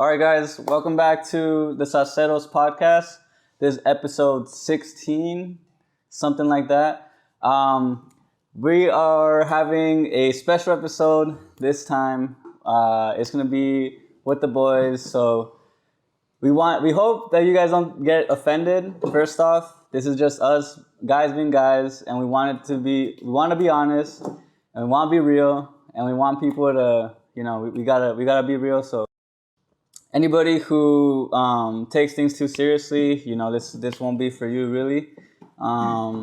All right, guys, welcome back to the Salseros podcast. This is episode 16, something like that. We are having a special episode this time. It's gonna be with the boys, so we hope that you guys don't get offended. First off, this is just us guys being guys, and we want to be honest, and we want to be real, and we want people to, we gotta be real. So anybody who takes things too seriously, this won't be for you, really.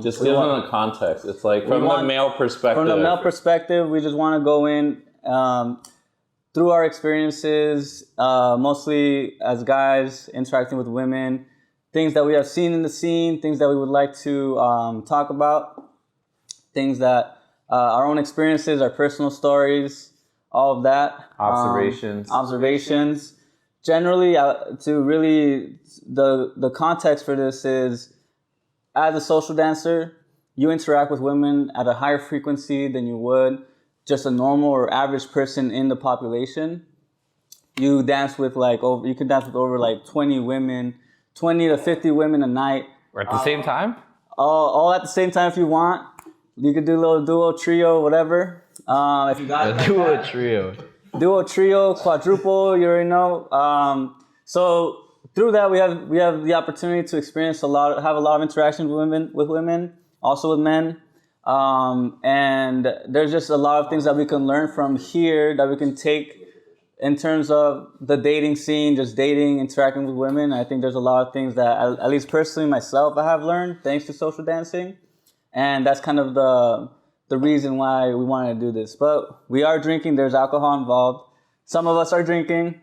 Just give them a context. It's like from the male perspective. From the male perspective, we just want to go in through our experiences, mostly as guys interacting with women, things that we have seen in the scene, things that we would like to talk about, things that our own experiences, our personal stories, all of that. Observations. Generally, the context for this is, as a social dancer, you interact with women at a higher frequency than you would just a normal or average person in the population. You dance with you can dance with over 20 women, 20 to 50 women a night. Or at the same time? All at the same time if you want. You could do a little duo, trio, whatever. If you got duo, trio, quadruple, you already know. So through that, we have the opportunity to experience have a lot of interaction with women, also with men. And there's just a lot of things that we can learn from here that we can take in terms of the dating scene, just dating, interacting with women. I think there's a lot of things that, at least personally myself, I have learned thanks to social dancing. And that's kind of the reason why we wanted to do this. But we are drinking. There's alcohol involved. Some of us are drinking.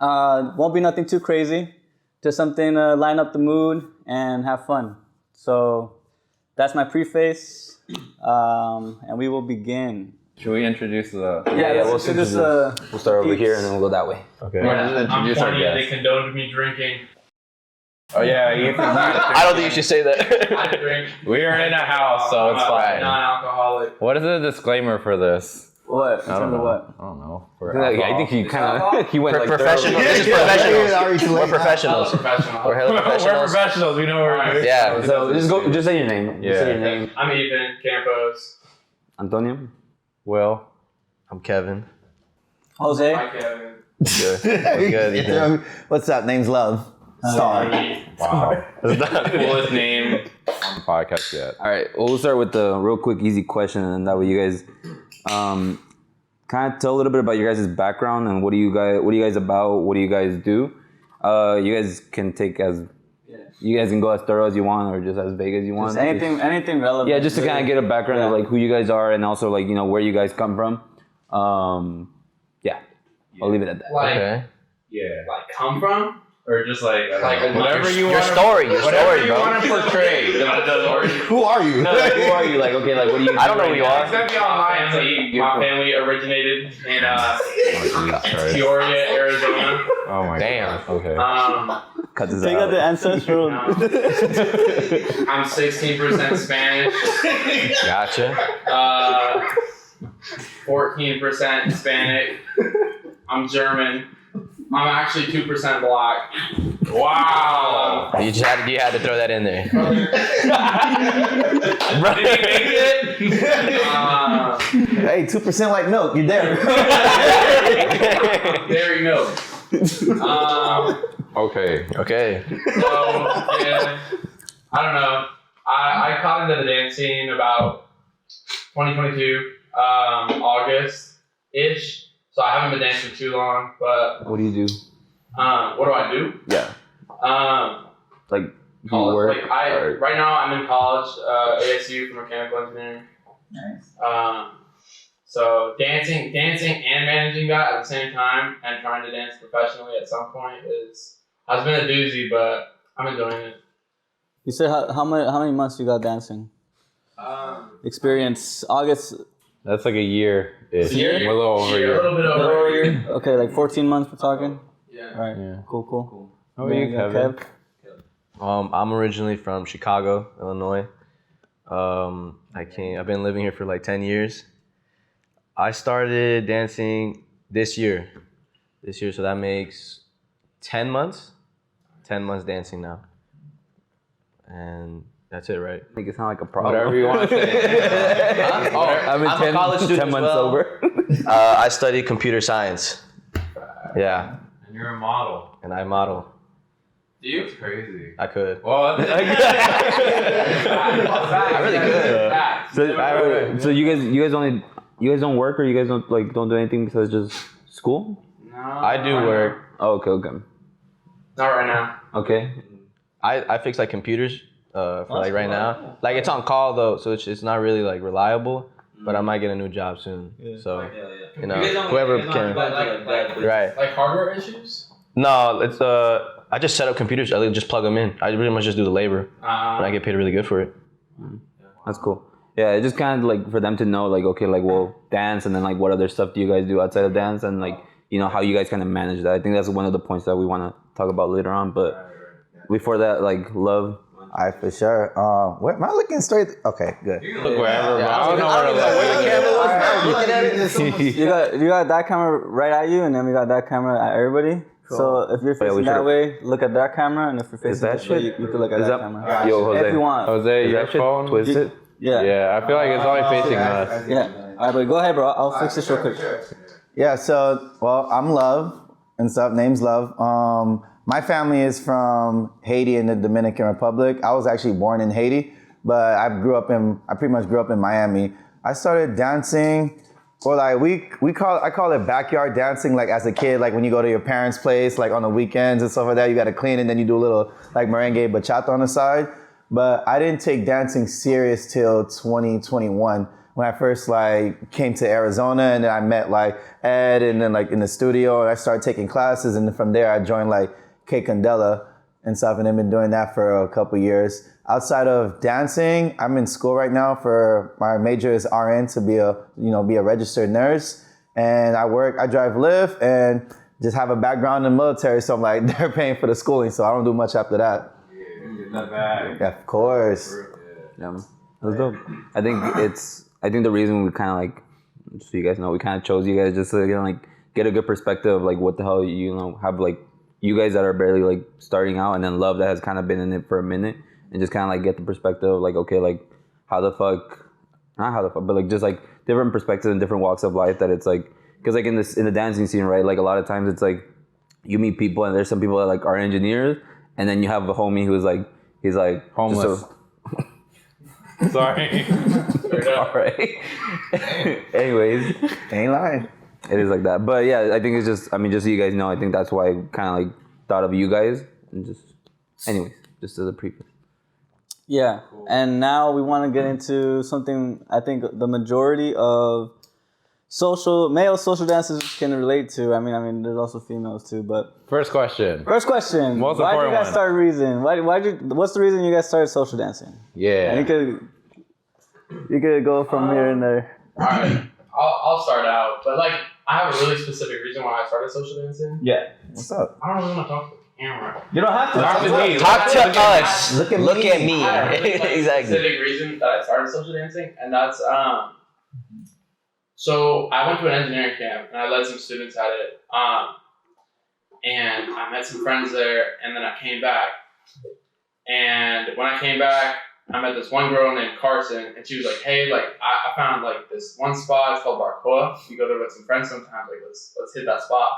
Won't be nothing too crazy. Just something to line up the mood and have fun. So that's my preface. And we will begin. Should we introduce the... Yeah, we'll start over here and then we'll go that way. Okay. I'm 20 and they condoned me drinking. Oh yeah, I don't think you should say that. I drink. We are in a house, so it's fine. Non-alcoholic. What is the disclaimer for this? What? In terms of what? I don't know. I think he kind of went professional. This is professionals. We're professionals. Professional. We're hella professionals. We're professionals. We know what we're doing. Yeah. So just say your name. Yeah. Just say your name. I'm Ethan Campos. Antonio. Will. I'm Kevin. Jose. Hi, Kevin. Good. What's up? Name's Love. Star. Wow. That's not the coolest name on the podcast yet. All right. Well, we'll start with the real quick, easy question, and that way you guys kind of tell a little bit about your guys' background and what are you guys about? What do you guys do? You guys can you guys can go as thorough as you want or just as vague as you want. Just anything relevant. Yeah, just to kind of get a background of who you guys are and also where you guys come from. I'll leave it at that. Okay. Like come from? Or just whatever you want. Your story, Whatever you bro. want to portray. Who are you? No, who are you? What do you do? I don't know who you are. It's gonna be on my family originated in Peoria, Arizona. Oh my god. Okay. Cut this Take out the ancestral. I'm 16% Spanish. Gotcha. 14% Hispanic. I'm German. I'm actually 2% black. Wow. You had to throw that in there. Did he make it? Hey, 2% like milk. You're there. Dairy milk. Okay. So, yeah, I don't know. I caught into the dance scene about 2022, August-ish. So I haven't been dancing too long, but... What do you do? What do I do? Yeah. College. Work? Right now I'm in college, ASU for mechanical engineering. Nice. So dancing and managing that at the same time and trying to dance professionally at some point has been a doozy, but I'm enjoying it. You said how many months you got dancing? Experience August. That's like a year-ish. A year? A little over a year. A little bit over a year. Okay, 14 months we're talking. Yeah. All right. Yeah. Cool. How are you, Kevin? Kev? I'm originally from Chicago, Illinois. I've been living here for 10 years. I started dancing this year. this year, so that makes 10 months. 10 months dancing now. And that's it, right? Make it sound like a problem. Whatever you want to say. I'm a college student 10 as months well. sober. I studied computer science. Yeah, And you're a model. and I model. Do you? It's crazy. I could. Well, I really could. So you guys don't work, or you guys don't do anything besides just school? No, I do work. Oh, okay. Not right now. Okay. I fix like computers for like right now. Like it's on call though, so it's not really like reliable. But I might get a new job soon. So you know, whoever can. Right. Like hardware issues? No, it's I just set up computers. I just plug them in. I pretty much just do the labor, and I get paid really good for it. That's cool. Yeah, it's just kind of like for them to know, like, okay, like, well, dance, and then like what other stuff do you guys do outside of dance, and like, you know, how you guys kind of manage that. I think that's one of the points that we want to talk about later on. But before that, like, love. I for sure. Where am I looking straight? Okay, good. Look wherever, bro. I don't know where to look. You got that camera right at you, and then we got that camera at everybody. Cool. So if you're facing that way, look at that camera, and if you're facing this way, you can look at that camera. Yo, Jose. If you want. Jose, your phone? Twisted? Yeah. Yeah, I feel like it's only facing us. Yeah. All right, but go ahead, bro. I'll fix this real quick. Yeah, so, well, I'm Love and stuff. Name's Love. My family is from Haiti and the Dominican Republic. I was actually born in Haiti, but I pretty much grew up in Miami. I started dancing, or like I call it backyard dancing, like as a kid, like when you go to your parents' place, like on the weekends and stuff like that, you gotta clean and then you do a little like merengue bachata on the side. But I didn't take dancing serious till 2021. When I first like came to Arizona, and then I met like Ed, and then like in the studio, and I started taking classes, and then from there I joined like K Candela and stuff, and I've been doing that for a couple years. Outside of dancing, I'm in school right now for my major is RN to be a registered nurse, and I drive Lyft, and just have a background in the military, so I'm like they're paying for the schooling, so I don't do much after that. Not bad. Yeah, of course. Yeah, that's dope. I think the reason we kind of like, so you guys know, we kind of chose you guys just to get a good perspective of like what the hell have like you guys that are barely like starting out, and then Love that has kind of been in it for a minute, and just kind of like get the perspective of like, okay, like not how the fuck, but like just like different perspectives and different walks of life that it's like, because like in the dancing scene, right, like a lot of times it's like you meet people, and there's some people that like are engineers, and then you have a homie who's like, he's like Homeless. Sorry. All right. Anyways, Ain't lying. it is like that. But yeah, I think it's just, I mean, just so you guys know, I think that's why I kind of like thought of you guys, and just, anyways, just as a preface. Yeah, and now we want to get into something I think the majority of male social dancers can relate to. I mean, there's also females too, but First question. Most Why did you important guys one. start reason? What's the reason you guys started social dancing? Yeah. And you could go from here and there. Alright, I'll start out, but like I have a really specific reason why I started social dancing. Yeah. What's up? I don't really want to talk to the camera. You don't have to. Talk to me. Talk to us. Look at me. I have a really Exactly. specific reason that I started social dancing, and that's so I went to an engineering camp and I led some students at it. And I met some friends there, and then I came back. And when I came back, I met this one girl named Carson, and she was like, "Hey, like I found like this one spot. It's called Barcoa. We go there with some friends sometimes. Like let's hit that spot."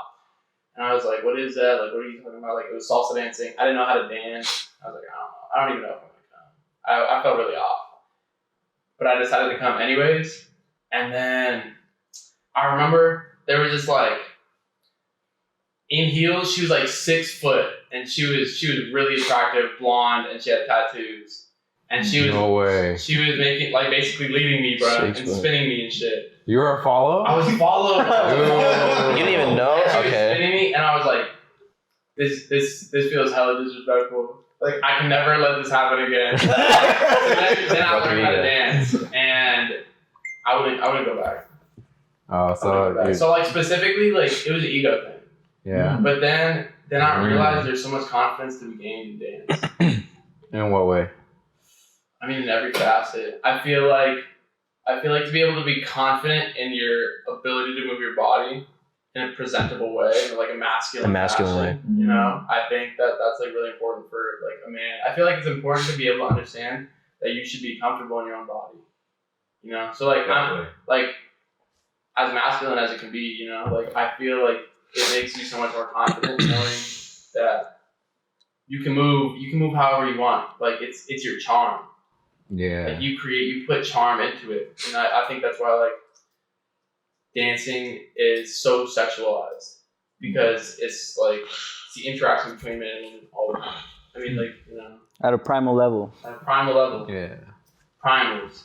And I was like, "What is that? Like what are you talking about?" Like it was salsa dancing. I didn't know how to dance. I was like, "I don't know. I don't even know if I'm gonna come." I felt really off, but I decided to come anyways. And then I remember there was just like in heels. She was like 6 foot, and she was really attractive, blonde, and she had tattoos. And she was No way. She was making like basically leading me, bro, 6 and foot. spinning me and shit. You were a follow? I was followed. You didn't even know? And she was Okay. spinning me, and I was like, this feels hella disrespectful. Like I can never let this happen again. So then I learned how to dance, and I wouldn't go back. Oh, So like specifically, like it was an ego thing. yeah. But then I realized there's so much confidence to be gained in dance. In what way? I mean, in every facet. I feel like to be able to be confident in your ability to move your body in a presentable way, in like a masculine way. You know, I think that that's like really important for like a man. I feel like it's important to be able to understand that you should be comfortable in your own body. You know, so like I'm like as masculine as it can be. You know, like I feel like it makes you so much more confident knowing that you can move however you want. Like it's your charm. Yeah. Like you put charm into it, and I think that's why like dancing is so sexualized because it's like it's the interaction between men and women all the time. I mean, like, you know, At a primal level. at a primal level, Yeah. primals.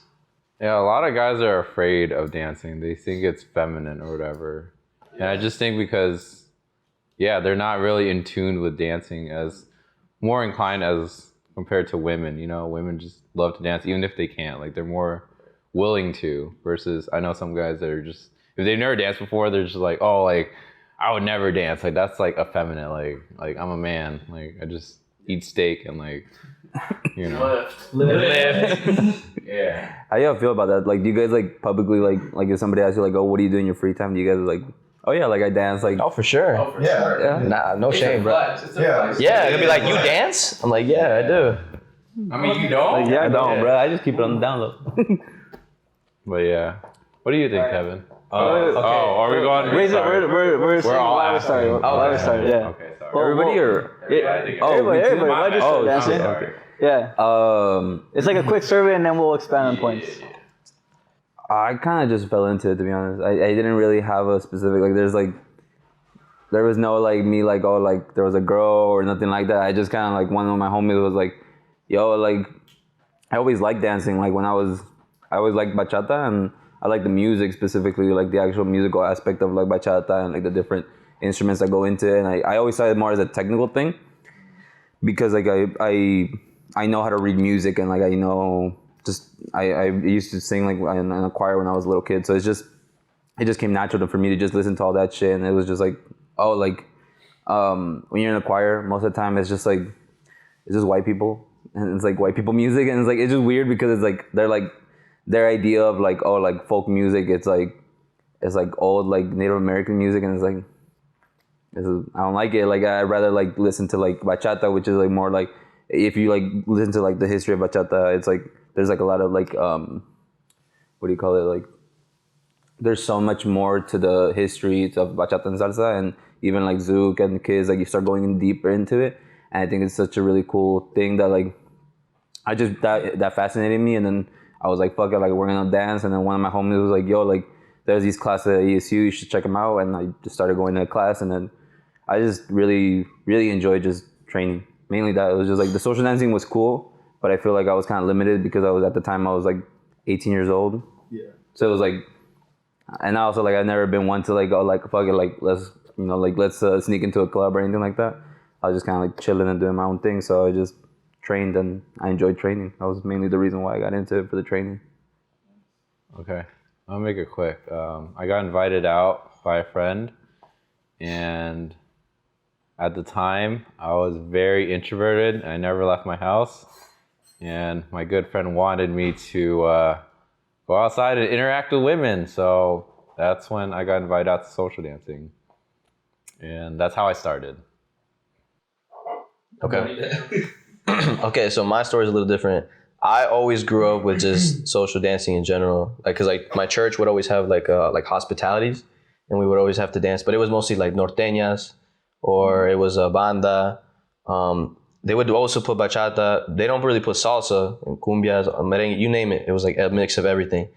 Yeah, a lot of guys are afraid of dancing. They think it's feminine or whatever. And I just think because, yeah, they're not really in tune with dancing as more inclined as compared to women. You know, women just love to dance even if they can't. Like, they're more willing to versus I know some guys that are just, if they've never danced before, they're just like, oh, like, I would never dance. Like, that's like effeminate. Like I'm a man. Like, I just eat steak and like, you know. Lift. Yeah. How y'all feel about that? Like, do you guys like publicly like if somebody asks you like, oh, what do you do in your free time? Do you guys like, oh yeah, like I dance like? Oh, for sure. Oh, for sure. Yeah. Nah, no It's shame, a bro. flex. It's a flex. Yeah, it'll be like, you dance? I'm like, yeah, I do. I mean, you don't? Like, yeah, I don't, bro. I just keep it on the down low. But yeah. What do you think, Kevin? Okay. Oh, are we going? We're saying all why we asking. started. Why we Okay. started, yeah. Okay, sorry. Well, Everybody or? everybody. Why just Oh, dancing? sorry. Yeah. It's like a quick survey and then we'll expand on points. I kind of just fell into it, to be honest. I didn't really have a specific, like, there was no, like, me, like, oh, like, there was a girl or nothing like that. I just kind of, like, one of my homies was like, yo, like, I always liked dancing. Like, I always liked bachata, and I like the music specifically, like, the actual musical aspect of, like, bachata and, like, the different instruments that go into it. And I always saw it more as a technical thing because, like, I know how to read music and, like, I know... I used to sing like in a choir when I was a little kid, so it just came natural for me to just listen to all that shit, and it was just like, oh, like when you're in a choir, most of the time it's just white people, and it's like white people music, and it's just weird because it's like they're like their idea of like, oh, like folk music, it's like old like Native American music, and I don't like it. Like I'd rather like listen to like bachata, which is like more like, if you like listen to like the history of bachata, it's like there's like a lot of like what do you call it, like there's so much more to the history of bachata and salsa, and even like zouk and kids, like you start going in deeper into it, and I think it's such a really cool thing that like I just that fascinated me. And then I was like, fuck it, like we're gonna dance. And then one of my homies was like, yo, like there's these classes at ESU, you should check them out. And I just started going to a class, and then I just really enjoyed just training. Mainly that, it was just like the social dancing was cool, but I feel like I was kind of limited because I was, at the time I was like 18 years old. Yeah. So it was like, and also like I've never been one to like, oh, like fuck it, like let's sneak into a club or anything like that. I was just kind of like chilling and doing my own thing. So I just trained, and I enjoyed training. That was mainly the reason why I got into it, for the training. Okay, I'll make it quick. I got invited out by a friend, and at the time I was very introverted. I never left my house, and my good friend wanted me to go outside and interact with women. So that's when I got invited out to social dancing, and that's how I started. Okay. Okay, so my story is a little different. I always grew up with just social dancing in general, like, cause like my church would always have like hospitalities, and we would always have to dance, but it was mostly like norteñas, or it was a banda. They would also put bachata. They don't really put salsa and cumbias, merengue, you name it. It was like a mix of everything.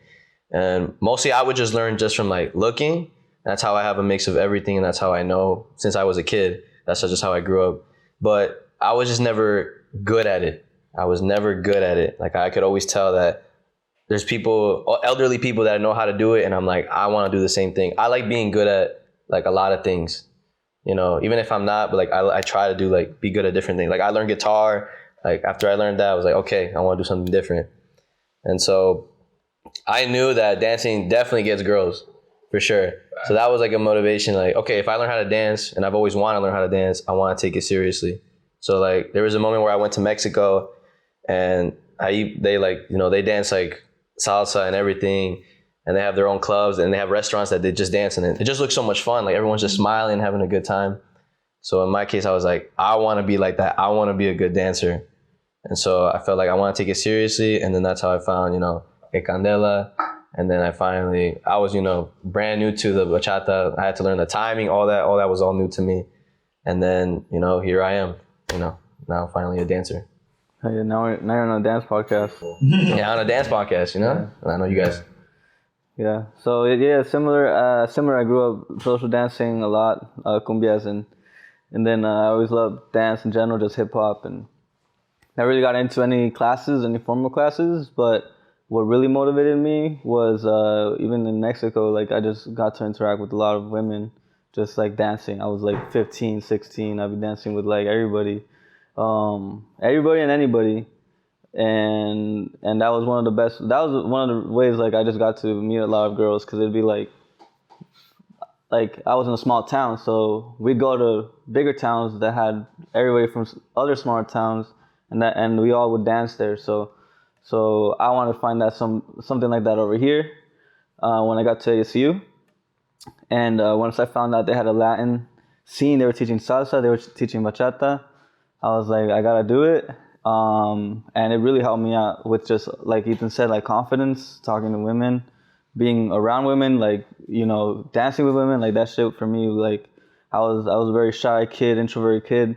And mostly I would just learn just from like looking. That's how I have a mix of everything, and that's how I know since I was a kid. That's just how I grew up. But I was just never good at it. I was never good at it. Like I could always tell that there's people, elderly people that know how to do it, and I'm like, I want to do the same thing. I like being good at like a lot of things. You know, even if I'm not, but like I try to do like be good at different things. Like I learned guitar. Like after I learned that, I was like, okay, I want to do something different. And so I knew that dancing definitely gets girls, for sure. So that was like a motivation. Like, okay, if I learn how to dance, and I've always wanted to learn how to dance, I want to take it seriously. So like there was a moment where I went to Mexico, and they like, you know, they dance like salsa and everything. and they have their own clubs and they have restaurants that they just dance in. It just looks so much fun. Like everyone's just smiling, having a good time. So in my case, I was like, I want to be like that. I want to be a good dancer. And so I felt like I want to take it seriously. And then that's how I found, E Candela. And then I was, brand new to the bachata. I had to learn the timing, all that was all new to me. And then, here I am, now finally a dancer. Oh, yeah, now you're on a dance podcast. Yeah, on a dance podcast, And I know you guys. Yeah. So similar. I grew up social dancing a lot, cumbias, and then I always loved dance in general, just hip hop, and I really got into any formal classes. But what really motivated me was even in Mexico, like I just got to interact with a lot of women, just like dancing. I was like 15, 16. I'd be dancing with like everybody and anybody. And that was one of the best. That was one of the ways like I just got to meet a lot of girls, because it'd be like I was in a small town, so we'd go to bigger towns that had everybody from other smaller towns, and we all would dance there. So I wanted to find that something like that over here when I got to ASU, and once I found out they had a Latin scene, they were teaching salsa, they were teaching bachata. I was like, I gotta do it. And it really helped me out with, just like Ethan said, like confidence, talking to women, being around women, like, dancing with women, like that shit for me, like I was a very shy kid, introverted kid,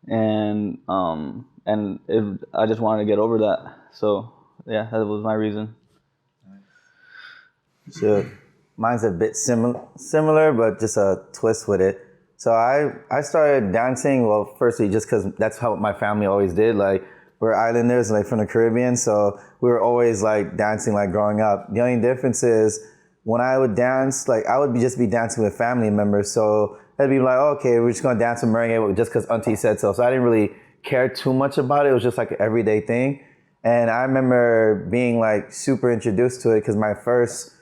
and I just wanted to get over that. So yeah, that was my reason. So mine's a bit similar, but just a twist with it. So I started dancing, well, firstly, just because that's how my family always did. Like, we're islanders, like from the Caribbean, so we were always like dancing, like growing up. The only difference is when I would dance, like I would just be dancing with family members. So they'd be like, oh, okay, we're just gonna dance with merengue just because Auntie said so. So I didn't really care too much about it. It was just like an everyday thing. And I remember being like super introduced to it because my first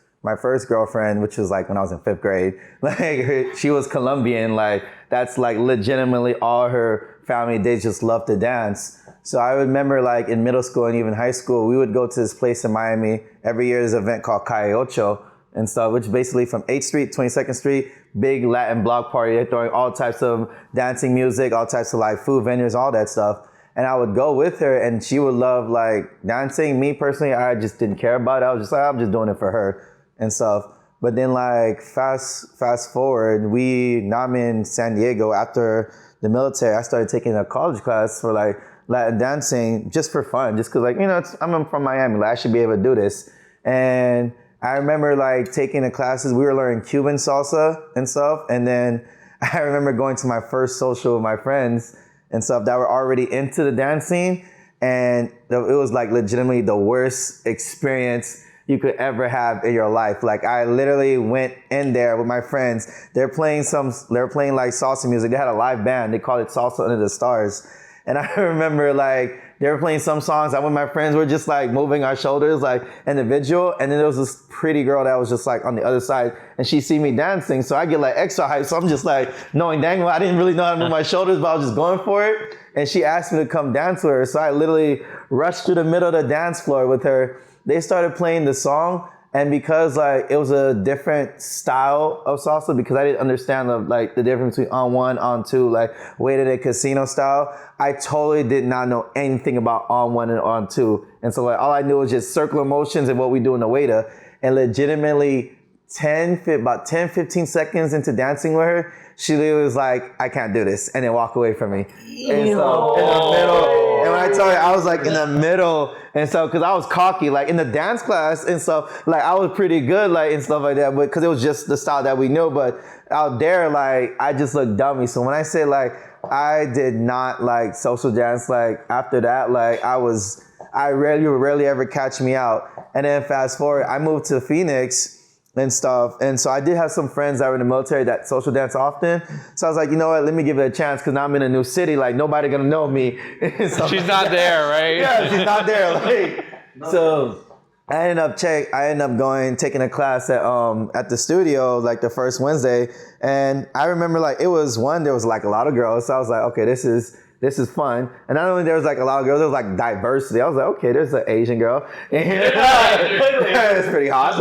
girlfriend, which was like when I was in 5th grade, like she was Colombian. Like that's like legitimately all her family, they just love to dance. So I remember like in middle school and even high school, we would go to this place in Miami. Every year there's an event called Calle Ocho and stuff, which basically from 8th Street, 22nd Street, big Latin block party. They're throwing all types of dancing music, all types of like food vendors, all that stuff. And I would go with her and she would love like dancing. Me personally, I just didn't care about it. I was just like, I'm just doing it for her and stuff. But then like fast forward, now I'm in San Diego. After the military, I started taking a college class for like Latin dancing just for fun, just cause like, I'm from Miami, like I should be able to do this. And I remember like taking the classes, we were learning Cuban salsa and stuff. And then I remember going to my first social with my friends and stuff that were already into the dancing. And it was like legitimately the worst experience you could ever have in your life. Like I literally went in there with my friends. They're playing like salsa music. They had a live band. They called it Salsa Under the Stars. And I remember like they were playing some songs. I with my friends were just like moving our shoulders like individual. And then there was this pretty girl that was just like on the other side and she see me dancing. So I get like extra hype. So I'm just like knowing dang well I didn't really know how to move my shoulders, but I was just going for it. And she asked me to come dance with her. So I literally rushed through the middle of the dance floor with her. They started playing the song. And because like it was a different style of salsa, because I didn't understand the difference between on one, on two, like way to the casino style, I totally did not know anything about on one and on two. And so like all I knew was just circular motions and what we do in the waiter. And legitimately about 10, 15 seconds into dancing with her, she literally was like, I can't do this, and then walk away from me. And so in the middle, and when I tell you, I was like in the middle, and so because I was cocky, like in the dance class and stuff, like I was pretty good, like and stuff like that, but because it was just the style that we knew. But out there, like I just looked dummy. So when I say like I did not like social dance, like after that, like you rarely ever catch me out. And then fast forward, I moved to Phoenix and stuff. And so I did have some friends that were in the military that social dance often. So I was like, you know what, let me give it a chance because now I'm in a new city. Like nobody gonna know me. So, She's not there, right? Yeah, she's not there. Like, so I ended up taking a class at the studio like the first Wednesday. And I remember like there was like a lot of girls. So I was like, okay, this is this is fun. And not only there was like a lot of girls, there was like diversity. I was like, okay, there's an Asian girl. It's pretty hot.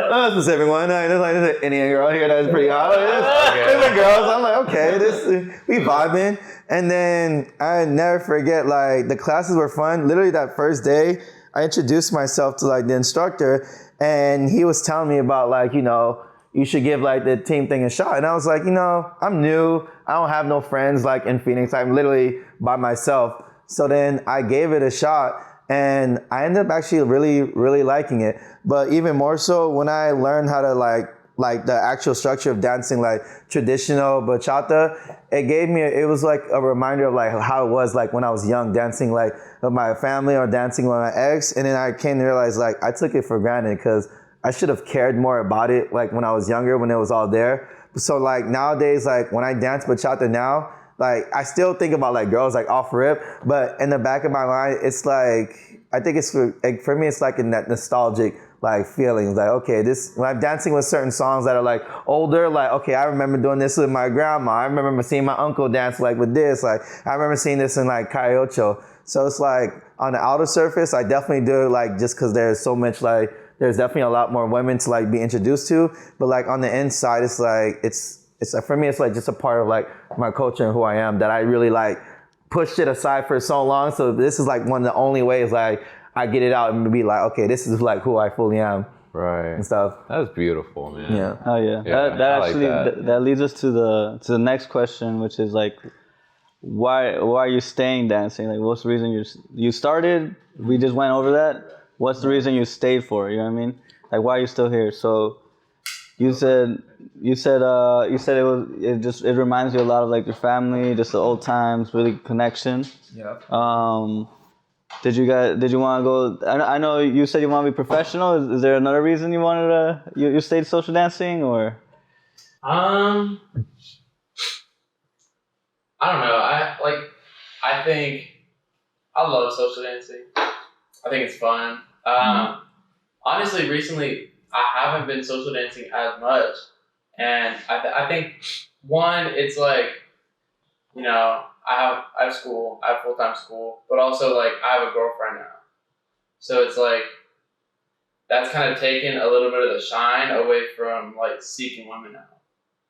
Not a specific one. There's an Indian girl here that's pretty hot. There's girls. I'm like, okay, we vibing. And then I never forget, like, the classes were fun. Literally that first day, I introduced myself to like the instructor, and he was telling me about like, you know, you should give like the team thing a shot. And I was like, you know, I'm new. I don't have no friends like in Phoenix. I'm literally by myself. So then I gave it a shot, and I ended up actually really, really liking it. But even more so when I learned how to like the actual structure of dancing, like traditional bachata, it was like a reminder of like how it was like when I was young, dancing like with my family or dancing with my ex. And then I came to realize like I took it for granted because I should have cared more about it like when I was younger, when it was all there. So like nowadays, like when I dance bachata now, like I still think about like girls like off rip, but in the back of my mind, it's like, I think it's for me, it's like in that nostalgic like feelings, like, okay, when I'm dancing with certain songs that are like older, like, okay, I remember doing this with my grandma. I remember seeing my uncle dance like with this. Like, I remember seeing this in like karaoke. So it's like on the outer surface, I definitely do it like just because there's so much like, there's definitely a lot more women to like be introduced to. But like on the inside, it's like, it's for me, it's like just a part of like my culture and who I am that I really like pushed it aside for so long. So this is like one of the only ways like I get it out and be like, okay, this is like who I fully am. Right. And stuff. That's beautiful, man. Yeah. Oh yeah. Yeah, That I like actually that. that leads us to the next question, which is like, why are you staying dancing? Like, what's the reason you started? We just went over that. What's the reason you stayed for it? You know what I mean? Like, why are you still here? So, you said it reminds you a lot of like your family, just the old times, really connection. Yeah. Did you want to go? I know you said you want to be professional. Is there another reason you wanted to? You stayed social dancing, or? I don't know. I think I love social dancing. I think it's fun. Honestly, recently I haven't been social dancing as much, and I think one, it's like, you know, I have school, I have full-time school, but also like I have a girlfriend now, so it's like that's kind of taken a little bit of the shine away from like seeking women now.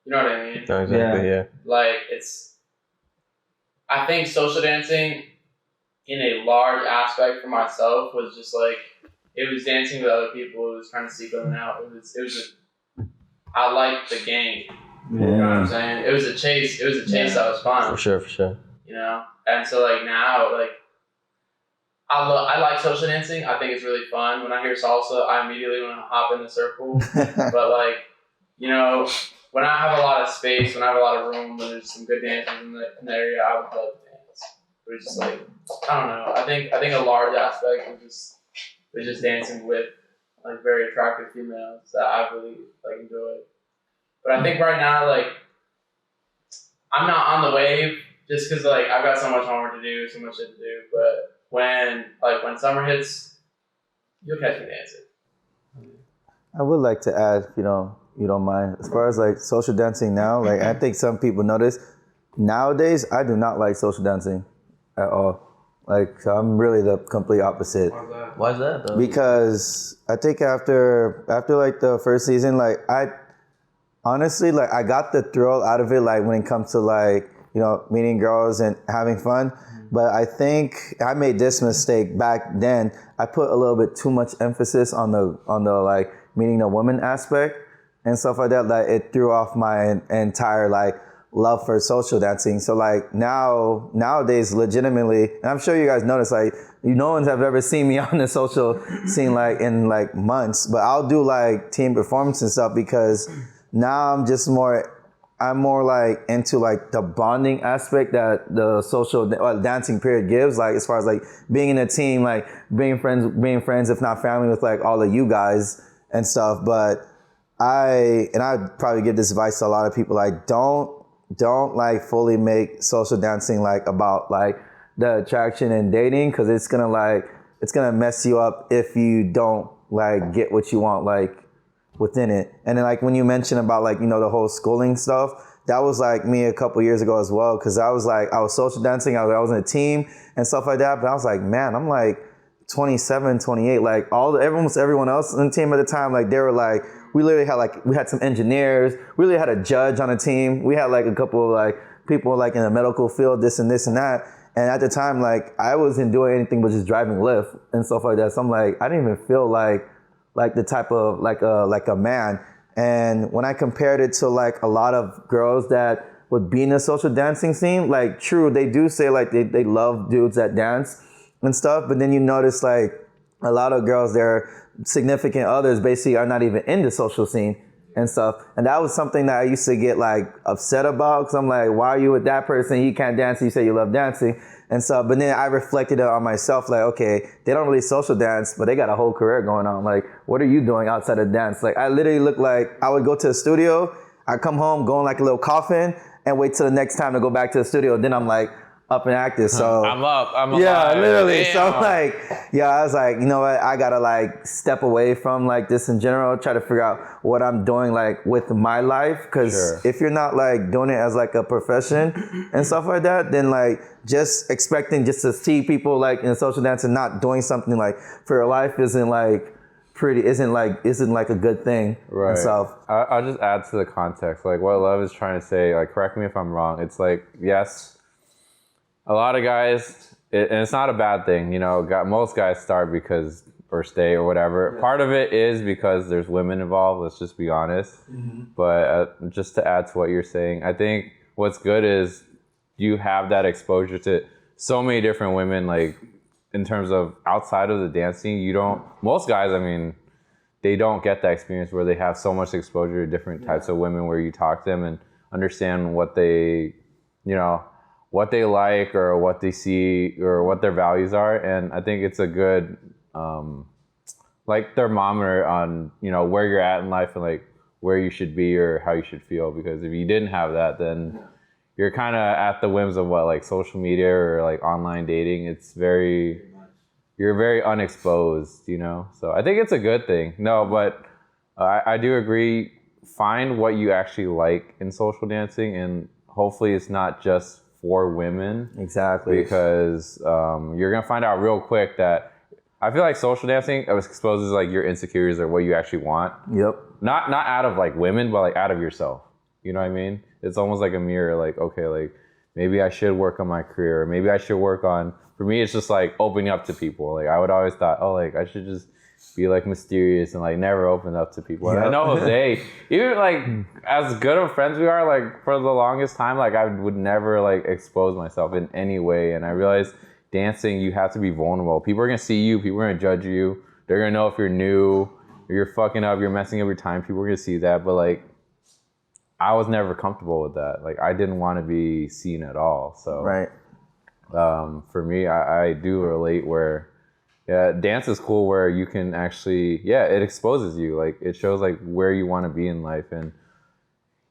You know what I mean? No, exactly. Yeah. Like I think social dancing in a large aspect for myself was just like, it was dancing with other people. It was trying to seek women out. It was just, I liked the game. You know what I'm saying? It was a chase. That was fun. For sure. You know? And so like now, like, I like social dancing. I think it's really fun. When I hear salsa, I immediately want to hop in the circle. But like, you know, when I have a lot of space, when I have a lot of room, when there's some good dancers in the area, I would love to dance. But it's just like, I don't know. I think a large aspect was just dancing with like very attractive females that I really like enjoyed. But I think right now, like, I'm not on the wave just because like I've got so much homework to do, so much shit to do. But when summer hits, you'll catch me dancing. I would like to add, you know, you don't mind, as far as like social dancing now, like I think some people notice nowadays I do not like social dancing at all. Like, so I'm really the complete opposite. Why is that though? Because I think after like the first season, like I honestly, like I got the thrill out of it, like when it comes to like, you know, meeting girls and having fun. But I think I made this mistake back then. I put a little bit too much emphasis on the like meeting the woman aspect and stuff like that. Like it threw off my entire like love for social dancing. So like nowadays, legitimately, and I'm sure you guys notice, like no one's have ever seen me on the social scene like in like months, but I'll do like team performance and stuff because now I'm more like into like the bonding aspect that the social dancing period gives, like as far as like being in a team, like being friends, if not family, with like all of you guys and stuff. But I'd probably give this advice to a lot of people, like don't like fully make social dancing like about like the attraction and dating, because it's gonna mess you up if you don't like get what you want like within it. And then like when you mention about like, you know, the whole schooling stuff, that was like me a couple years ago as well, because I was social dancing, I was in a team and stuff like that, but I was like, man, I'm like 27, 28, like almost everyone else in the team at the time, like they were like, we literally had we had some engineers, we literally had a judge on the team, we had like a couple of like people like in the medical field, this and that. And at the time, like I wasn't doing anything but just driving Lyft and stuff like that. So I'm like, I didn't even feel like the type of like a man. And when I compared it to like a lot of girls that would be in the social dancing scene, like true, they do say like they love dudes that dance and stuff, but then you notice like a lot of girls, their significant others basically are not even in the social scene and stuff. And that was something that I used to get like upset about, because I'm like, why are you with that person? You can't dance, and you say you love dancing and stuff. But then I reflected it on myself, like, okay, they don't really social dance, but they got a whole career going on. Like, what are you doing outside of dance? Like, I literally look like I would go to the studio, I come home, go in like a little coffin, and wait till the next time to go back to the studio. Then I'm like up and active. So I'm alive. yeah, literally. Damn. So I'm like, yeah, I was like, you know what? I gotta like step away from like this in general, try to figure out what I'm doing like with my life. Because if you're not like doing it as like a profession and stuff like that, then like just expecting just to see people like in social dance and not doing something like for your life isn't like a good thing. Right. And stuff. I'll just add to the context, like what Love is trying to say. Like, correct me if I'm wrong. It's like, yes, a lot of guys, and it's not a bad thing, you know, most guys start because, or stay or whatever. Yeah. Part of it is because there's women involved, let's just be honest. Mm-hmm. But just to add to what you're saying, I think what's good is you have that exposure to so many different women, like in terms of outside of the dance scene. Most guys, I mean, they don't get that experience where they have so much exposure to different types of women, where you talk to them and understand what they, you know, what they like or what they see or what their values are. And I think it's a good like thermometer on, you know, where you're at in life and like where you should be or how you should feel. Because if you didn't have that, then you're kind of at the whims of what, like social media or like online dating. You're very unexposed, you know? So I think it's a good thing. No, but I do agree. Find what you actually like in social dancing, and hopefully it's not just for women. Exactly. Because you're gonna find out real quick that I feel like social dancing exposes like your insecurities or what you actually want. Yep. Not out of like women, but like out of yourself. You know what I mean? It's almost like a mirror. Like, okay, like maybe I should work on my career. Or maybe I should work on. For me, it's just like opening up to people. Like I would always thought, oh, like I should just be like mysterious and like never open up to people. Yep. I know Jose, even like as good of friends we are, like for the longest time, like I would never like expose myself in any way. And I realized dancing, you have to be vulnerable. People are gonna see you, people are gonna judge you. They're gonna know if you're new, or you're fucking up, you're messing up your time. People are gonna see that. But like I was never comfortable with that. Like I didn't want to be seen at all. So right. For me, I do relate where dance is cool, where you can actually, it exposes you. Like it shows like where you want to be in life. And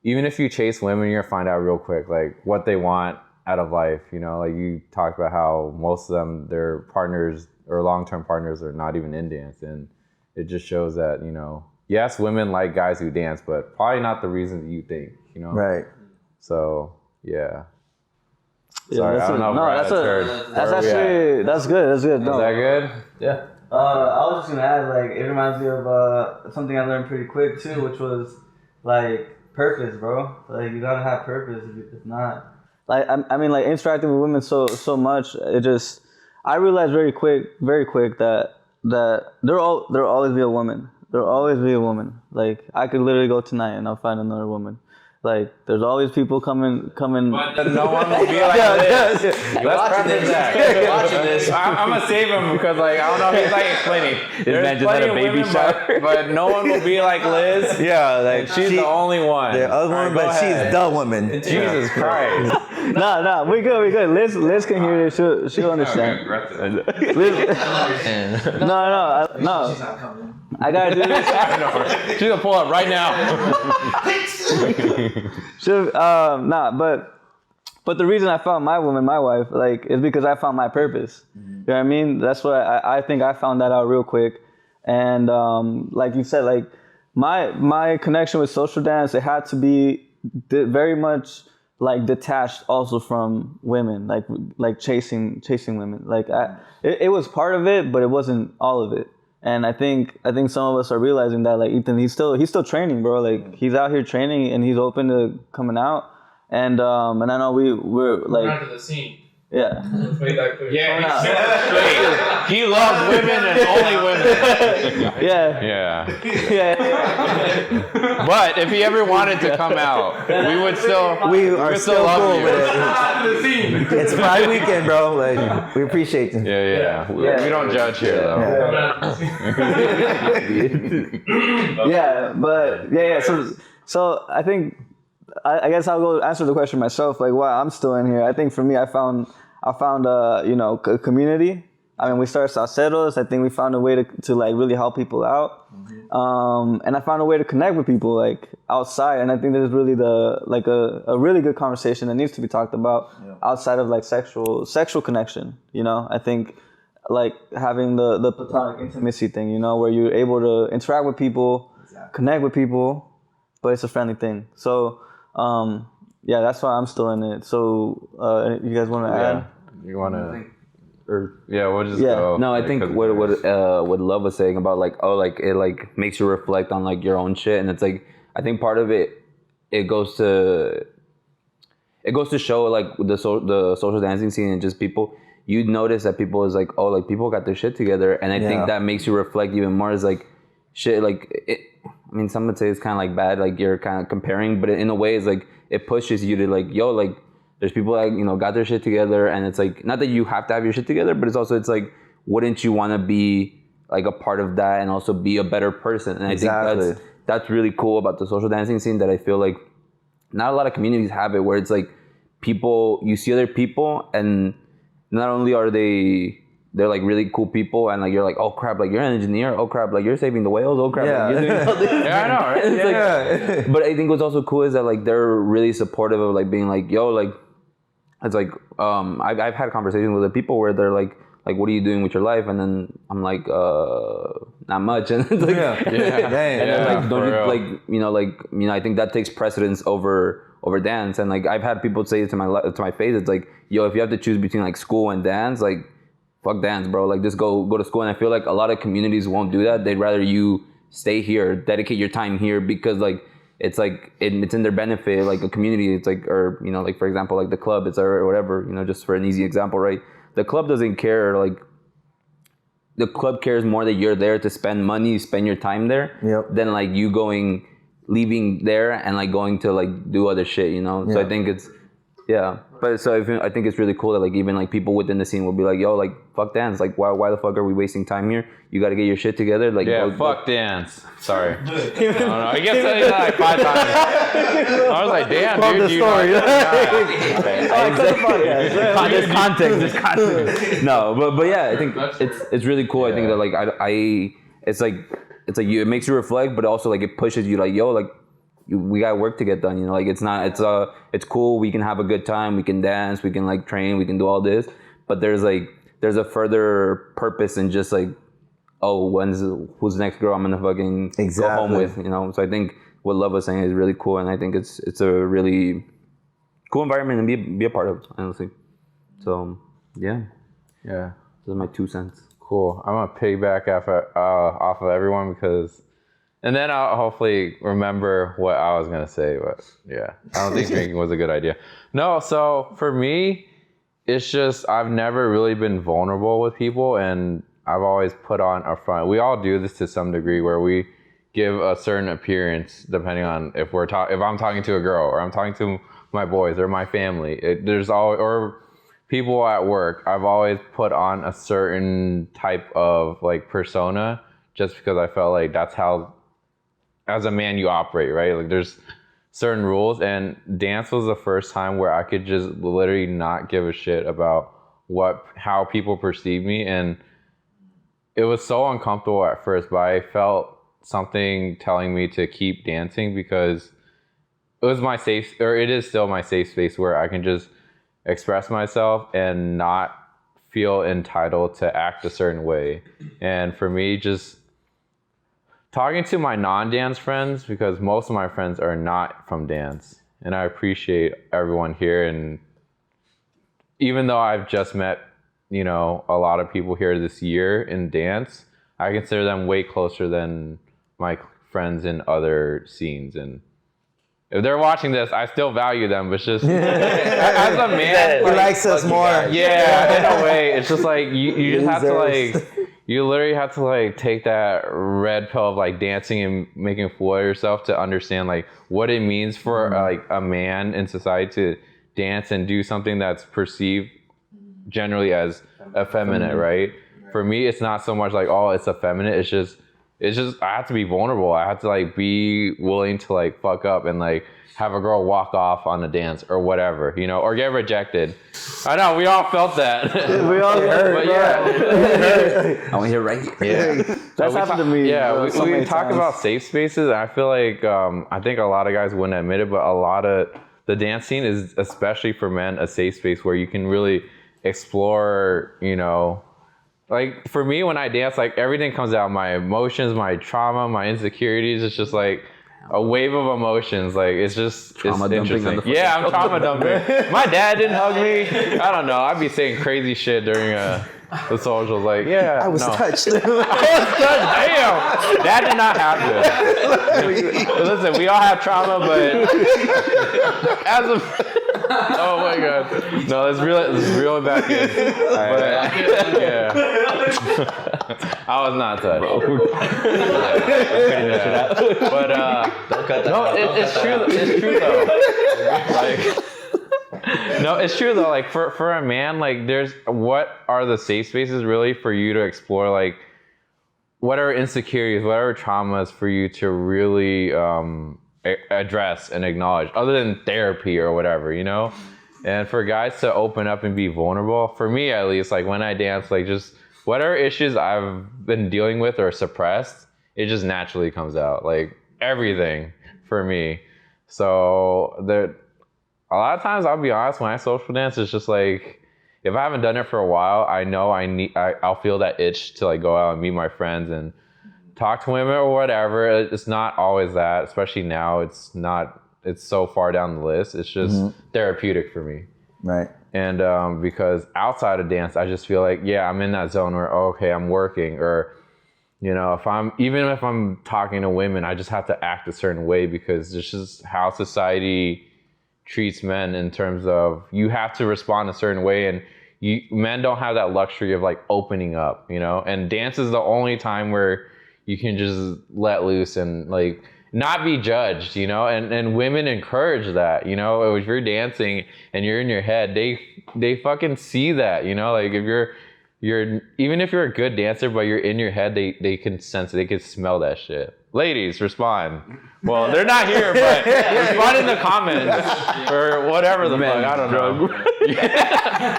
even if you chase women, you're gonna find out real quick like what they want out of life. You know, like you talked about how most of them, their partners or long-term partners are not even in dance. And it just shows that, you know, yes, women like guys who dance, but probably not the reason that you think, you know? Right. So, yeah. Sorry, I don't know. That's good. That's good. No. Is that good? Yeah. I was just gonna add, like, it reminds me of something I learned pretty quick too, which was like purpose, bro. Like you gotta have purpose. If not, like I mean, like interacting with women so much, I realized very quick that there'll always be a woman. There'll always be a woman. Like I could literally go tonight and I'll find another woman. Like there's always people coming. But no one will be like this. Let's preface that. You're watching this. I'm gonna save him because like I don't know if he's like explaining. This man just had a baby shower. But no one will be like Liz. Yeah, like she's the only one. The other one, but she's the woman. Jesus Christ. Nah, we good. Liz can hear this. She'll understand. Liz, no. She's not coming. I gotta do this. She's gonna pull up right now. But the reason I found my woman, my wife, like, is because I found my purpose. Mm-hmm. You know what I mean? That's what I think I found that out real quick. And like you said, like my connection with social dance, it had to be very much like detached also from women, like chasing women. It was part of it, but it wasn't all of it. And I think some of us are realizing that, like Ethan, he's still training, bro. Like he's out here training and he's open to coming out. And I know we're like We're out of the scene. yeah. Let's make that clear. Yeah, he's straight. He loves women and only women. Yeah. Yeah. But if he ever wanted to come out, we would still still love cool you. with it. Out of the scene. It's Pride weekend, bro. Like we appreciate you. Yeah. We don't judge here though. We're out of the scene. Yeah, but yeah. So I think I guess I'll go answer the question myself. Like, why I'm still in here. I think for me, I found a community. I mean, we started Salseros. I think we found a way to like really help people out. And I found a way to connect with people like outside. And I think there's really a really good conversation that needs to be talked about outside of like sexual connection. You know, I think like having the platonic intimacy thing, you know, where you're able to interact with people, connect with people, but it's a friendly thing. So, yeah, that's why I'm still in it. So, you guys want to add? You want to? We'll just Yeah. go. No, I think what Love was saying about like it like makes you reflect on like your own shit, and it's like I think part of it goes to show like the social dancing scene and just people. You'd notice that people is like, oh, like people got their shit together, and I think that makes you reflect even more. Is like shit like it. I mean, some would say it's kind of like bad, like you're kind of comparing, but in a way, it's like it pushes you to like, yo, like. There's people that, you know, got their shit together, and it's like, not that you have to have your shit together, but it's like, wouldn't you want to be like a part of that and also be a better person? And I think that's really cool about the social dancing scene, that I feel like not a lot of communities have it, where it's like you see other people, and not only are they're like really cool people, and like you're like, oh crap, like you're an engineer, oh crap, like you're saving the whales, oh crap, like you're doing something. Yeah, I know, right? It's like, but I think what's also cool is that like they're really supportive of like being like, yo, like it's like I've had conversations with the people where they're like what are you doing with your life? And then I'm like not much. And it's like and then like don't you like I think that takes precedence over dance. And like I've had people say it to my face, it's like, yo, if you have to choose between like school and dance, like fuck dance, bro, like just go to school. And I feel like a lot of communities won't do that. They'd rather you stay here, dedicate your time here, because like it's like it's in their benefit, like a community. It's like, or you know, like for example, like the club, it's or whatever, you know, just for an easy example, right? The club doesn't care. Like the club cares more that you're there to spend money, spend your time there, than like you leaving there and like going to like do other shit, you know. So I think it's but so I think it's really cool that like even like people within the scene will be like, yo, like fuck dance, like why the fuck are we wasting time here? You got to get your shit together. Like fuck dance. Sorry. No, I guess that like 5 times. I was like, damn, dude. There's context. No, but yeah, I think it's really cool. I think that like it's like it makes you reflect, but also like it pushes you like, yo, like we got work to get done, you know, like it's cool, we can have a good time, we can dance, we can like train, we can do all this, but there's a further purpose in just like, oh, who's the next girl I'm gonna fucking go home with, you know. So I think what Love was saying is really cool, and I think it's a really cool environment to be a part of, honestly. So yeah, those are my 2 cents. Cool. I'm gonna piggyback off of everyone, because and then I'll hopefully remember what I was going to say. But yeah, I don't think drinking was a good idea. No, so for me, it's just I've never really been vulnerable with people, and I've always put on a front. We all do this to some degree, where we give a certain appearance depending on if I'm talking to a girl, or I'm talking to my boys or my family. Or people at work. I've always put on a certain type of like persona, just because I felt like that's how, as a man, you operate, right? Like there's certain rules, and dance was the first time where I could just literally not give a shit about how people perceive me. And it was so uncomfortable at first, but I felt something telling me to keep dancing, because it was it is still my safe space, where I can just express myself and not feel entitled to act a certain way. And for me, just talking to my non-dance friends, because most of my friends are not from dance, and I appreciate everyone here. And even though I've just met, you know, a lot of people here this year in dance, I consider them way closer than my friends in other scenes. And if they're watching this, I still value them, but it's just as a man, He likes us more. Yeah, in a way, it's just like you just have to like, you literally have to like take that red pill of like dancing and making a fool of yourself to understand like what it means for like a man in society to dance and do something that's perceived generally as effeminate, right? For me, it's not so much like, oh, it's effeminate. It's just I have to be vulnerable. I have to like be willing to like fuck up and like have a girl walk off on a dance or whatever, you know, or get rejected. I know we all felt that. We all heard, but yeah. I want to hear right here. Yeah. That's happened to me. Yeah, so we many talk times. about safe spaces. And I feel like I think a lot of guys wouldn't admit it, but a lot of the dance scene is, especially for men, a safe space where you can really explore, you know, like for me when I dance, like everything comes out, my emotions, my trauma, my insecurities. It's just like a wave of emotions. Like it's just Trauma it's dumping on interesting. the Yeah, I'm trauma dumping. My dad didn't hug me. I don't know. I'd be saying crazy shit during the socials. Like yeah, I was no. touched. I was touched. Damn, that did not happen. Listen, we all have trauma, but as a oh my god, no, let's reel it back in. But, yeah, I was not touched. Yeah. But no, it's true. It's true though. Like, no, it's true though. Like for a man, like there's what are the safe spaces really for you to explore? Like whatever insecurities, whatever traumas for you to really address and acknowledge, other than therapy or whatever, you know. And for guys to open up and be vulnerable, for me at least, like when I dance, like just whatever issues I've been dealing with or suppressed, it just naturally comes out. Like everything for me. So a lot of times, I'll be honest, when I social dance, it's just like, if I haven't done it for a while, I know I'll feel that itch to like go out and meet my friends and talk to women or whatever. It's not always that, especially now. It's so far down the list. It's just therapeutic for me. Right. And because outside of dance, I just feel like, yeah, I'm in that zone where, okay, I'm working, or, you know, even if I'm talking to women, I just have to act a certain way because it's just how society treats men in terms of you have to respond a certain way, and men don't have that luxury of like opening up, you know. And dance is the only time where you can just let loose and like not be judged, you know. And women encourage that, you know. If you're dancing and you're in your head, they fucking see that, you know. Like if you're even if you're a good dancer but you're in your head, they can sense it, they can smell that shit. Ladies, respond. Well, they're not here, but respond in the comments or whatever the fuck. I don't know.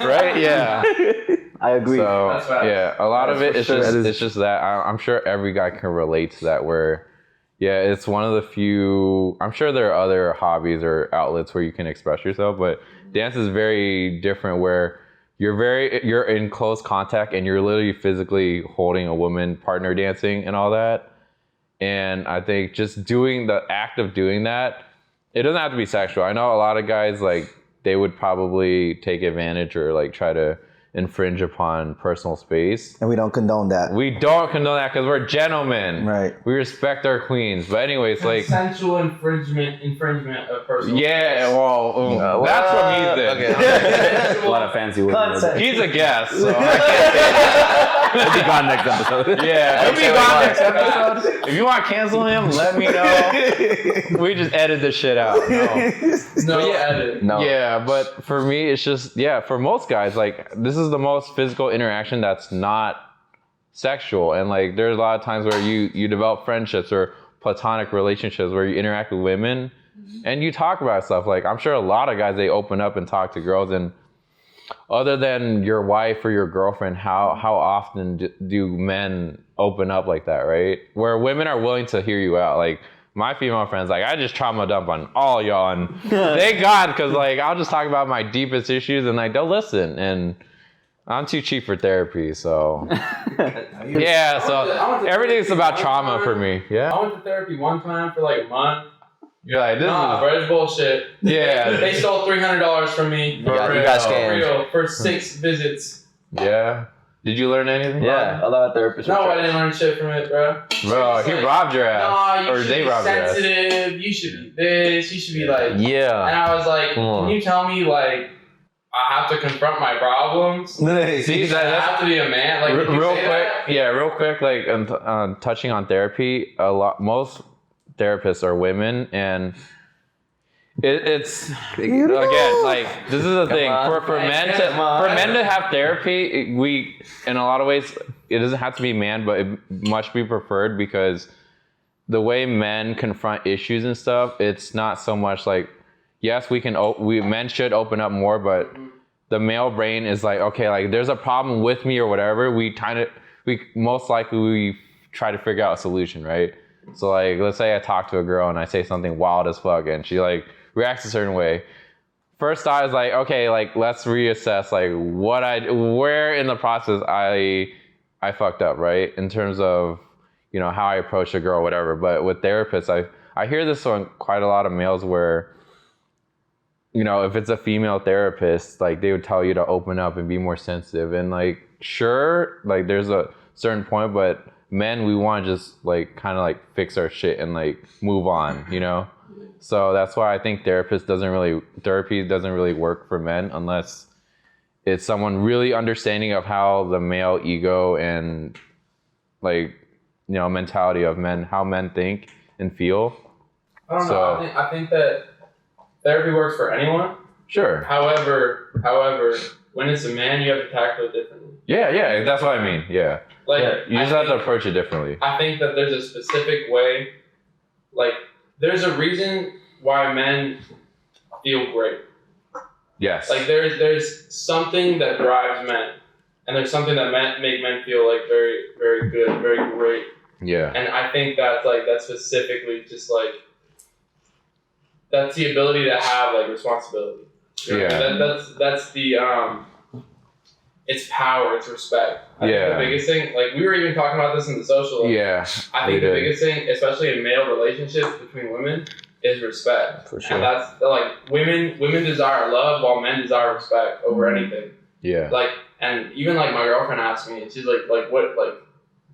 Right? Yeah. I agree. So That's right. yeah, a lot of it is sure. just it's just that I'm sure every guy can relate to that. Where yeah, it's one of the few. I'm sure there are other hobbies or outlets where you can express yourself, but dance is very different. Where you're in close contact and you're literally physically holding a woman, partner dancing and all that. And I think just doing the act of doing that, it doesn't have to be sexual. I know a lot of guys, like, they would probably take advantage or like try to infringe upon personal space. And we don't condone that. We don't condone that because we're gentlemen. Right. We respect our queens. But anyways, like, Consensual infringement of personal yeah, well, that's what he said. Okay. A lot of fancy words. He's a guest, so I can't say that. He'll be gone next episode. Yeah, he'll be gone next episode. If you want to cancel him, let me know. We just edit this shit out. No edit. No. Yeah, but for me, it's just, yeah, for most guys, like, this is the most physical interaction that's not sexual. And, like, there's a lot of times where you develop friendships or platonic relationships where you interact with women and you talk about stuff. Like, I'm sure a lot of guys, they open up and talk to girls, and other than your wife or your girlfriend, how often do men open up like that, right? Where women are willing to hear you out. Like, my female friends, like, I just trauma dump on all y'all, and thank God, because, like, I'll just talk about my deepest issues, and, like, they'll listen, and I'm too cheap for therapy, so. Yeah, so everything's about trauma for me. Yeah. I went to therapy one time for like a month, You're like, this Nah, is bro, it's bullshit. yeah. They stole $300 from me. You got scammed. Real, for 6 visits. Yeah. Did you learn anything? Yeah, a lot of therapists. No, I didn't learn shit from it, bro. Bro, he robbed your ass. Nah, you or should they be robbed your ass. sensitive. You should be this. You should be like. Yeah. And I was like, Come on. can you tell me like I have to confront my problems? See, I that's have to be a man. Like, did you real say quick. that? Yeah, real quick. Like, touching on therapy, most therapists are women, and it's again like this is the thing for men to have therapy. We in a lot of ways it doesn't have to be man, but it must be preferred because the way men confront issues and stuff, it's not so much like yes men should open up more, but the male brain is like okay, like there's a problem with me or whatever. We most likely try to figure out a solution, right? So like let's say I talk to a girl and I say something wild as fuck and she like reacts a certain way. First I was like, okay, like let's reassess like where in the process I fucked up, right? In terms of, you know, how I approach a girl or whatever. But with therapists, I hear this on quite a lot of males where, you know, if it's a female therapist, like they would tell you to open up and be more sensitive. And like, sure, like there's a certain point, but men, we want to just like kind of like fix our shit and like move on, you know? So that's why I think therapy doesn't really work for men unless it's someone really understanding of how the male ego and like, you know, mentality of men, how men think and feel. I don't know. I think that therapy works for anyone. Sure. However, when it's a man, you have to tackle it differently. Yeah, that's what I mean. Yeah. Like you just have to approach it differently. I think that there's a specific way, like there's a reason why men feel great. Yes. Like there's something that drives men, and there's something that make men feel like very, very good, very great. Yeah. And I think that's specifically just like that's the ability to have like responsibility. You know? Yeah. That's the it's power, it's respect. I think the biggest thing, like we were even talking about this in the social. Like, yeah. I think the biggest thing, especially in male relationships between women, is respect. For sure. And that's like women desire love while men desire respect over anything. Yeah. Like, and even like my girlfriend asked me, and she's like, what, like,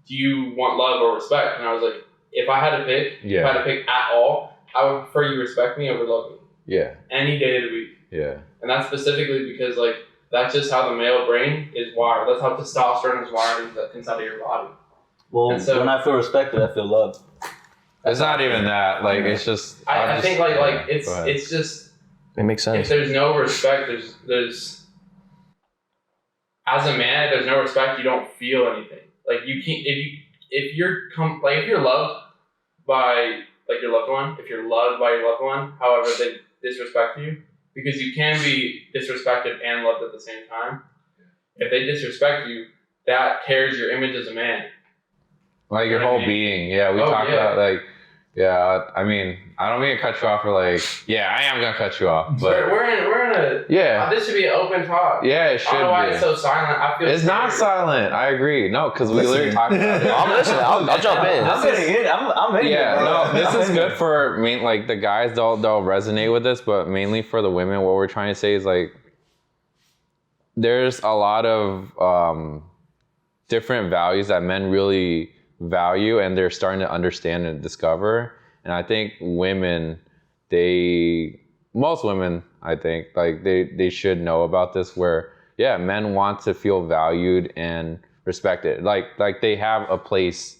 do you want love or respect? And I was like, if I had to pick, if I had to pick at all, I would prefer you respect me over love me. Yeah. Any day of the week. Yeah. And that's specifically because like that's just how the male brain is wired. That's how testosterone is wired inside of your body. Well, so, when I feel respected, I feel loved. It's not even that. Like it's just. I think like it's just. It makes sense. If there's no respect, there's. As a man, if there's no respect, you don't feel anything. Like you can't if you're loved by like your loved one, if you're loved by your loved one, however they disrespect you, because you can be disrespected and loved at the same time. If they disrespect you, that tears your image as a man. Like your whole being. Yeah, we talked about like, I mean, I don't mean to cut you off for like, I am gonna cut you off, but we're in a this should be an open talk. Yeah, it should be. I don't know why it's so silent. I feel it's scared. Not silent. I agree. No, because we literally talked about it. I'm listening. I'll jump in. I'm in. Yeah, no, this is good for like the guys. They'll resonate with this, but mainly for the women, what we're trying to say is like, there's a lot of different values that men really value, and they're starting to understand and discover. And I think most women, I think, like they should know about this, where men want to feel valued and respected, like they have a place,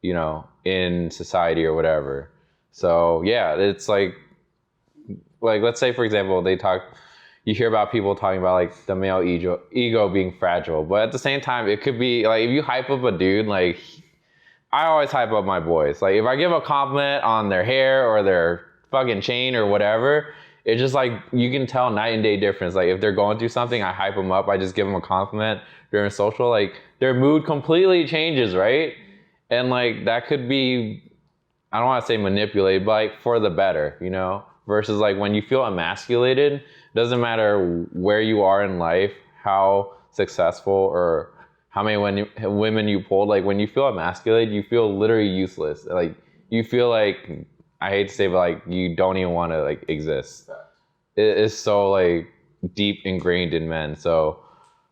you know, in society or whatever. So it's like let's say for example you hear about people talking about like the male ego being fragile, but at the same time it could be like if you hype up a dude, like I always hype up my boys. Like if I give a compliment on their hair or their fucking chain or whatever, it's just like you can tell night and day difference. Like if they're going through something, I hype them up. I just give them a compliment during social. Like their mood completely changes, right? And like that could be, I don't want to say manipulated, but like for the better, you know? Versus like when you feel emasculated, doesn't matter where you are in life, how successful or how many women you pulled, like when you feel emasculated, you feel literally useless. Like you feel like I hate to say, but like you don't even want to like exist. It is so like deep ingrained in men. So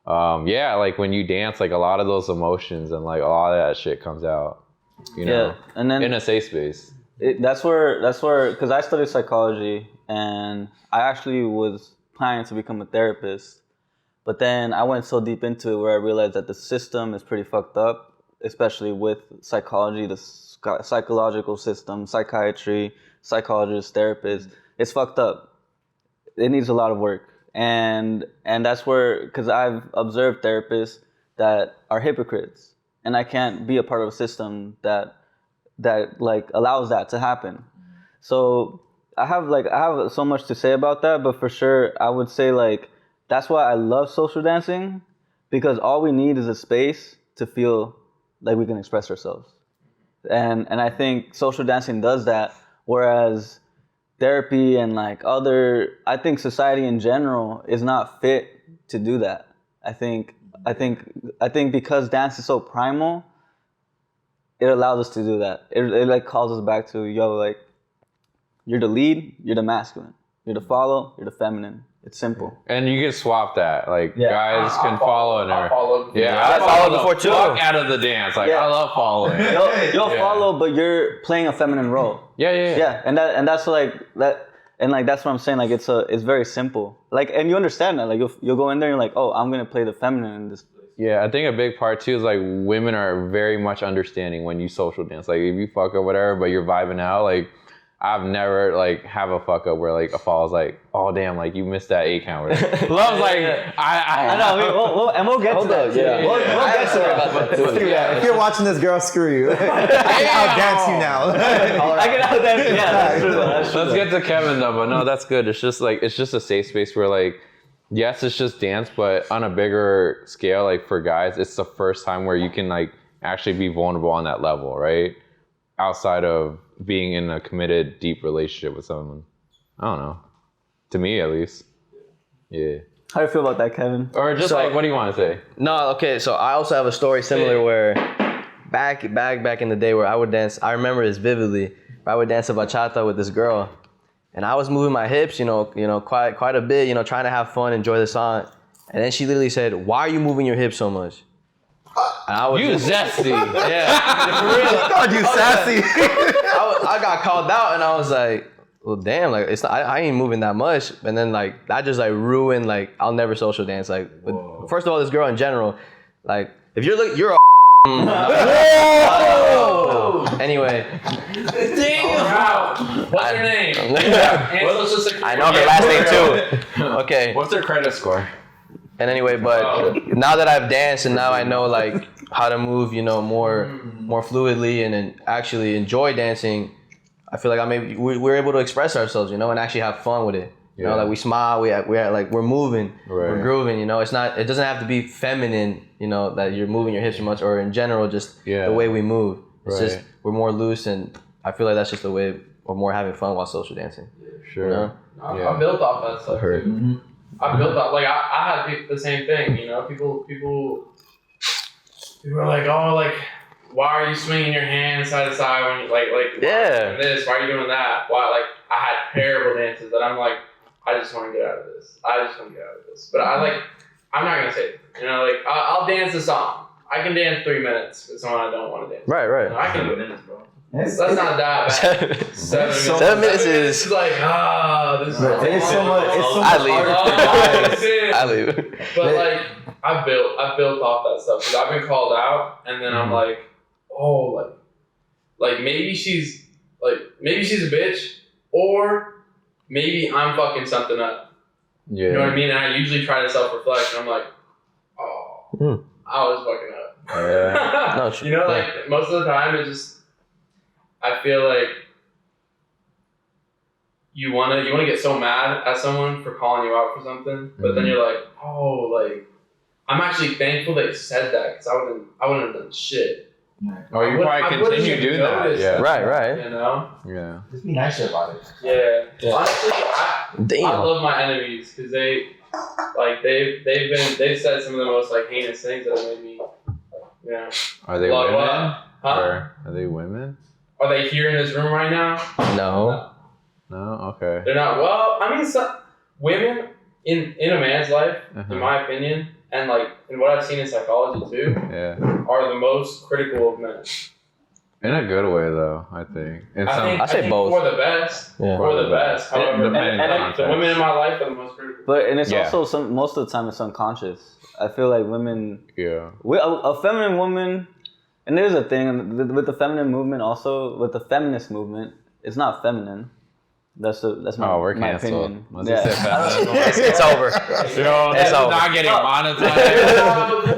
yeah, like when you dance, like a lot of those emotions and like a lot of that shit comes out. You know, and then in a safe space. That's where, because I studied psychology and I actually was planning to become a therapist. But then I went so deep into it where I realized that the system is pretty fucked up, especially with psychology, the psychological system, psychiatry, psychologists, therapists. It's fucked up. It needs a lot of work. And that's where, because I've observed therapists that are hypocrites. And I can't be a part of a system that like allows that to happen. So I have so much to say about that, but for sure I would say like that's why I love social dancing, because all we need is a space to feel like we can express ourselves. And I think social dancing does that, whereas therapy and like I think society in general is not fit to do that. I think because dance is so primal, it allows us to do that. It like calls us back to, like, you're the lead, you're the masculine. You're the follow, you're the feminine. It's simple. And you can swap that. Like guys can follow and everything. Yeah, I followed before too. Fuck out of the dance. Like I love following. You'll follow, but you're playing a feminine role. Yeah. And that's like that, and like that's what I'm saying. Like it's very simple. Like, and you understand that. Like you'll go in there and you're like, oh, I'm gonna play the feminine in this. Yeah, I think a big part too is like women are very much understanding when you social dance. Like if you fuck up whatever, but you're vibing out, like I've never like have a fuck up where like a fall's like, oh damn, like you missed that 8 count. Love's like, I know, we'll get to that. Yeah. We'll get to that. Let's do that. If you're watching this, girl, screw you. I can outdance you now. I can outdance you. Yeah, that's true. Let's get to Kevin though, but no, that's good. It's just a safe space where like, yes, it's just dance, but on a bigger scale, like for guys, it's the first time where you can like actually be vulnerable on that level, right? Outside of being in a committed, deep relationship with someone. I don't know. To me, at least. Yeah. How do you feel about that, Kevin? Or just like, what do you want to say? No, okay. So I also have a story similar where back in the day where I would dance. I remember this vividly. I would dance a bachata with this girl, and I was moving my hips, quite a bit, trying to have fun, enjoy the song. And then she literally said, "Why are you moving your hips so much?" And I was zesty. Yeah, for real. God, you sassy. I got called out, and I was like, well, damn, like it's not, I ain't moving that much. And then like that just like ruined, like I'll never social dance. Like first of all, this girl in general, like if you're a Anyway. Damn. What's her name? I know her last name too. Okay. What's her credit score? And anyway, but now that I've danced and now I know like how to move, more fluidly and actually enjoy dancing, I feel like we're able to express ourselves, and actually have fun with it. You know, like we smile, we're moving, we're grooving. It doesn't have to be feminine. That you're moving your hips too much, or in general, just the way we move. It's just we're more loose, and I feel like that's just the way we're more having fun while social dancing. Sure. I built off that stuff too. Mm-hmm. I built off I had the same thing. People are like, oh, like, why are you swinging your hands side to side when you like why are you doing this? Why are you doing that? Why, like, I had terrible dances that I'm like, I just want to get out of this. But I'm not gonna say it. I'll dance a song. I can dance 3 minutes with someone I don't want to dance. Right. I can do it. Minutes, bro. That's not that bad. 7 minutes is. It's like, this is. It's so much. I leave. But like, I built off that stuff because I've been called out, and then I'm like, oh, like maybe she's a bitch, or maybe I'm fucking something up. Yeah. You know what I mean? And I usually try to self-reflect, and I'm like, oh, I was fucking up. Yeah. No, like most of the time it's just. I feel like you wanna get so mad at someone for calling you out for something, but then you're like, oh, like I'm actually thankful they said that because I wouldn't have done shit. Or you probably continue doing that. Yeah. Right. Yeah. Just be nice about it. Yeah. Honestly, I love my enemies because they've said some of the most like heinous things that have made me. Are they women? Huh? Or are they women? Are they here in this room right now? No. No, okay. They're not. Well, I mean, women in a man's life, in my opinion, and like in what I've seen in psychology too, are the most critical of men. In a good way, though, I think. I say both. For the best. Yeah. For the best. However, and the women in my life are the most critical. But and it's also most of the time it's unconscious. I feel like women. Yeah. A feminine woman, and there's a thing with the feminine movement. Also, with the feminist movement, it's not feminine. That's my, we're my canceled. opinion. Once you say feminine, It's over. yo, It's over. not getting monetized.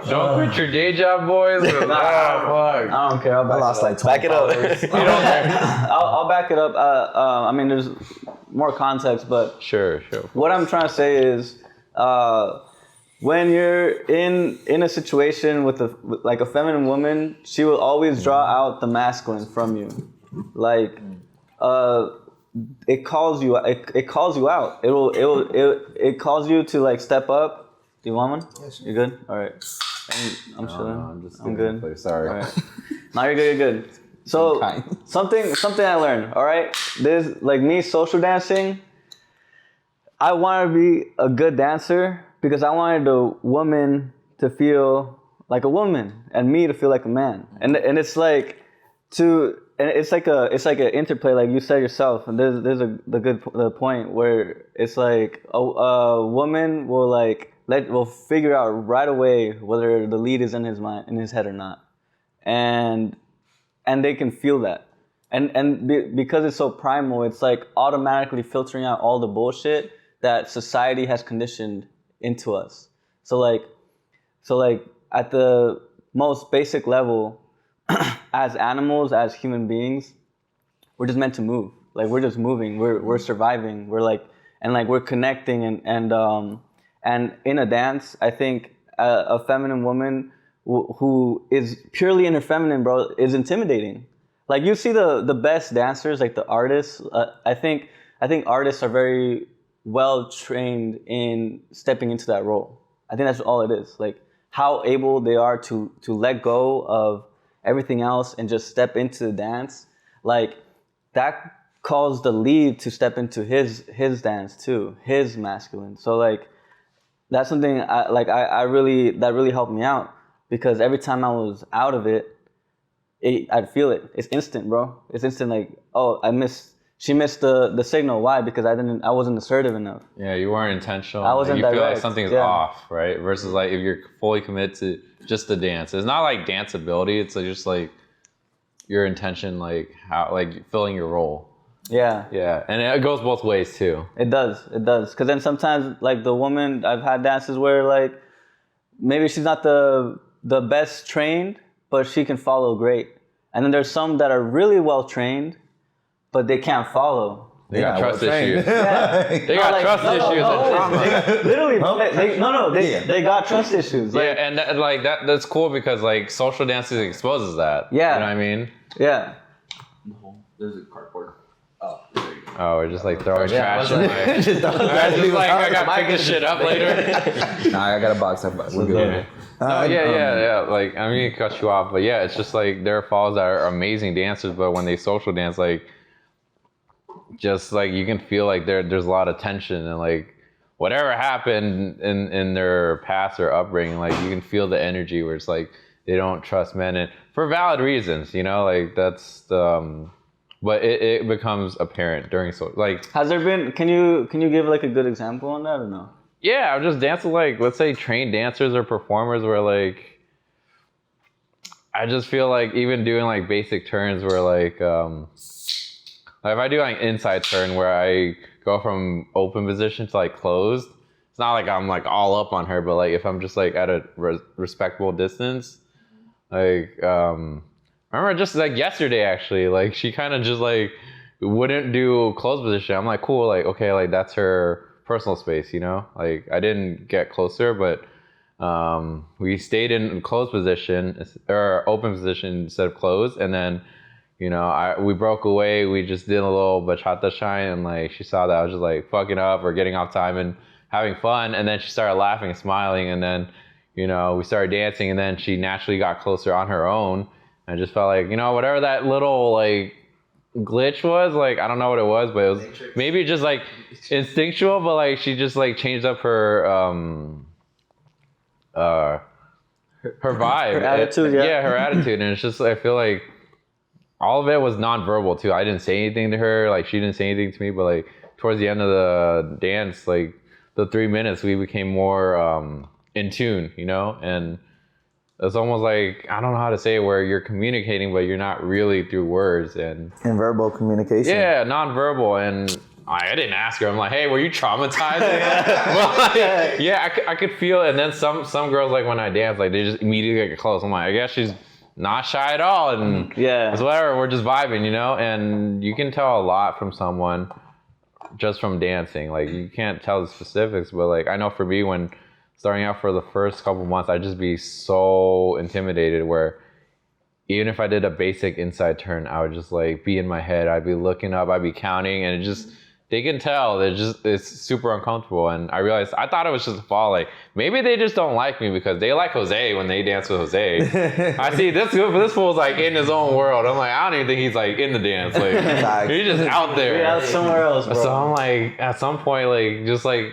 Don't quit your day job, boys. Fuck. I don't care. I lost like 20 Back it up. I'll back it up. I mean, there's more context, but Sure. what I'm trying to say is, when you're in a situation with like a feminine woman, she will always draw out the masculine from you, like. It calls you. It calls you out. It calls you to like step up. Do you want one? Yes. You good? All right. I'm chilling. I'm good. Sorry. All right. No, you're good. You're good. So something I learned. All right. There's like me social dancing. I wanted to be a good dancer because I wanted the woman to feel like a woman and me to feel like a man. And it's like And it's like an interplay, like you said yourself. And there's the point where it's like a woman will figure out right away whether the lead is in his head or not, and they can feel that, because it's so primal, it's like automatically filtering out all the bullshit that society has conditioned into us. So like at the most basic level. As animals, as human beings, we're just meant to move. Like we're just moving. We're surviving. We're connecting and in a dance, I think a feminine woman who is purely in her feminine, bro, is intimidating. Like you see the best dancers, like the artists. I think artists are very well trained in stepping into that role. I think that's all it is. Like how able they are to let go of everything else and just step into the dance, like that calls the lead to step into his dance too, his masculine. So like that's something that really helped me out, because every time I was out of it, I'd feel it. It's instant, bro. It's instant. Like, oh, she missed the signal. Why? Because I wasn't assertive enough. Yeah, you weren't intentional. I wasn't You feel direct. like something's off, right? Versus like if you're fully committed to just the dance. It's not like danceability. It's like just like your intention, like how, like filling your role. Yeah. Yeah, and it goes both ways too. It does. Because then sometimes, like the woman, I've had dances where like maybe she's not the best trained, but she can follow great. And then there's some that are really well trained, but they can't follow. They got trust issues. Yeah. They got trust issues and trauma. Literally, they got trust issues. Like, Yeah, and that's cool because like social dancing exposes that. Yeah. You know what I mean? yeah. There's a cardboard. Oh, we're just like throwing trash in my... just like, I gotta pick this shit up later. Nah, I got a box. We're good. Yeah. Like, I mean, to cut you off, but yeah, it's just like there are falls that are amazing dancers, but when they social dance, like, just like you can feel like there's a lot of tension and like whatever happened in their past or upbringing, like you can feel the energy where it's like they don't trust men, and for valid reasons, you know, like that's but it becomes apparent during like. Has there been? Can you give like a good example on that or no? Yeah, I'm just dancing like, let's say trained dancers or performers where like I just feel like even doing like basic turns where like if I do like inside turn where I go from open position to like closed, it's not like I'm like all up on her, but like if I'm just like at a respectable distance, like I remember just like yesterday actually, like she kind of just like wouldn't do closed position. I'm like, cool, like okay, like that's her personal space, you know? Like I didn't get closer, but we stayed in closed position or open position instead of closed, and then you know, we broke away. We just did a little bachata shine, and like she saw that I was just like fucking up or getting off time and having fun, and then she started laughing and smiling, and then you know we started dancing, and then she naturally got closer on her own, I just felt like, whatever that little like glitch was, like I don't know what it was, but it was maybe just like instinctual, but like she just like changed up her vibe, her attitude, yeah. her attitude, and it's just I feel like all of it was nonverbal too. I didn't say anything to her, like she didn't say anything to me, but like towards the end of the dance, like the 3 minutes, we became more in tune, and it's almost like, I don't know how to say it, where you're communicating, but you're not really through words. And verbal communication. Yeah, nonverbal. And I didn't ask her. I'm like, hey, were you traumatized? Well, like, yeah, I could feel it. And then some girls, like when I dance, like they just immediately get close. I'm like, I guess she's not shy at all. And it's whatever, we're just vibing, And you can tell a lot from someone just from dancing. Like you can't tell the specifics, but like I know for me, when starting out for the first couple months, I'd just be so intimidated where even if I did a basic inside turn, I would just like be in my head. I'd be looking up, I'd be counting, and they can tell it's super uncomfortable. And I realized, I thought it was just a fall. Like maybe they just don't like me because they like Jose when they dance with Jose. I see this fool's like in his own world. I'm like, I don't even think he's like in the dance. Like he's just out there. You're out somewhere else, bro. So I'm like, at some point, like just like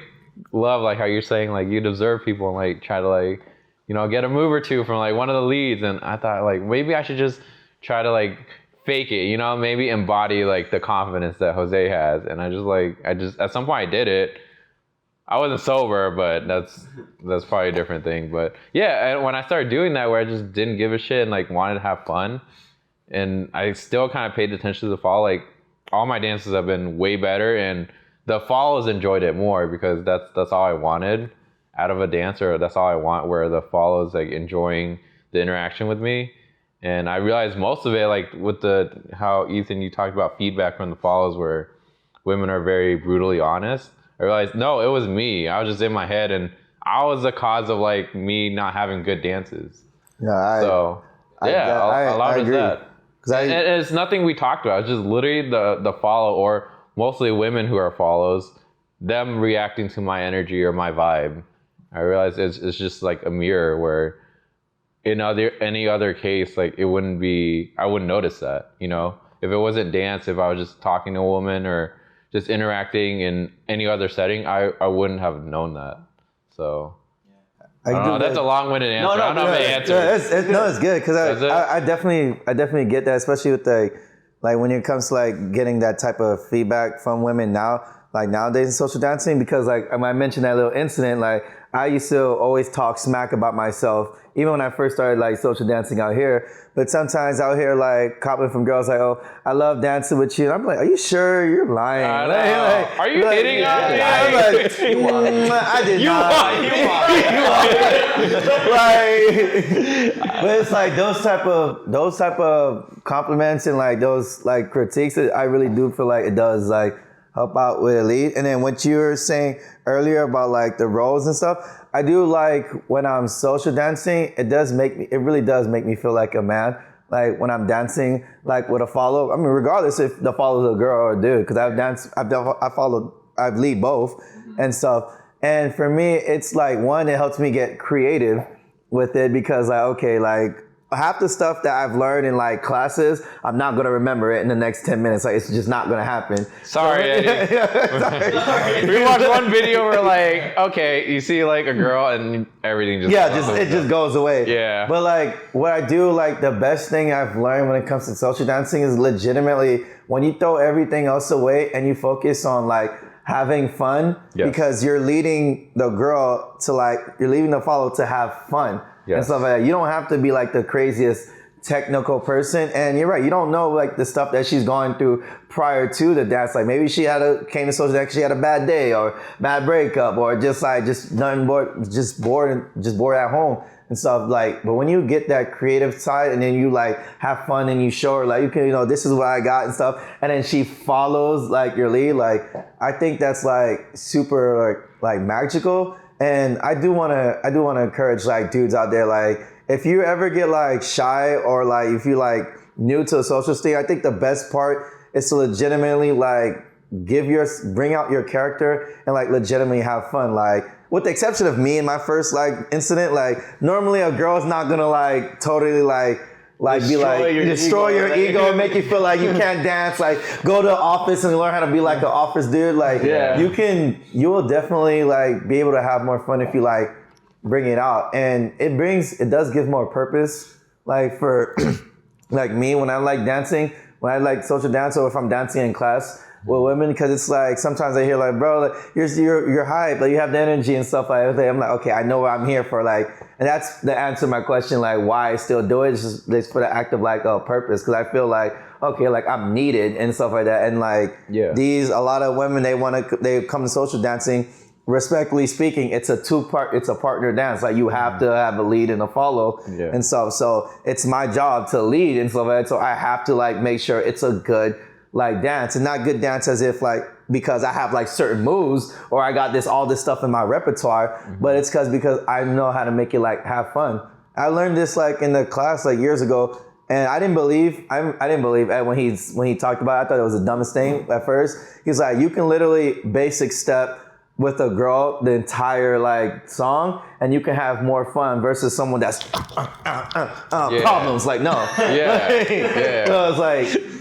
love, like how you're saying, like you'd observe people and like try to like, get a move or two from like one of the leads. And I thought like maybe I should just try to like fake it, maybe embody like the confidence that Jose has. And I just at some point I did it. I wasn't sober, but that's probably a different thing. But yeah, and when I started doing that, where I just didn't give a shit and like wanted to have fun, and I still kind of paid attention to the fall, like all my dances have been way better, and the follows enjoyed it more because that's all I wanted out of a dancer. That's all I want, where the follows like enjoying the interaction with me. And I realized most of it, like with how Ethan, you talked about feedback from the follows where women are very brutally honest. I realized, no, it was me. I was just in my head, and I was the cause of like me not having good dances. Yeah, a lot I of agree. that. And it's nothing we talked about. It's just literally the follow, or mostly women who are follows, them reacting to my energy or my vibe. I realized it's just like a mirror where in any other case, like I wouldn't notice that, If it wasn't dance, if I was just talking to a woman or just interacting in any other setting, I wouldn't have known that. So I don't know, that's a long-winded answer. I don't know if it answers. It's good because I definitely get that, especially with like when it comes to like getting that type of feedback from women now, like nowadays in social dancing, because like I mentioned that little incident, like I used to always talk smack about myself, even when I first started like social dancing out here. But sometimes out here, like copping from girls like, "Oh, I love dancing with you." And I'm like, "Are you sure? You're lying." Are you hitting on me? I'm like, I did not. But it's like those type of compliments and like those like critiques that I really do feel like it does like help out with a lead. And then what you were saying earlier about like the roles and stuff, I do like when I'm social dancing, it really does make me feel like a man. Like when I'm dancing like with a follow, I mean, regardless if the follow is a girl or a dude, because I've lead both and stuff. And for me, it's like one, it helps me get creative with it because like, okay, like half the stuff that I've learned in like classes, I'm not gonna remember it in the next 10 minutes. Like it's just not gonna happen. Sorry, Eddie. We watched one video where like, okay, you see like a girl and everything just it just goes away. Yeah. But like what I do, like the best thing I've learned when it comes to social dancing is legitimately when you throw everything else away and you focus on like having fun, because you're leading the girl to like, you're leading the follow to have fun. And stuff like that. You don't have to be like the craziest technical person. And you're right, you don't know like the stuff that she's going through prior to the dance. Like maybe she came to social dance, she had a bad day or bad breakup or just bored at home and stuff. Like, but when you get that creative side and then you like have fun and you show her like, you can, this is what I got and stuff. And then she follows like your lead. Like, I think that's like super like magical. And I do want to encourage like dudes out there, like if you ever get like shy or like if you like new to the social scene, I think the best part is to legitimately like bring out your character and like legitimately have fun. Like with the exception of me in my first like incident, like normally a girl's not gonna like totally like like destroy your ego, make you feel like you can't dance, like go to the office and learn how to be like an office dude. Like you will definitely like be able to have more fun if you like bring it out. And it does give more purpose. Like for like me, when I like dancing, when I like social dance, or if I'm dancing in class with women, because it's like sometimes I hear like, bro, like, you're hype, like you have the energy and stuff like that. I'm like, okay, I know what I'm here for, like, and that's the answer to my question, like why I still do it. It's for the act of like purpose, because I feel like, okay, like I'm needed and stuff like that. And like a lot of women, they come to social dancing. Respectfully speaking, it's a partner dance. Like you have to have a lead and a follow and stuff. So it's my job to lead and stuff like that. So I have to like make sure it's a good like dance, and not good dance as if like because I have like certain moves or I got all this stuff in my repertoire, but it's because I know how to make it like have fun. I learned this like in the class like years ago, and I didn't believe Ed when he talked about it. I thought it was the dumbest thing at first. He's like, you can literally basic step with a girl the entire like song, and you can have more fun versus someone that's problems. Like no, So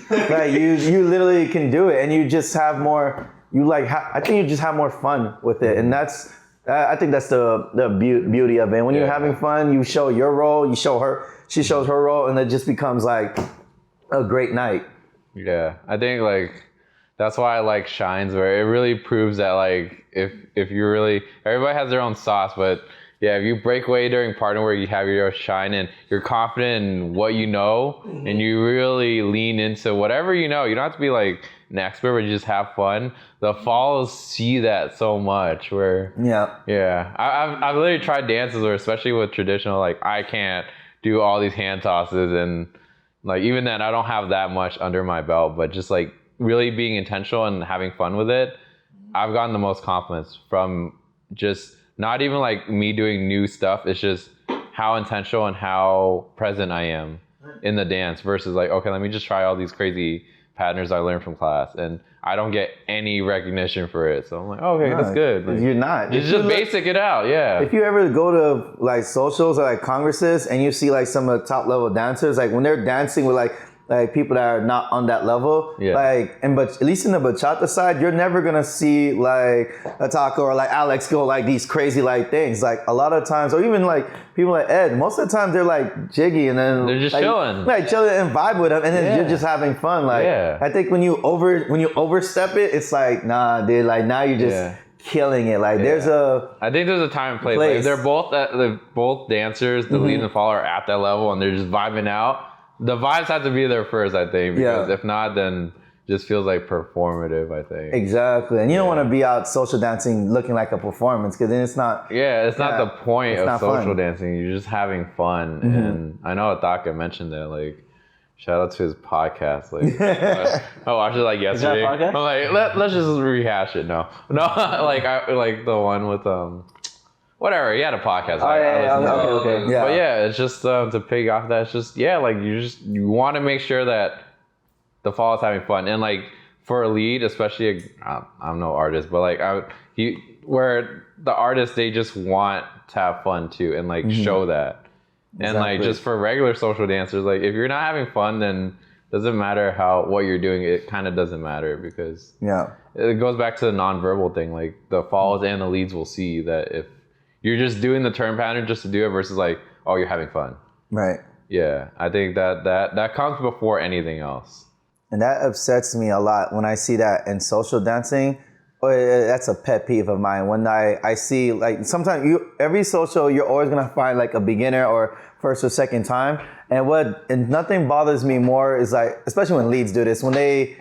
it's like you literally can do it, and you just have more. I think you just have more fun with it, and I think that's the beauty of it. When you're having fun, you show your role, she shows her role, and it just becomes like a great night. Yeah, I think like that's why I like Shines, where it really proves that like if you really, everybody has their own sauce, but if you break away during partner where you have your shine and you're confident in what you know, and you really lean into whatever you know, you don't have to be like an expert, but you just have fun. The follows see that so much. Where I've literally tried dances where, especially with traditional, like I can't do all these hand tosses, and like even then I don't have that much under my belt, but just like really being intentional and having fun with it, I've gotten the most compliments from just not even like me doing new stuff. It's just how intentional and how present I am in the dance versus like, okay, let me just try all these crazy patterns I learned from class, and I don't get any recognition for it. So I'm like, okay, that's good. Like, you're not. It's just basic it out, If you ever go to like socials or like congresses and you see like some of the top level dancers, like when they're dancing with like people that are not on that level, but at least in the bachata side, you're never gonna see like a Taco or like Alex go like these crazy like things. Like a lot of times, or even like people like Ed, most of the time they're like jiggy and then they're just like, chilling, like chilling and vibe with them, and then you're just having fun. Like I think when you overstep it, it's like nah, dude. Like now you're just killing it. Like I think there's a time and place. Like, they're both dancers, the lead and the follower are at that level, and they're just vibing out. The vibes have to be there first, I think, because if not, then just feels like performative, I think. Exactly. And you don't want to be out social dancing looking like a performance, because then it's not... it's not the point of social dancing. You're just having fun. And I know Ataka mentioned that, like, shout out to his podcast. Like, I watched it like yesterday. Is that a podcast? I'm like, let's just rehash it. No, like the one with whatever, he had a podcast. Okay. But it's just to pig off that. It's just like you want to make sure that the fall is having fun, and like for a lead, especially I'm no artist, but like where the artists, they just want to have fun too, and like show that. And like just for regular social dancers, like if you're not having fun, then doesn't matter what you're doing. It kind of doesn't matter, because it goes back to the nonverbal thing. Like the falls and the leads will see that if you're just doing the turn pattern just to do it versus like, oh, you're having fun. Right. Yeah, I think that comes before anything else. And that upsets me a lot when I see that in social dancing. That's a pet peeve of mine. When I see like sometimes every social, you're always gonna find like a beginner or first or second time. And nothing bothers me more is like, especially when leads do this, when they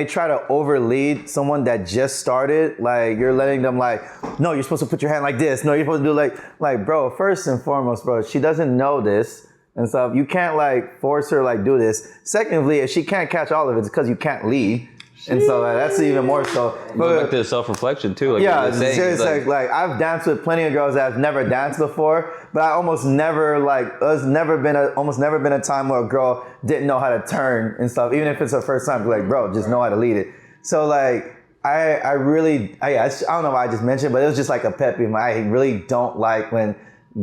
try to over lead someone that just started, like you're letting them like, no, you're supposed to put your hand like this. No, you're supposed to do like bro, first and foremost, bro, she doesn't know this and stuff. You can't like force her like do this. Secondly, if she can't catch all of it, it's because you can't lead. And so that's even more so. Go back to self-reflection too. Like it's like I've danced with plenty of girls that have never danced before, but I almost never almost never been a time where a girl didn't know how to turn and stuff, even if it's her first time. Like, bro, just know how to lead it. So like I don't know why I just mentioned, but it was just like a pet peeve. I really don't like when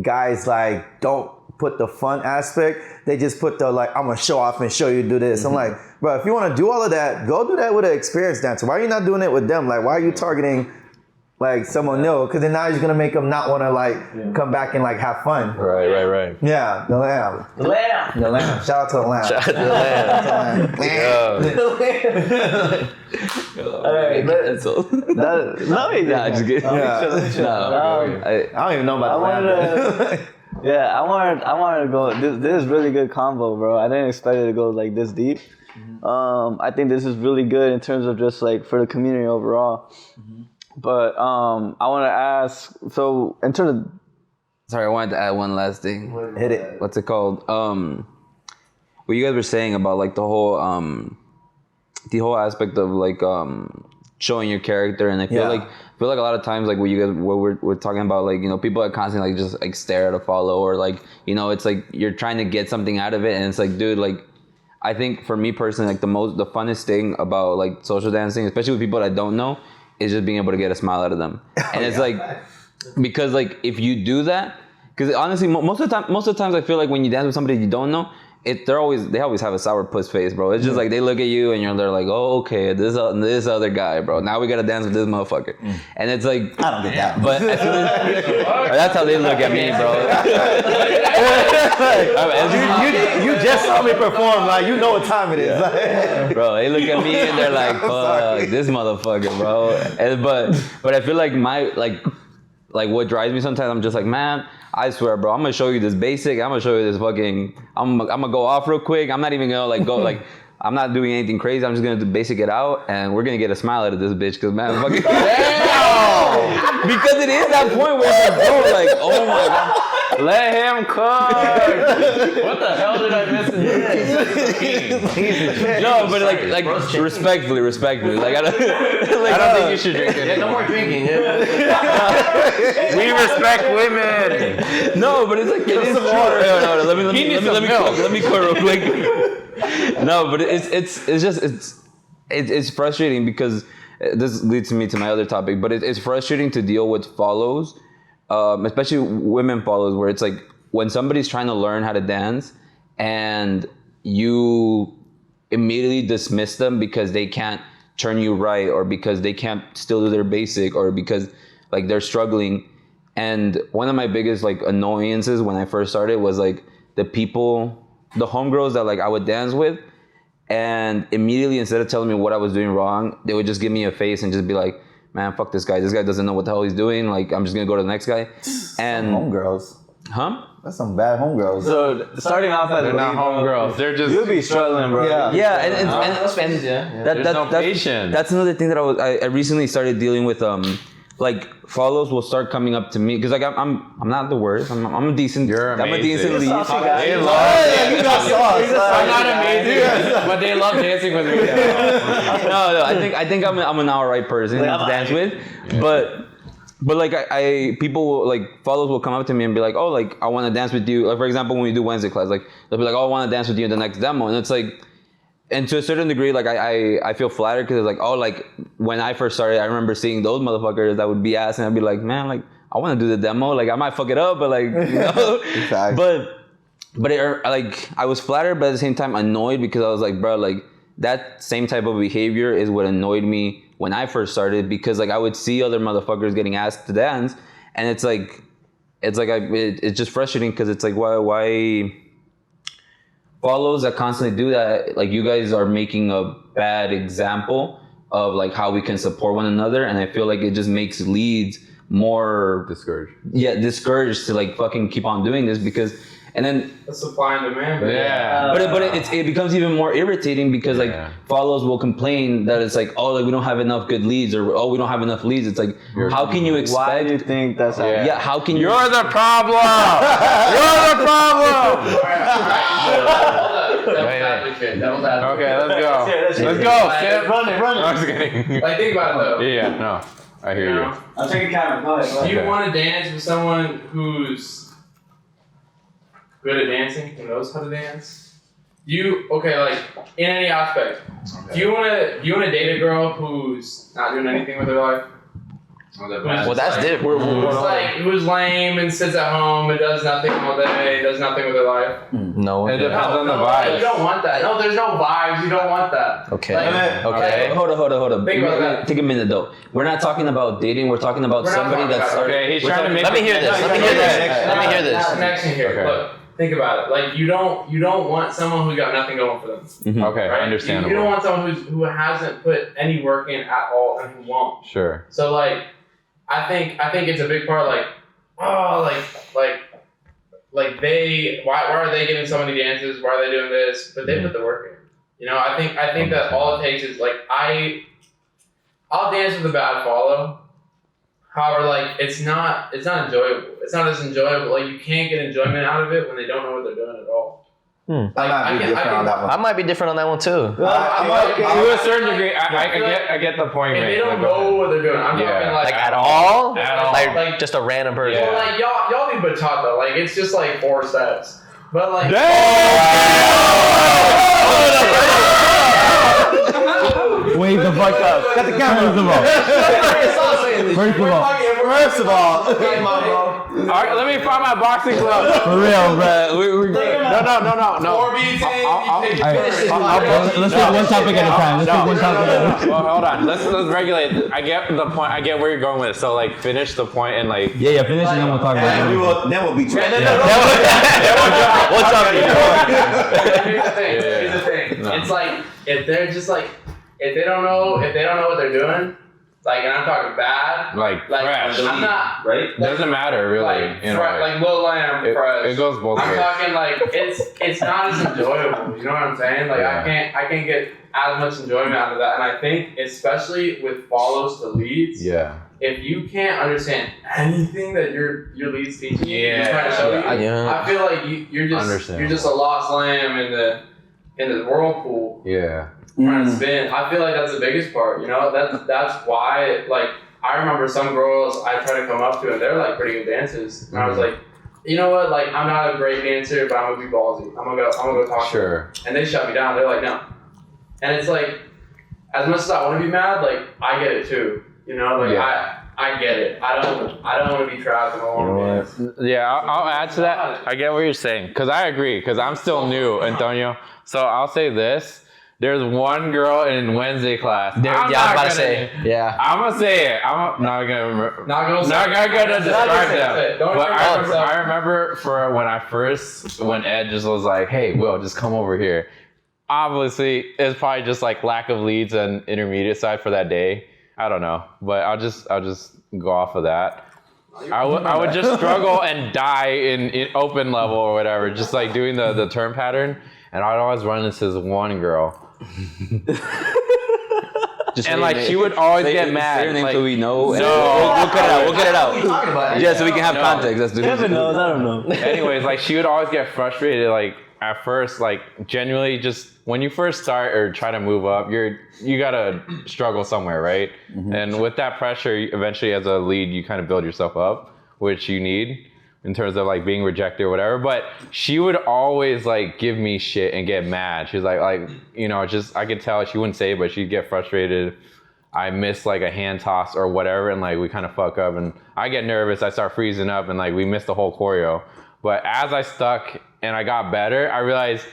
guys like don't put the fun aspect. They just put the like, I'm gonna show off and show you do this. I'm like, bro, if you want to do all of that, go do that with an experienced dancer. Why are you not doing it with them? Like, why are you targeting like someone new? Because then now you're gonna make them not want to like come back and like have fun. Right. Yeah, the lamb. The lamb. Shout out to the lamb. Shout out to the lamb. All right, No, he didn't. just kidding. I don't even know about the lamb. I wanted to go. This is really good combo, bro. I didn't expect it to go like this deep. I think this is really good in terms of just like for the community overall. But I want to ask. So in terms of, Sorry, I wanted to add one last thing. Hit it. What's it called? What you guys were saying about like the whole aspect of like showing your character, and I feel like a lot of times like what we're talking about, like, you know, people are constantly like just like stare at a follow, or like, you know, it's like you're trying to get something out of it, and it's like, dude, like I think for me personally, like the funnest thing about like social dancing, especially with people that I don't know, is just being able to get a smile out of them. And it's like, because like if you do that, because honestly most of the times I feel like when you dance with somebody you don't know, they always have a sour puss face, bro. It's just like they look at you and they're like, oh, okay, this other guy, bro. Now we gotta dance with this motherfucker. And it's like, I don't get that. but as soon as, that's how they look at me, bro. You just saw me perform, like you know what time it is. Bro, they look at me and they're like, fuck, this motherfucker, bro. But I feel like what drives me sometimes, I'm just like, man, I swear, bro, I'm gonna show you this basic. I'm gonna show you this fucking. I'm gonna go off real quick. I'm not even gonna like go like. I'm not doing anything crazy. I'm just gonna basic it out, and we're gonna get a smile out of this bitch, cause man, fucking. Damn! Because it is that point where it's like, bro, like, oh my god. Let him cook. What the hell did I miss in this? No, but like respectfully, like I don't think you should drink it. Yeah, no more drinking. We respect women. No, but it's like it is true. No, let me quote real quick. No, but it's frustrating because this leads me to my other topic. But it's frustrating to deal with follows, especially women follows, where it's like when somebody's trying to learn how to dance and you immediately dismiss them because they can't turn you right, or because they can't still do their basic, or because like they're struggling. And one of my biggest like annoyances when I first started was like the homegirls that like I would dance with, and immediately instead of telling me what I was doing wrong, they would just give me a face and just be like, man, fuck this guy. This guy doesn't know what the hell he's doing. Like, I'm just gonna go to the next guy. And Homegirls. Huh? That's some bad homegirls. So starting off as They're not homegirls. They're just. you'll be struggling, bro. Yeah, and There's no patience. That's another thing that I recently started dealing with. Like follows will start coming up to me because like I'm not the worst. I'm a decent. You're amazing. I'm a decent lead. They love You got sauce. I'm not amazing, but they love dancing with me. No, I think I'm an alright person to dance with, but like I people will, like follows will come up to me and be like, oh, like I want to dance with you. Like for example, when we do Wednesday class, like they'll be like, oh, I want to dance with you in the next demo, and it's like. And to a certain degree, like I feel flattered because it's like, oh, like when I first started, I remember seeing those motherfuckers that would be asking, I'd be like, man, like I want to do the demo, like I might fuck it up, but like, you know, but like I was flattered, but at the same time annoyed because I was like, bro, like that same type of behavior is what annoyed me when I first started, because like I would see other motherfuckers getting asked to dance, and it's just frustrating because it's like why. Follows that constantly do that, like you guys are making a bad example of like how we can support one another, and I feel like it just makes leads more Discouraged. Yeah, discouraged to like fucking keep on doing this because, and then That's supply and demand. Yeah. but it becomes even more irritating because like follows will complain that it's like, oh, like we don't have enough good leads, or oh, we don't have enough leads. It's like, how can you expect? Why do you think that's happening? Yeah, how can you? You're the problem. You're the problem. Okay, let's go. Let's go. Run it. I was kidding. Like, think about it though. Yeah, no, I hear you. I'm taking camera. Go ahead. Do you want to dance with someone who's good at dancing, who knows how to dance? Like in any aspect. Do you wanna date a girl who's not doing anything with her life? Well, that's different. Who's like who's lame and sits at home and does nothing all day, does nothing with their life. No. It depends on the vibes. You don't want that. No, there's no vibes. You don't want that. Okay. Okay. Hold on. Think about that. Take a minute though. We're not talking about dating. We're talking about We're not somebody talking that's. about Okay, he's trying to make. Let me hear this. Let me hear this. Connection here. Okay. Look, think about it. Like you don't want someone who's got nothing going for them. Okay, Right? understandable. You don't want someone who hasn't put any work in at all and who won't. Sure. So like, I think it's a big part. Like, like they why are they giving so many dances? Why are they doing this? But they put the work in. You know, I think that all it takes is like I'll dance with a bad follow. However, like it's not enjoyable. It's not as enjoyable. Like you can't get enjoyment out of it when they don't know what they're doing at all. Like, I might be different on that one. I might be different on that one too. To a certain degree, I get the point. If Right? they don't know what they're doing, I'm talking like Like at all? At all. Like just a random person. Yeah. Well, like y'all do bachata. Like it's just like 4 steps. But like Wait the fuck up. Got the camera. First of all. All right, let me find my boxing gloves. For real, bro. No. 4 beats in, you take it first. Let's take one topic at a time. Well, hold on. Let's regulate. I get the point. I get where you're going with it. So like, finish the point and like. Yeah, finish and then we'll talk about it. Then we'll be trained. What's up? Here's the thing. No. It's like if they're just like if they don't know what they're doing, like and I'm talking bad, Like fresh. I'm not Right? Doesn't matter really. like You know, like Lil Lamb fresh. it goes both I'm ways. talking like it's not as enjoyable. You know what I'm saying? Like Yeah. I can't get as much enjoyment out of that. And I think especially with follows to leads, Yeah. if you can't understand anything that your lead's teaching you, Yeah. trying to show you, Yeah. I feel like you're just a lost lamb in the whirlpool Yeah. trying to spin. I feel like that's the biggest part. You know, that's why like I remember some girls I try to come up to and they're like pretty good dancers, and I was like, you know what, like I'm not a great dancer, but I'm gonna be ballsy. I'm gonna go talk to them. And they shut me down. They're like, no. And it's like, as much as I want to be mad, like I get it too. You know, like I get it. I don't want to be trapped in a long dance. Yeah, I'll add to that. I get what you're saying, because I agree, because I'm still new, Antonio. So I'll say this. There's one girl in Wednesday class. I'm going to say it. I'm not gonna describe them. But I remember for when Ed just was like, "Hey, Will, just come over here." Obviously, it's probably just like lack of leads and intermediate side for that day. I don't know, but I'll just go off of that. I would just struggle and die in open level or whatever, just like doing the turn pattern, and I'd always run into this one girl. And like she would always get mad. Say your name like, so we know. No, We'll cut it out. We'll cut it out. Yeah, so we can have context. Let's do this. Kevin knows, I don't know. Anyways, like she would always get frustrated. Like at first, like genuinely, just when you first start or try to move up, you gotta struggle somewhere, right? And with that pressure, eventually as a lead, you kind of build yourself up, which you need in terms of like being rejected or whatever. But she would always like give me shit and get mad. She was like, you know, just I could tell she wouldn't say it, but she'd get frustrated. I miss like a hand toss or whatever, and like we kind of fuck up, and I get nervous. I start freezing up, and like we miss the whole choreo. But as I stuck and I got better, I realized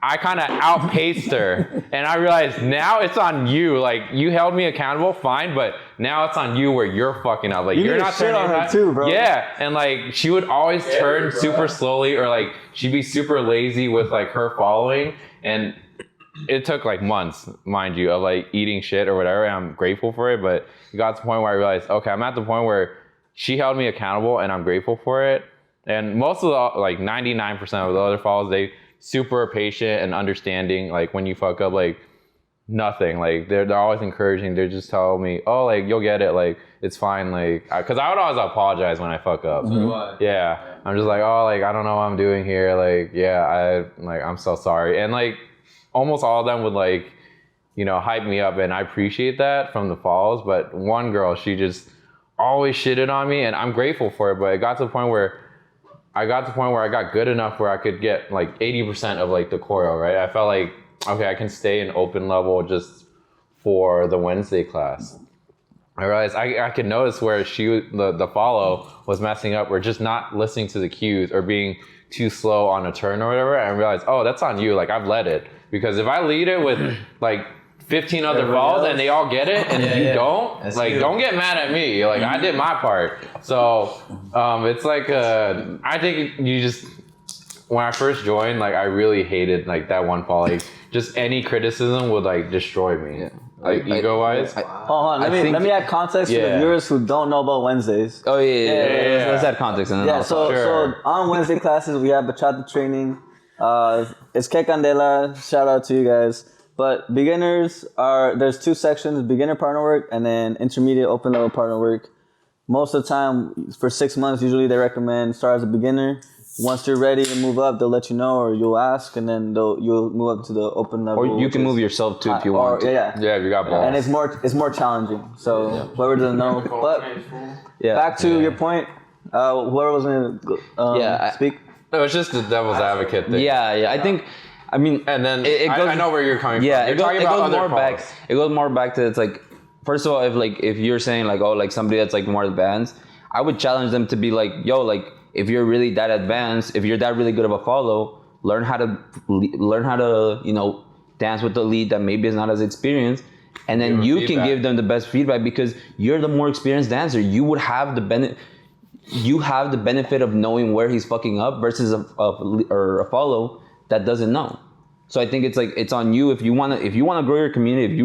I kind of outpaced her, and I realized now it's on you. Like you held me accountable, fine, but now it's on you where you're fucking up. Like you're not shit turning on her right. too, bro. Yeah, and like she would always turn super slowly, or like she'd be super lazy with like her following, and it took like months, mind you, of like eating shit or whatever. And I'm grateful for it, but it got to the point where I realized, okay, I'm at the point where she held me accountable, and I'm grateful for it. And most of the like 99% of the other follows, they super patient and understanding. Like when you fuck up, like nothing. Like they're always encouraging. They just tell me, oh, like you'll get it. Like it's fine. Like because I would always apologize when I fuck up. Yeah, I'm just like, oh, like I don't know what I'm doing here. Like I'm so sorry. And like almost all of them would like, you know, hype me up, and I appreciate that from the falls. But one girl, she just always shitted on me, and I'm grateful for it. But it got to the point where I got good enough where I could get like 80% of like the choreo, right? I felt like, okay, I can stay in open level just for the Wednesday class. I realized I could notice where the follow was messing up, or just not listening to the cues or being too slow on a turn or whatever. And I realized, oh, that's on you. Like, I've led it. Because if I lead it with like 15 other follows and they all get it and you don't, that's like, don't get mad at me. Like, I did my part. So it's like, I think you just, when I first joined, like, I really hated like that one follow. Like, just any criticism would like destroy me. Yeah. Like, ego-wise. Hold on, let me add context for the viewers who don't know about Wednesdays. Oh yeah. Let's add context. And then so on Wednesday classes we have bachata training. It's Que Candela. Shout out to you guys. But beginners there's two sections: beginner partner work and then intermediate open level partner work. Most of the time, for 6 months, usually they recommend start as a beginner. Once you're ready to move up, they'll let you know, or you'll ask, and then you'll move up to the open level. Or you can move yourself too if you want. Yeah, if you got balls. And it's more challenging. So whoever doesn't know, but back to your point, whoever was going to speak. No, it's just the devil's advocate thing. Yeah. I think, I mean, and then it goes, I know where you're coming from. Yeah, it goes more back to, it's like, first of all, if you're saying like, oh, like somebody that's like more advanced, I would challenge them to be like, yo, like, if you're really that advanced, if you're that really good of a follow, learn how to dance with the lead that maybe is not as experienced, and then you can give them the best feedback because you're the more experienced dancer. You would have the benefit of knowing where he's fucking up versus a follow that doesn't know. So I think it's on you if you wanna grow your community,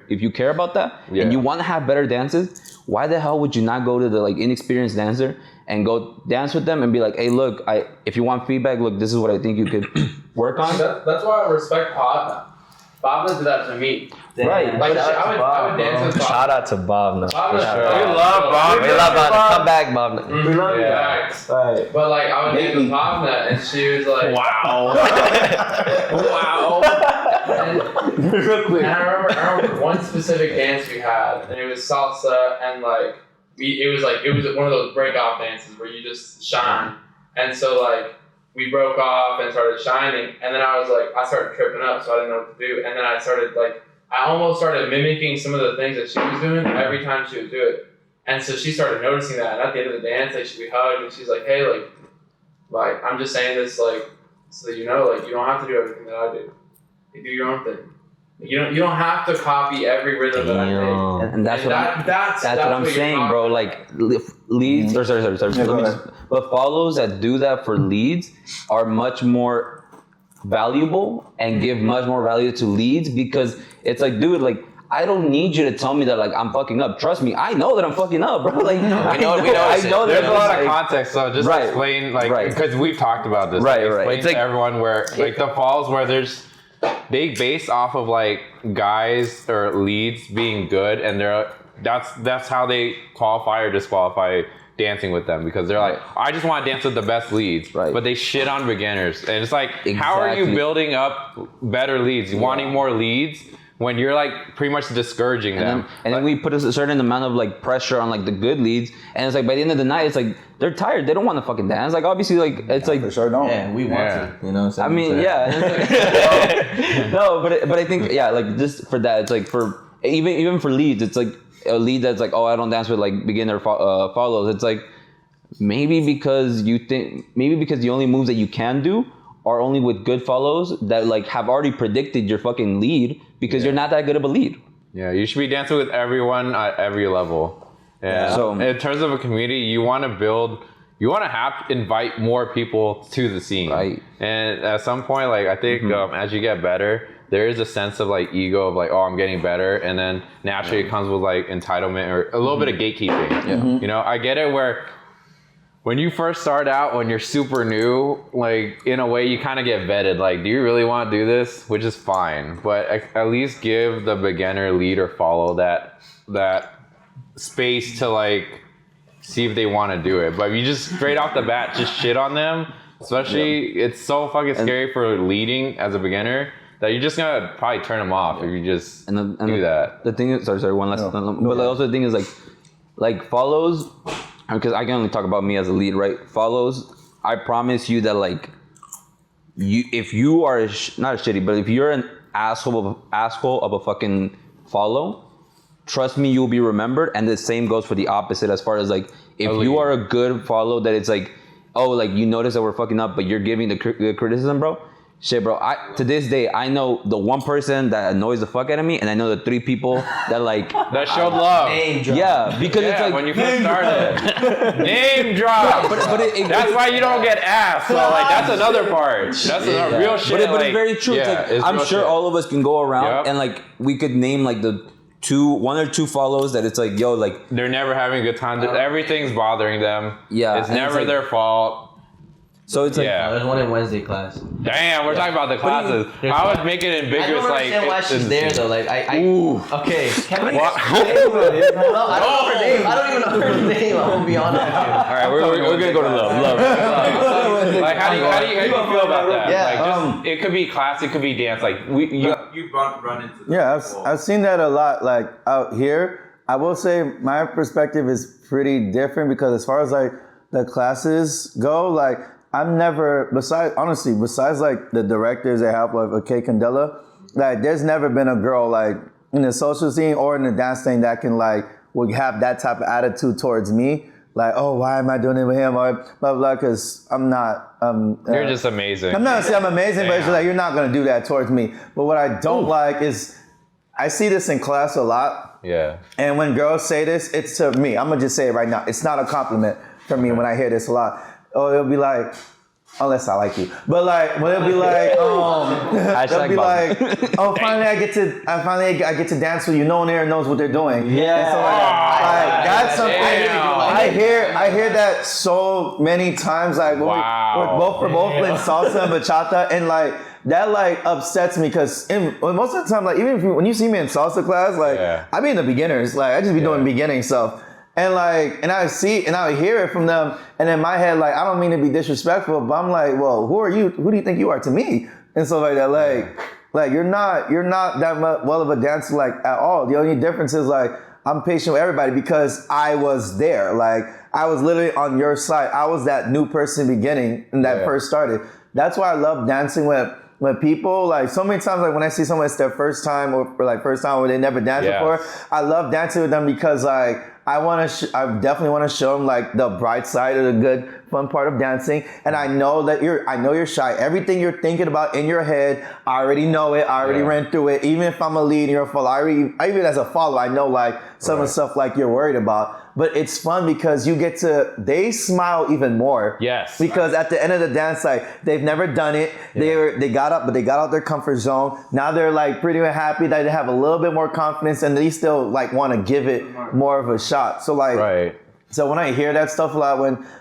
if you care about that and you wanna have better dances. Why the hell would you not go to the like inexperienced dancer and go dance with them and be like, hey, look, if you want feedback, look, this is what I think you could work on. That's why I respect Bhavna. Bhavna did that to me. Right. Like, I would dance with Bhavna. Shout out to Bhavna. Sure. We love Bhavna. We love Bhavna. Come back, Bhavna. We love you guys. Right. But like, I would dance with Bhavna, and she was like, wow. Real quick. And I remember one specific dance we had, and it was salsa, and like it was one of those break off dances where you just shine. And so like we broke off and started shining, and then I started tripping up, so I didn't know what to do. And then I almost started mimicking some of the things that she was doing every time she would do it. And so she started noticing that. And at the end of the dance, like we hugged, and she's like, "Hey, like I'm just saying this like so that you know, like you don't have to do everything that I do. You do your own thing. You don't have to copy every rhythm that I make." And that's what I'm saying, bro. Like leads, but follows that do that for leads are much more valuable and give much more value to leads, because it's like, dude, like I don't need you to tell me that like I'm fucking up. Trust me, I know that I'm fucking up, bro. Like I know there's a lot of context, so just explain because we've talked about this. Explain to everyone where like the falls where they base off of like guys or leads being good, and that's how they qualify or disqualify dancing with them, because they're like, I just want to dance with the best leads, but they shit on beginners, and it's like, how are you building up better leads, wanting more leads when you're like pretty much discouraging them? And then we put a certain amount of like pressure on like the good leads, and it's like by the end of the night, it's like they're tired, they don't want to fucking dance. Like obviously, like it's like for sure don't. Yeah, we want to. You know what I'm saying? I mean, yeah. No, but I think like just for that, it's like for even for leads, it's like a lead that's like, oh, I don't dance with like beginner follows. It's like maybe because the only moves that you can do are only with good follows that like have already predicted your fucking lead, because you're not that good of a lead. Yeah, you should be dancing with everyone at every level. Yeah. So in terms of a community, you want to invite more people to the scene. Right. And at some point, like I think as you get better, there is a sense of like ego of like, oh, I'm getting better, and then naturally it comes with like entitlement or a little bit of gatekeeping. Yeah. You know, I get it where when you first start out, when you're super new, like in a way you kind of get vetted. Like, do you really want to do this? Which is fine, but at least give the beginner lead or follow that space to like see if they want to do it. But if you just straight off the bat just shit on them, especially it's so fucking scary for leading as a beginner, that you're just gonna probably turn them off if you just do that. The thing is, sorry, one last. But also the thing is like follows, because I can only talk about me as a lead, right? Follows, I promise you that like if you are not a shitty, but if you're an asshole of a fucking follow, trust me, you'll be remembered. And the same goes for the opposite as far as like, if you are a good follow that it's like, oh, like you notice that we're fucking up, but you're giving the criticism, bro. Shit, bro. To this day, I know the one person that annoys the fuck out of me, and I know the 3 people that like that showed love. Yeah, because it's like when you first started, name drop. But that's why you don't get asked. So like that's another part. That's another real shit. But it's very true. Yeah, it's like, I'm sure all of us can go around and like we could name like the 1 or 2 follows that it's like, yo, like they're never having a good time. Everything's bothering them. Yeah, it's never like, their fault. So it's like, there's one in Wednesday class. Damn, we're talking about the classes. I would make it ambiguous. I don't understand why she's there though. Like okay. Can we I don't even know her name. I'm gonna be honest with you. All right, we're gonna go to love. Like how do you feel about that? Yeah, like just, it could be class, it could be dance. Like you run into. Yeah, I've seen that a lot. Like out here, I will say my perspective is pretty different because as far as like the classes go, like. I'm never, besides like the directors they have, like Kay Candela, like there's never been a girl like in the social scene or in the dance scene that can like would have that type of attitude towards me. Like, oh, why am I doing it with him? Or blah, blah, blah, because I'm not. You're just amazing. I'm not gonna say I'm amazing, but it's like, you're not gonna do that towards me. But what I don't like is, I see this in class a lot. Yeah. And when girls say this, it's to me. I'm gonna just say it right now. It's not a compliment for me when I hear this a lot. Or it'll be like, unless I like you. But like, when it'll be like, they'll be like, oh, finally I get to dance with you. No one there knows what they're doing. Yeah. And so like that's something I hear that so many times. Like, we're both in salsa and bachata, and like that like upsets me because most of the time, like even when you see me in salsa class, like I be in the beginners. Like I just be doing beginning stuff. And like, and I would hear it from them, and in my head, like, I don't mean to be disrespectful, but I'm like, well, who are you? Who do you think you are to me? And so like that, like you're not that well of a dancer, like at all. The only difference is like I'm patient with everybody because I was there. Like I was literally on your side. I was that new person beginning and that first started. That's why I love dancing with people. Like so many times, like when I see someone it's their first time or like first time where they never danced before, I love dancing with them because like. I definitely want to show them like the bright side of the good, fun part of dancing. And I know that you're shy. Everything you're thinking about in your head, I already know it. I already ran through it. Even if I'm a lead and you're a follower, even as a follower, I know like some of the stuff like you're worried about. But it's fun because they smile even more. Yes. Because at the end of the dance, like they've never done it. They got out their comfort zone. Now they're like pretty happy that they have a little bit more confidence and they still like want to give it more of a shot. So like, so when I hear that stuff a lot,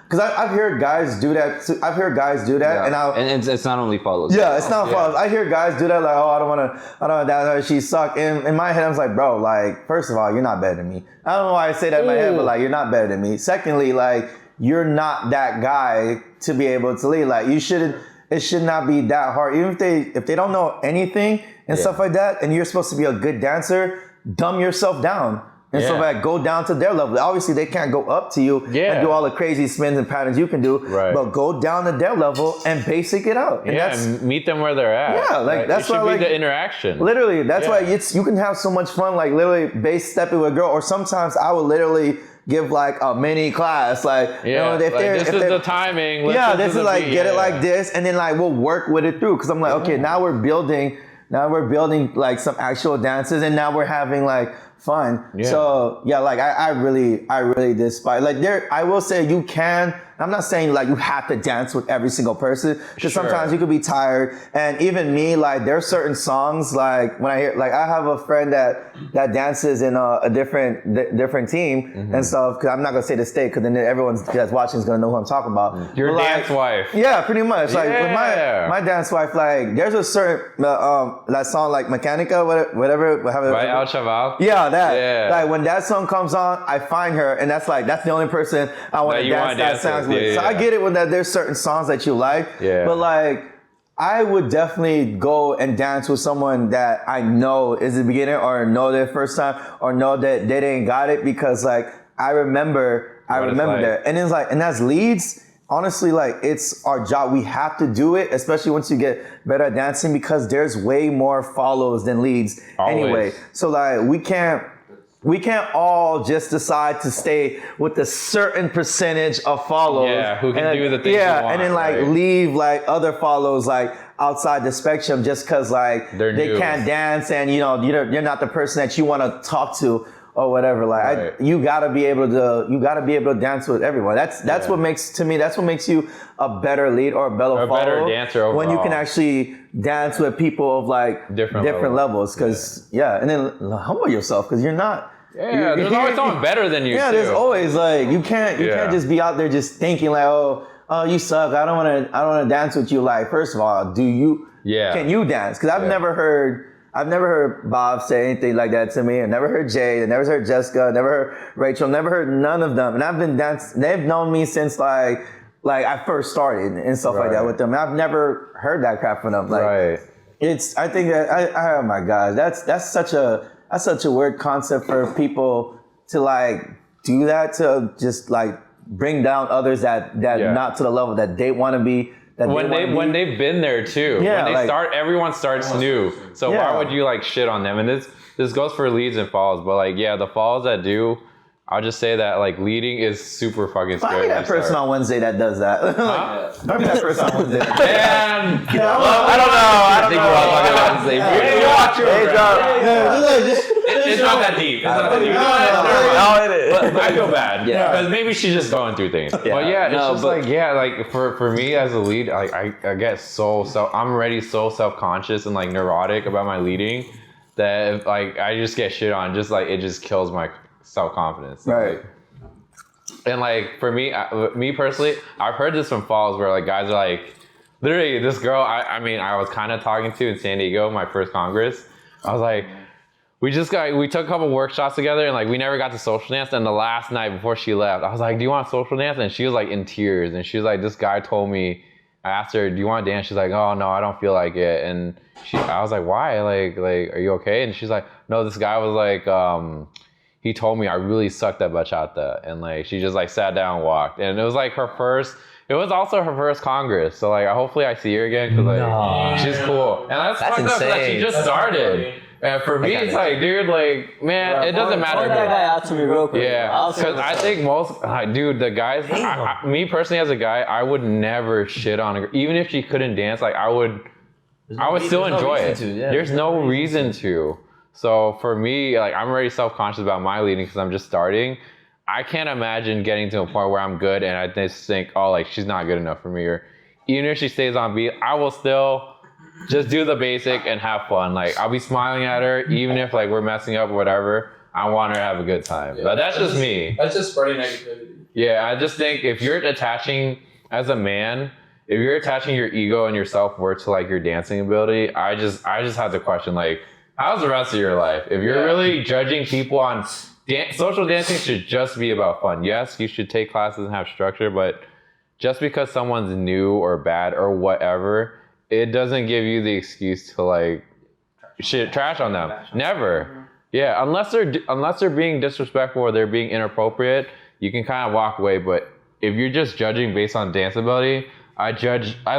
because I've heard guys do that. I've heard guys do that, and it's not only follows. Yeah, it's not follows. I hear guys do that like, oh, I don't want to dance. She suck. And in my head, I was like, bro, like first of all, you're not better than me. I don't know why I say that in my head, but like you're not better than me. Secondly, like you're not that guy to be able to lead. Like it should not be that hard. Even if they don't know anything and stuff like that, and you're supposed to be a good dancer, dumb yourself down. And so like go down to their level. Obviously they can't go up to you and do all the crazy spins and patterns you can do. Right. But go down to their level and basic it out. And and meet them where they're at. Yeah, like that's why like the interaction. Literally, that's why you can have so much fun, like literally base stepping with a girl. Or sometimes I would literally give like a mini class, like you know, this is the timing. This is like get it like this, and then like we'll work with it through. Because I'm like, okay, now we're building like some actual dances, and now we're having like fun. So like I really despise like I will say you can. I'm not saying like you have to dance with every single person because sometimes you could be tired. And even me, like there's certain songs like when I hear like I have a friend that dances in a different team and stuff. Because I'm not gonna say the state because then everyone that's watching is gonna know who I'm talking about. Your dance wife. Yeah, pretty much. Like with my dance wife, like there's a certain that song like Mechanica, whatever. By El Chaval. Yeah, that. Yeah. Like when that song comes on, I find her, and that's the only person I want to dance that sounds with. So I get it when there's certain songs that you like, but like I would definitely go and dance with someone that I know is a beginner or know their first time or know that they didn't got it because like I remember that, and it's like, and as leads. Honestly, like it's our job. We have to do it, especially once you get better at dancing because there's way more follows than leads anyway. So like we can't we can't all just decide to stay with a certain percentage of follows. Yeah, who can and, do the things yeah, you want, and then like right? leave like other follows like outside the spectrum just because like They're they new. can't dance and you know you're not the person that you want to talk to or whatever. Like Right. you gotta be able to dance with everyone. That's what makes you a better lead or a better better dancer when you can overall. actually dance with people of like Different levels. Because and then humble yourself because you're not. Yeah, there's always someone better than you. Yeah, too. there's always like you can't just be out there just thinking like oh you suck. I don't want to dance with you. Like first of all, do you? Yeah. Can you dance? Because I've never heard Bob say anything like that to me. I never heard Jay. I never heard Jessica. I never heard Rachel. Never heard none of them. And I've been dancing. They've known me since like I first started and stuff like that with them. And I've never heard that crap from them. Like Right. I think that oh my God, that's such a weird concept for people to like do that, to just like bring down others that not to the level that they want to be. When they've been there too. Yeah, when they like- start, everyone starts new. So Yeah. why would you like shit on them? And this goes for leads and falls, but like the falls that do, I'll just say that like leading is super fucking scary. Find me that when you person start. on Wednesday that does that. Find me that person on Wednesday. And I don't know. watch your Yeah, It's not that deep. It's not that deep. But I feel bad. Yeah. Because maybe she's just going through things. But yeah, it's just like for me as a lead, like I get I'm already so self-conscious and like neurotic about my leading that if, like I just get shit on, just like it just kills my self-confidence. Right. Like, and like for me personally, I've heard this from falls where like guys are like, literally this girl I was kind of talking to in San Diego, my first Congress. I was like, we took a couple workshops together and like we never got to social dance. And the last night before she left, I was like, do you want social dance? And she was like in tears. And she was like, this guy told me, I asked her, do you want to dance? She's like, oh no, I don't feel like it. And I was like, why? Like, are you okay? And she's like, no, this guy was like, he told me I really sucked at bachata. And like, she just like sat down and walked. And it was like it was also her first Congress. So like, hopefully I see her again. Cause like, she's cool. And that's fucked up 'cause, like, she insane. just started. And for me, it's like, dude, like, man, it doesn't matter. Point that guy out to me real quick. Yeah, because I think dude, the guys, me personally as a guy, I would never shit on a girl. Even if she couldn't dance, like I would still enjoy it. There's no reason to. So for me, like I'm already self-conscious about my leading because I'm just starting. I can't imagine getting to a point where I'm good and I just think, oh, like she's not good enough for me. Or even if she stays on beat, I will still just do the basic and have fun. Like I'll be smiling at her, even if like we're messing up or whatever. I want her to have a good time. But that's just me. That's just spreading negativity. Yeah, I just think if you're attaching, as a man, if you're attaching your ego and your self-worth to like your dancing ability, I just have to question like, how's the rest of your life? If you're really judging people on social dancing, should just be about fun. Yes, you should take classes and have structure, but just because someone's new or bad or whatever, it doesn't give you the excuse to like trash on them. Never. Yeah, unless they're being disrespectful or they're being inappropriate, you can kind of walk away. But if you're just judging based on dance ability, I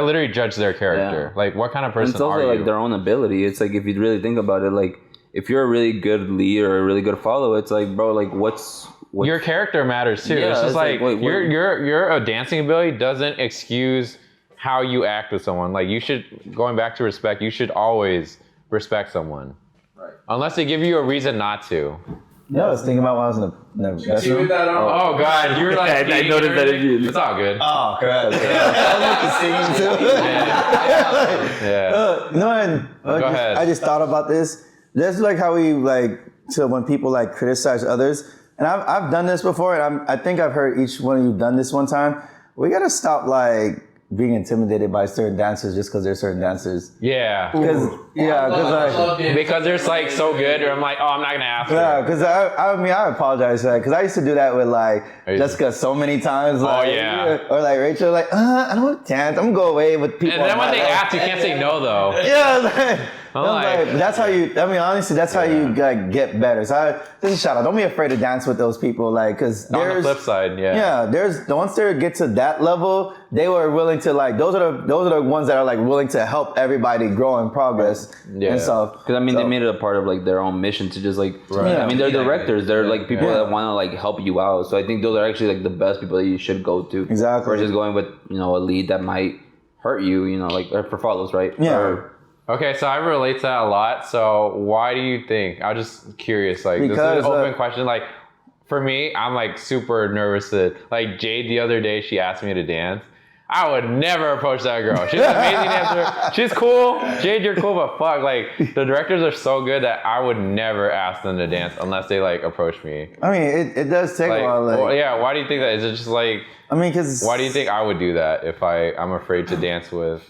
literally judge their character. Yeah. Like, what kind of person It's also are like you? their own ability. It's like if you really think about it, like if you're a really good lead or a really good follow, it's like, bro, like what's Your character matters too. Yeah, it's just it's like, like, wait, your dancing ability doesn't excuse how you act with someone. Like you should, going back to respect, you should always respect someone. Right. Unless they give you a reason not to. Yeah, I was thinking about when I was in the restroom. Oh God, you were like, I noticed that it's all good. Oh, crap. I was singing too. Yeah. No, and Go ahead. I just thought about this. That's like how we like to when people like criticize others. And I've done this before, and I think I've heard each one of you done this one time. We gotta stop like being intimidated by certain dancers just because they're certain dancers. Yeah. Because Because they're like so good, or I'm like, oh, I'm not gonna ask her. yeah, because I apologize for that because I used to do that with like Jessica so many times. Like, yeah. Or like Rachel, like I don't want to dance. I'm gonna go away with people. And then in when my they life. ask, you can't say no though. Yeah, like, that's how you. I mean, honestly, that's how you like get better. So just a shout out. Don't be afraid to dance with those people, like, because on the flip side, there's once they get to that level, they were willing to like. Those are the ones that are like willing to help everybody grow and progress and stuff. Because I mean, they made it a part of like their own mission to just like. I mean, they're directors. They're like people that want to like help you out. So I think those are actually like the best people that you should go to. Exactly. Versus going with a lead that might hurt you. Like for follows, right? Yeah. Okay, so I relate to that a lot. So why do you think? I'm just curious. Like, this is an open question. Like, for me, I'm like super nervous that, like, Jade the other day, she asked me to dance. I would never approach that girl. She's an amazing dancer. She's cool. Jade, you're cool, but fuck, like, the directors are so good that I would never ask them to dance unless they like approach me. I mean, it does take a while. Like, well, yeah, why do you think that? Is it just like? I mean, because why do you think I would do that if I'm afraid to dance with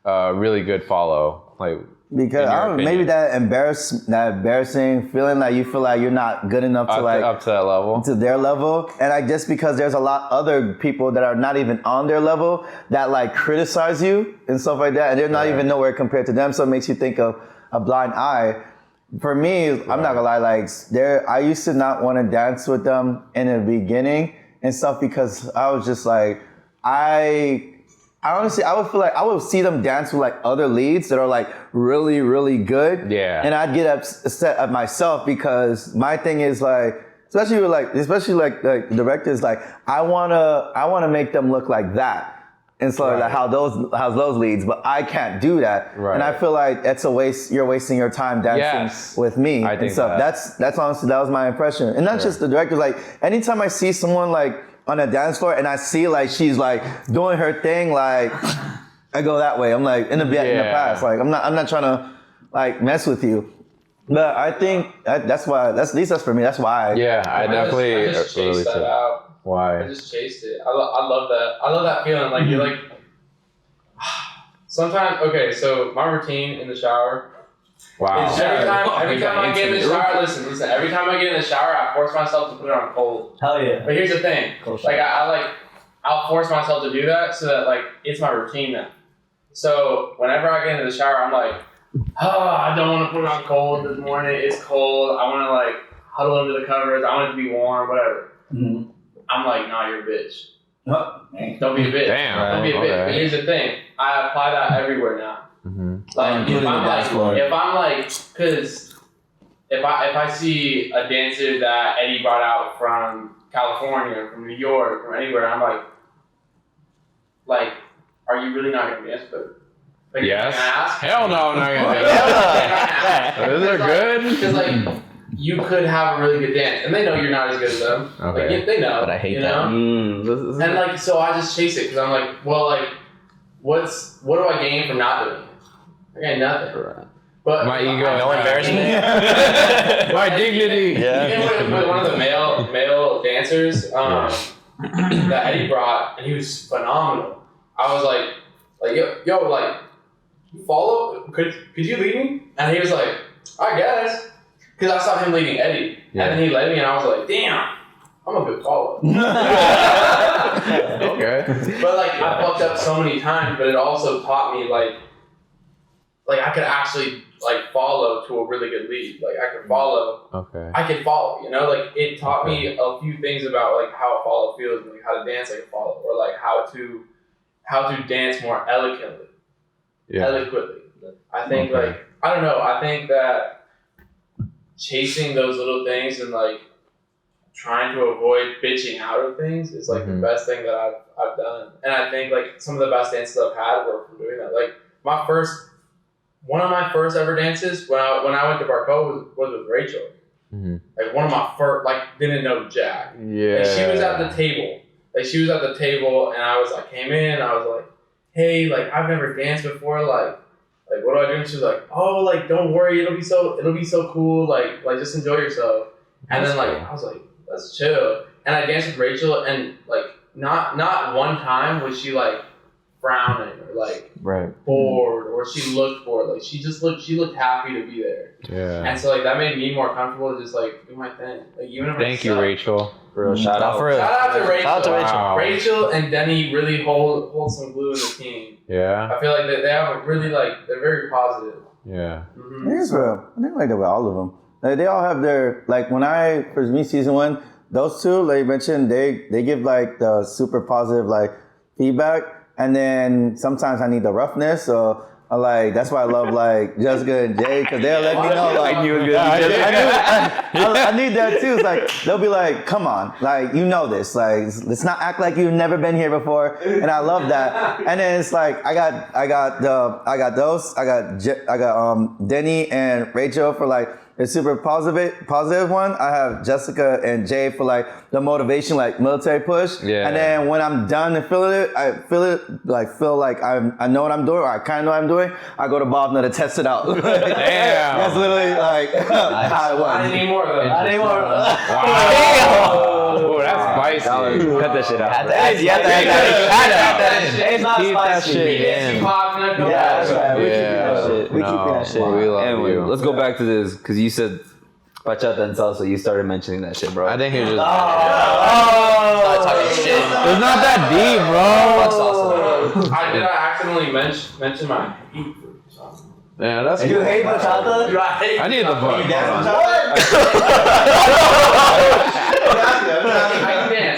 a really good follow? Like, because I don't know, maybe that embarrassing feeling that you feel like you're not good enough to like up to that level, to their level, and just because there's a lot other people that are not even on their level that like criticize you and stuff like that, and they're not even nowhere compared to them, so it makes you think of a blind eye. For me, I'm not gonna lie, like I used to not want to dance with them in the beginning and stuff because I was just like I honestly, I would feel like I would see them dance with like other leads that are like really, really good. Yeah. And I'd get upset at myself because my thing is like, especially like directors, like I wanna make them look like that. And so like how those leads, but I can't do that. Right. And I feel like that's a waste. You're wasting your time dancing with me I think and stuff. That's honestly, that was my impression. And not just the directors, like anytime I see someone like on a dance floor and I see like she's like doing her thing, like I go that way. I'm like in the past, like I'm not trying to like mess with you. But I think that's why at least that's for me. That's why. I definitely I just chased that out. Why? I just chased it. I love that. I love that feeling. Like you're like sometimes. Okay, so my routine in the shower. Wow. Every time I get in the shower, listen. Every time I get in the shower, I force myself to put it on cold. Hell yeah. But here's the thing. Like I'll force myself to do that so that like it's my routine now. So whenever I get into the shower, I'm like, I don't want to put it on cold this morning. It's cold. I want to like huddle under the covers. I want it to be warm, whatever. Mm-hmm. I'm like, nah, you're a bitch. Don't be a bitch. Damn. Don't be a bitch. But here's the thing. I apply that everywhere now. Mm-hmm. Like if I'm like, cause if I see a dancer that Eddie brought out from California, from New York, from anywhere, I'm like, are you really not gonna dance with her? Like, yes. Ask? Hell no, I'm not gonna dance. Those are good. Cause like you could have a really good dance, and they know you're not as good as them. Okay. Like they know. But I hate that. And like so, I just chase it because I'm like, well, like, what do I gain from not doing it? I gain nothing. Right. But my ego, no embarrassment. my dignity. Even with one of the male dancers that Eddie brought, and he was phenomenal. I was like yo, like, you follow? Could you lead me? And he was like, I guess. Because I saw him leading Eddie, and then he led me, and I was like, damn, I'm a good follower. Okay. But like, I fucked up so many times, but it also taught me like I could actually like follow to a really good lead. Like I could follow. Okay. I could follow. You know, like it taught me a few things about like how a follow feels, and like how to dance like a follow, or like how to dance more eloquently. I think like I don't know. I think that chasing those little things and like trying to avoid bitching out of things is like the best thing that I've done. And I think like some of the best dances I've had were from doing that. Like one of my first ever dances when I went to Barco was with Rachel. Mm-hmm. Like one of my first, like didn't know Jack. Yeah. Like she was at the table. And I was like, came in, I was like, hey, like I've never danced before, like what do I do? And she was like, oh, like don't worry, it'll be so cool, like just enjoy yourself. And then like I was like, let's chill. And I danced with Rachel, and like not one time was she like frowning or like bored, or she looked bored. Like she looked happy to be there. Yeah. And so like that made me more comfortable to just like do my thing. Like even if Thank you, Rachel. Shout out to Rachel. Shout out to Rachel. Wow. Rachel and Denny really hold some glue in the team. Yeah. I feel like they have a really like they're very positive. Yeah. I think it's real. I think like that with all of them. Like they all have their like when I first meet season 1, those two like you mentioned they give like the super positive like feedback, and then sometimes I need the roughness. So I like that's why I love like Jessica and Jay because they'll let me know like I knew it was gonna be I need that too. It's like they'll be like, "Come on, like you know this. Like let's not act like you've never been here before." And I love that. And then it's like I got Denny and Rachel for like the super positive one. I have Jessica and Jay for like the motivation, like military push. Yeah. And then when I'm done and feel like I know what I'm doing, or I kind of know what I'm doing, I go to Bob to test it out. Damn. That's literally like how it was. I need more of those. I need more. Wow. Oh, that's spicy. Cut that shit out. It's not Keep that spicy. shit in. Yeah, that's right. We keeping that Yeah. shit. We keeping that shit. We love Anyway, you. let's go back to this because you said bachata and salsa. You started mentioning that shit, bro. I think he was just. Start talking shit. It's not that deep, bro. I accidentally mention my hate for something. Yeah, that's. You hate bachata? I need the book.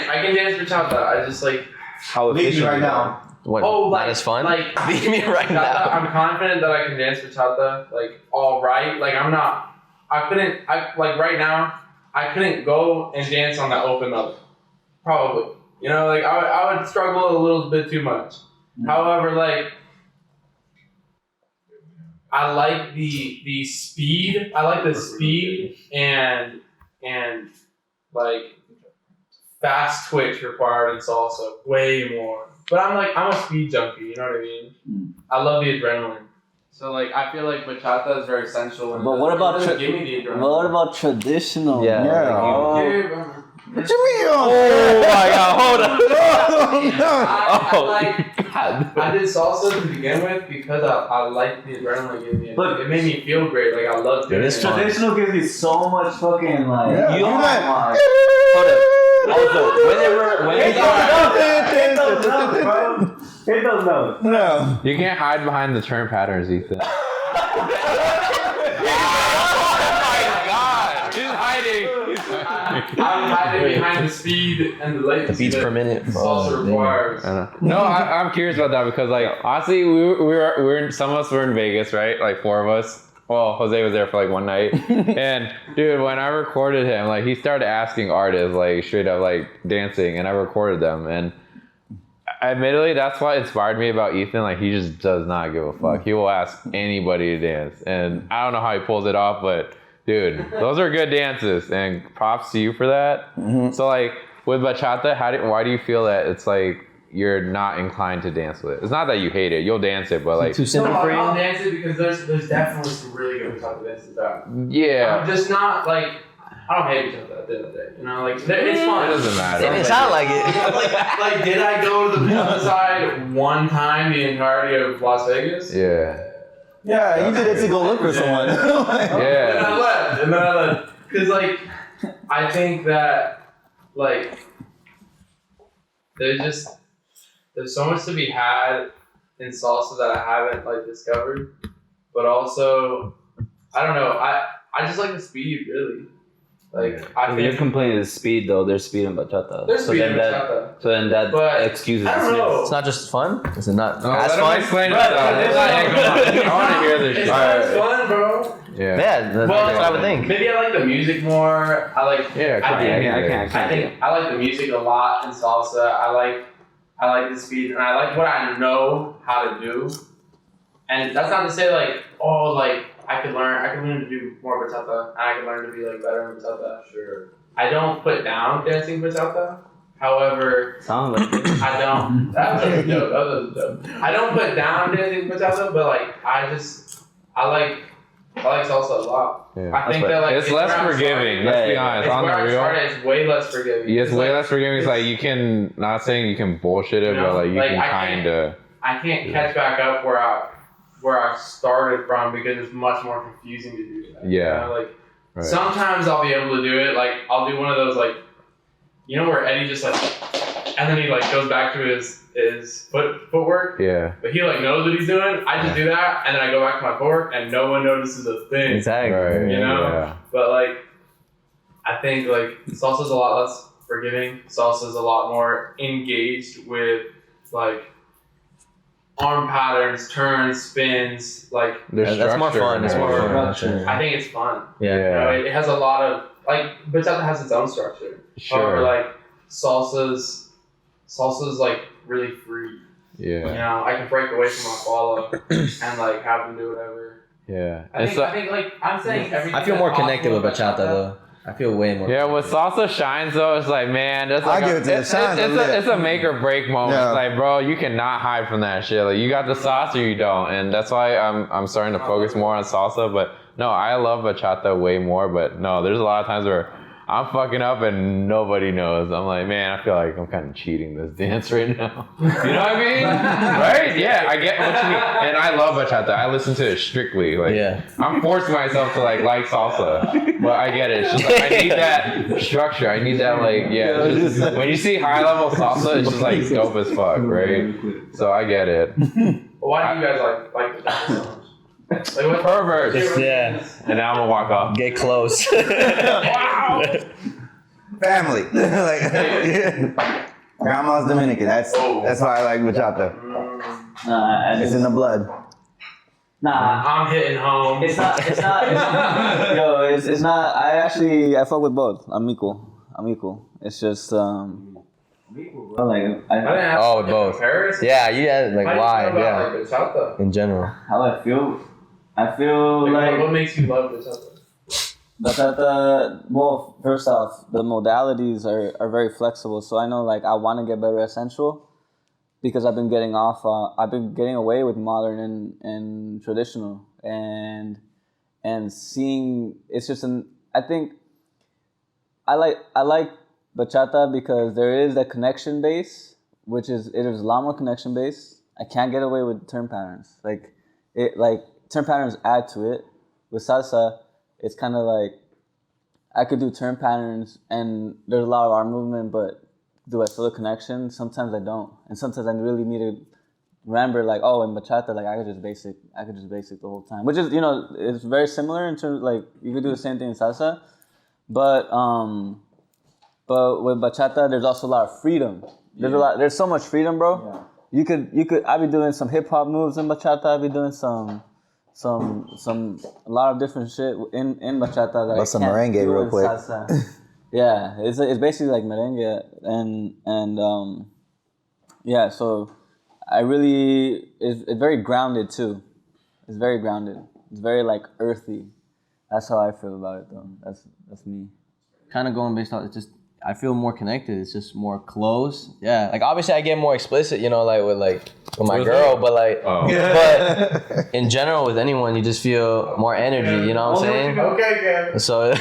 I can dance bachata. I just like. How Leave me efficient right you are. now. What? Oh, Not as fun? Like Leave me right bachata, now. I'm confident that I can dance bachata like all right. Like I'm not. Right now. I couldn't go and dance on the open level. Probably. You know, like I would struggle a little bit too much. However, like I like the speed. I like the speed and like fast twitch required in salsa way more. But I'm a speed junkie, you know what I mean? I love the adrenaline. So like I feel like bachata is very sensual. And But what about give me the adrenaline? what about traditional? Yeah. Yeah, What you mean? Oh my god, hold on. I did salsa to begin with because I liked the adrenaline it gave me. But- It made me feel great. Like I loved doing it. Traditional gives you so much fucking like. Yeah. You You might- Hold up. Also, whenever Hit those notes. No. You can't hide behind the turn patterns, Ethan. I'm hiding behind the speed and the latency. The beats that per minute. salsa requires. No, I'm curious about that because, like, honestly, some of us were in Vegas, right? Like 4 of us. Well, Jose was there for like one night, and dude, when I recorded him, like he started asking artists, like straight up, like dancing, and I recorded them, and admittedly, that's what inspired me about Ethan. Like he just does not give a fuck. He will ask anybody to dance, and I don't know how he pulls it off, but dude, those are good dances, and props to you for that. So like with bachata, why do you feel that it's like you're not inclined to dance with it? It's not that you hate it, you'll dance it, but like Too simple for I'll you. dance it because there's definitely some really good bachata dances out. yeah, I'm just not like I don't hate bachata at the end of the day. You know, like it's fun. it doesn't It matter. didn't sound like it. like did I go to the bachata side one time the entirety of Las Vegas? Yeah, Yeah, you did it to go look for someone. And yeah. I left. Because, like, I think that, like, there's so much to be had in salsa that I haven't, like, discovered. But also, I don't know, I just like the speed, really. Like, I You're think complaining the speed though. There's speed in bachata. there's speed in then bachata. So then that But excuses I the don't speed. know. It's not just fun? Is it not No, as let him fun? explain it. But- I want to hear this It's shit. not as fun, bro. Yeah. Yeah, that's what I would think. Maybe I like the music more. I like. Yeah, I think I like the music a lot in salsa. I like the speed, and I like what I know how to do. And that's not to say like, oh, like I could learn to do more bachata, and I could learn to be like better in bachata. Sure. I don't put down dancing bachata. However, Sounds like it. I don't. That was dope. That was dope. I don't put down dancing bachata, but like I like salsa a lot. Yeah. I think that like It's less where I'm forgiving. starting. Let's be Yeah, honest. It's On where the I real, started. It's way less forgiving. yeah, it's way like, less forgiving. It's like you can, not saying you can bullshit it, You know, but like you like, can I can't- kind of. I can't catch back up where I started from because it's much more confusing to do that. Yeah. You know? Like Right. sometimes I'll be able to do it. Like I'll do one of those like, you know, where Eddie just like and then he like goes back to his footwork. Yeah. But he like knows what he's doing. I just do that, and then I go back to my footwork, and no one notices a thing. Exactly. Right. You know? Yeah. But like, I think like salsa's a lot less forgiving. Salsa's a lot more engaged with like arm patterns, turns, spins. Like That's more fun. It's more fun. Structure. I think it's fun. Yeah. You know, it has a lot of like bachata has its own structure. Sure. However, like salsa's like really free. Yeah. You know, I can break away from my follow and like have them do whatever. Yeah. I think like I'm saying everything. I feel more that's connected with possible bachata though. I feel way more. Yeah, what salsa shines though, it's like, man, that's like I give it to the shines. it's a make or break moment. Yeah. It's like, bro, you cannot hide from that shit. Like, you got the sauce or you don't, and that's why I'm starting to focus more on salsa. But no, I love bachata way more. But no, there's a lot of times where I'm fucking up and nobody knows. I'm like, man, I feel like I'm kind of cheating this dance right now. You know what I mean? Right? Yeah, I get what you mean. And I love bachata. I listen to it strictly. Like, Yeah. I'm forcing myself to like salsa. But I get it. It's just like, I need that structure. I need that like, yeah. It's just, when you see high level salsa, it's just like dope as fuck, right? So I get it. Why do you guys like the dance so much? Like what Perverts. Yeah. And now I'm gonna walk off. Get close. Wow. Family. Like, grandma's Dominican. That's why I like bachata. Nah, It's in the blood. nah. I'm hitting home. It's not. Yo, it's not. I fuck with both. I'm equal. It's just like Oh, with both. Comparison? Yeah, you had like why? Yeah. Like bachata? In general. how I feel. I feel like what makes you love bachata? bachata. Well, first off, the modalities are very flexible. So I know like I want to get better at sensual because I've been getting away with modern and traditional and seeing it's just I think I like bachata because there is that connection base, it is a lot more connection base. I can't get away with turn patterns. Turn patterns add to it. With salsa, it's kind of like I could do turn patterns and there's a lot of arm movement, but do I feel a connection? Sometimes I don't, and sometimes I really need to remember like, oh, in bachata, like I could just basic the whole time, which is it's very similar in terms like you could do the same thing in salsa, but with bachata, there's also a lot of freedom. There's so much freedom, bro. Yeah. You could. I be doing some hip hop moves in bachata. I be doing a lot of different shit in bachata that Bust some merengue real quick. Yeah, it's basically like merengue and yeah. So I really it's very grounded too. It's very grounded. It's very like earthy. That's how I feel about it though. That's me. Kind of going based on it's just I feel more connected. It's just more close. Yeah. Like obviously I get more explicit, like with my girl, but but in general with anyone you just feel more energy, you know what I'm saying? Okay, good. So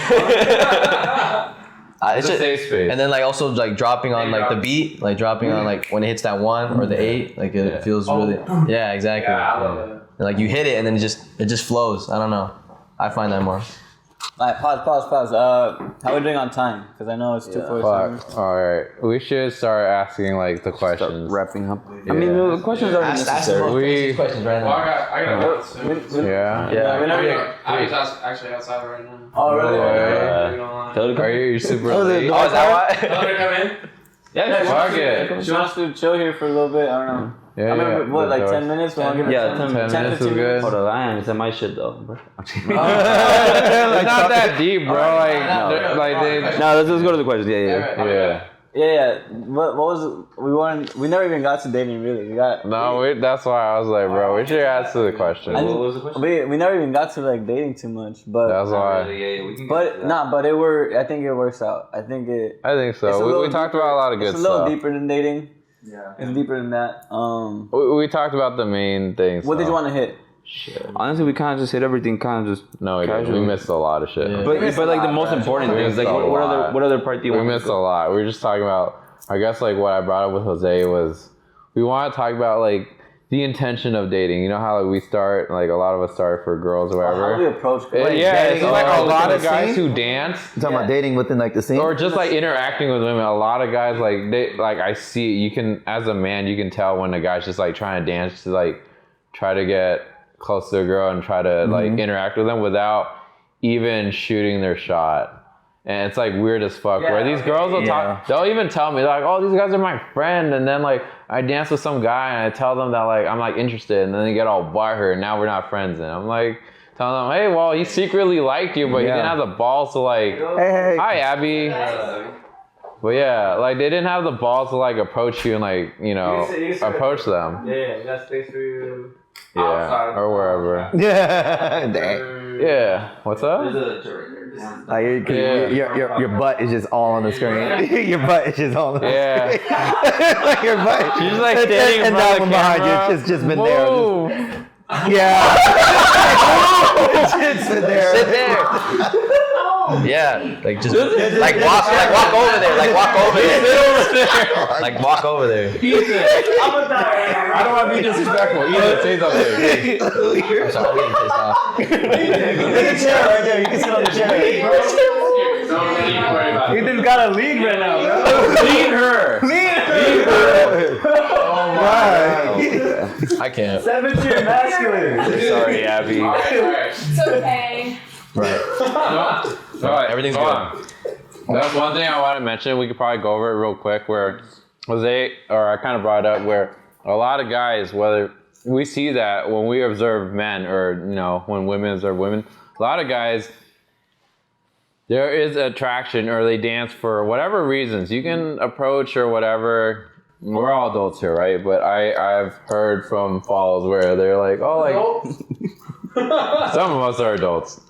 It's a safe space. and then like also like dropping on like the beat, like dropping on like when it hits that 1 or the 8, like it feels really yeah, exactly. Yeah, I love it. And, like you hit it and then it just flows. I don't know. I find that more. All right, pause. How are we doing on time? Because I know it's 2:47. Fuck. All right, we should start asking like the questions. Wrapping up. Yeah. I mean, the questions are Ask the necessary. most basic questions right Well, now. I got notes soon. Yeah. Yeah. I was actually outside right now. Oh, really? Are you super late? Oh, is that why? Tell her to come in. Yeah, Fuck it. She wants to chill here for a little bit. I don't know. Yeah, I remember, what, like 10 minutes? We want to give Yeah, her 10 minutes 10 is 15 good. Hold on, I ain't said my shit though. Bro. It's not that deep, bro. No, let's go to the questions. Yeah. Yeah. What was we never even got to dating really. That's why I was like, bro, we should answer the question. I What think- was the question? we never even got to like dating too much, but That's why. I think it works out. I think I think it's a so. little We talked about a lot of good It's a little stuff. deeper than dating. Yeah, it's deeper than that. We talked about the main things. What did you want to hit? Honestly, we kind of just hit everything. Kind of just. No, we didn't. We casually. missed a lot of shit. Yeah. But like the most important We things, missed like a what lot. other part do you We want? missed a lot. We were just talking about, I guess like what I brought up with Jose was we want to talk about like the intention of dating. You know how like, we start, like a lot of us start for girls or whatever. How do we approach girls? It's like a lot of within a guys scene? who dance. You talking about dating within like the scene? Or just like interacting with women. A lot of guys I see, you can, as a man, you can tell when a guy's just like trying to dance to like try to get close to a girl and try to like interact with them without even shooting their shot. And it's like weird as fuck. Where these girls will talk, they'll even tell me like, oh, these guys are my friend. And then like I dance with some guy and I tell them that like I'm like interested, and then they get all butthurt and now we're not friends. And I'm like telling them, hey, well, he secretly liked you, but he didn't have the balls to like, Hey. hi, Abby. But yeah, like they didn't have the balls to like approach you and like, you know, approach them. Yeah, that's space for you. Yeah, or wherever. Yeah. Dang. Yeah. What's up? Like your butt is just all on the screen. Your butt is just all on the screen. Like your butt. She's just like standing in and front that of one the behind camera. you. It's just been Move. there. Yeah. It's been there. Sit there. Yeah, like just like walk over there, like walk over there, like walk over there. I don't want to be disrespectful. Either say something. I'm sorry, I'm getting pissed off. There's a chair right there. You can sit on the chair. Don't even worry about it. Ethan's got a lead right now, bro. Lead her. Oh my. I can't. 17 masculine. Sorry, Abby. It's okay. Right. Everything's good. That's one thing I want to mention. We could probably go over it real quick. Where Jose, or I kind of brought it up, where a lot of guys, whether we see that when we observe men, or you know, when women observe women, a lot of guys, there is attraction, or they dance for whatever reasons. You can approach or whatever. We're all adults here, right? But I've heard from follows where they're like, oh, like some of us are adults.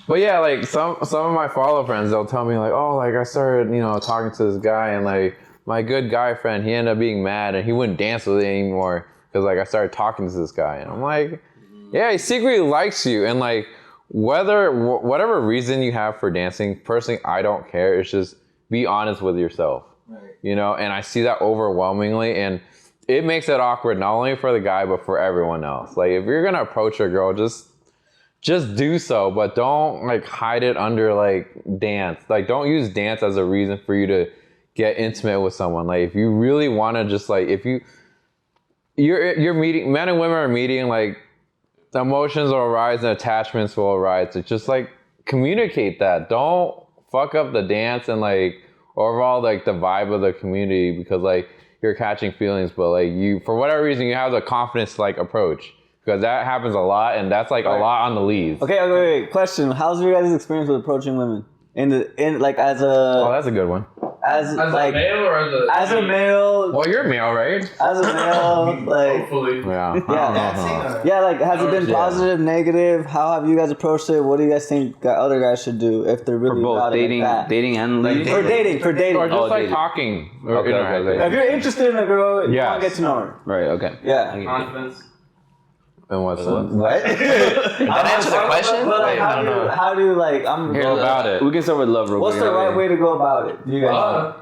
But yeah, like some of my follow friends, they'll tell me like, oh, like I started, you know, talking to this guy, and like my good guy friend, he ended up being mad and he wouldn't dance with me anymore because like I started talking to this guy, and I'm like, yeah, he secretly likes you, and like whatever reason you have for dancing, personally, I don't care. It's just be honest with yourself, you know. And I see that overwhelmingly, and it makes it awkward not only for the guy but for everyone else. Like if you're gonna approach a girl, just do so, but don't like hide it under like dance. Like don't use dance as a reason for you to get intimate with someone. Like if you really want to, just like if you're meeting, men and women are meeting, like emotions will arise and attachments will arise. It's just like communicate that. Don't fuck up the dance and like overall like the vibe of the community because like you're catching feelings, but like you, for whatever reason, you have the confidence to like approach. Because that happens a lot, and that's like a lot on the leads. Okay, wait. Question: how's your guys' experience with approaching women? In like as a Oh, that's a good one. as like a male or as a male, Well, you're male, right? as a male, like hopefully. Yeah. yeah, like has it been positive, negative? How have you guys approached it? What do you guys think other guys should do if they're really Both about dating, it like that? dating and leading. For dating. Or just like dating. talking or Okay, interacting. okay. If you're interested in a girl, you Yes. want to get to know her. Right. Okay. Yeah. Confidence. In what sense? What? That answer the question? But like, Wait, I don't know. how do you like? I'm. Go about it. We can start with love real What's quick. the right way to go about it? Do you guys?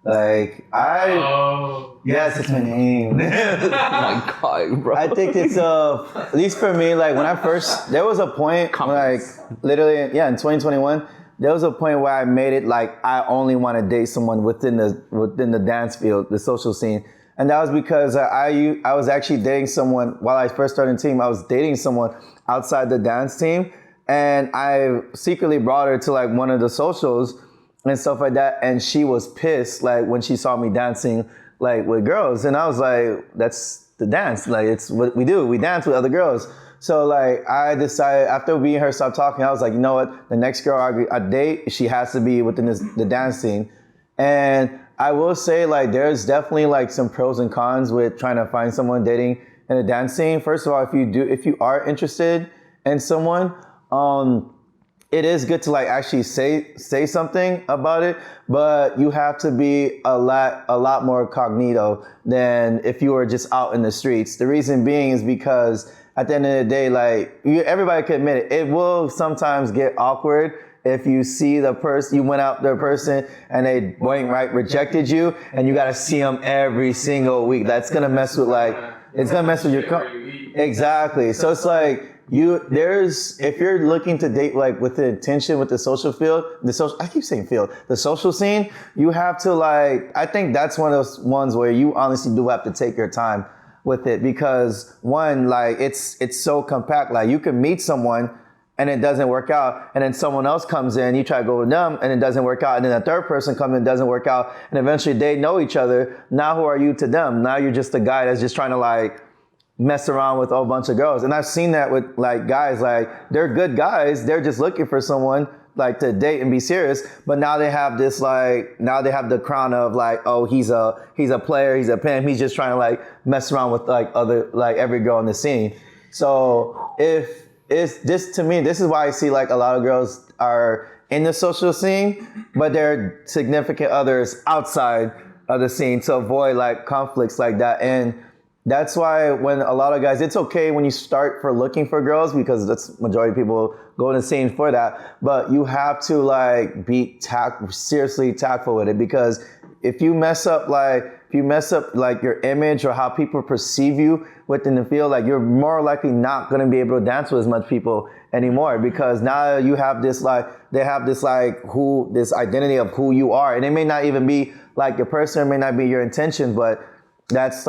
Like Oh. yes, it's my name. Oh my God, bro. I think it's at least for me, like when I first, there was a point when, like literally, in 2021, there was a point where I made it like I only want to date someone within the dance field, the social scene, and that was because I was actually dating someone while I first started the team. I was dating someone outside the dance team, and I secretly brought her to like one of the socials and stuff like that, and she was pissed like when she saw me dancing like with girls, and I was like, that's the dance, like it's what we do, we dance with other girls. So like I decided after me and her stopped talking, I was like, you know what, the next girl I date, she has to be within the dance scene. And I will say like there's definitely like some pros and cons with trying to find someone dating in a dance scene. First of all, if you are interested in someone, it is good to like actually say something about it, but you have to be a lot more cognito than if you were just out in the streets. The reason being is because at the end of the day, like everybody can admit it, it will sometimes get awkward if you see the person, you went out the person and they rejected you, and you got to see them every single week. That's gonna mess with like it's gonna mess with your exactly. So it's like if you're looking to date like with the intention with the social field, I keep saying field, the social scene, you have to like, I think that's one of those ones where you honestly do have to take your time with it, because one, like it's so compact. Like you can meet someone and it doesn't work out, and then someone else comes in, you try to go with them and it doesn't work out, and then a third person comes in and doesn't work out, and eventually they know each other. Now who are you to them? Now you're just a guy that's just trying to like mess around with a whole bunch of girls. And I've seen that with like guys, like they're good guys, they're just looking for someone like to date and be serious, but now they have this like, now they have the crown of like, oh, he's a player, he's a pimp, he's just trying to like mess around with like other, like every girl in the scene. So if it's this, to me, this is why I see like a lot of girls are in the social scene, but they're significant others outside of the scene to avoid like conflicts like that. And that's why when a lot of guys, it's okay when you start for looking for girls, because that's majority of people go in the scene for that. But you have to like be seriously tactful with it, because if you mess up like your image or how people perceive you within the field, like you're more likely not going to be able to dance with as much people anymore, because now you have this like, they have this like this identity of who you are, and it may not even be like your person, it may not be your intention, but that's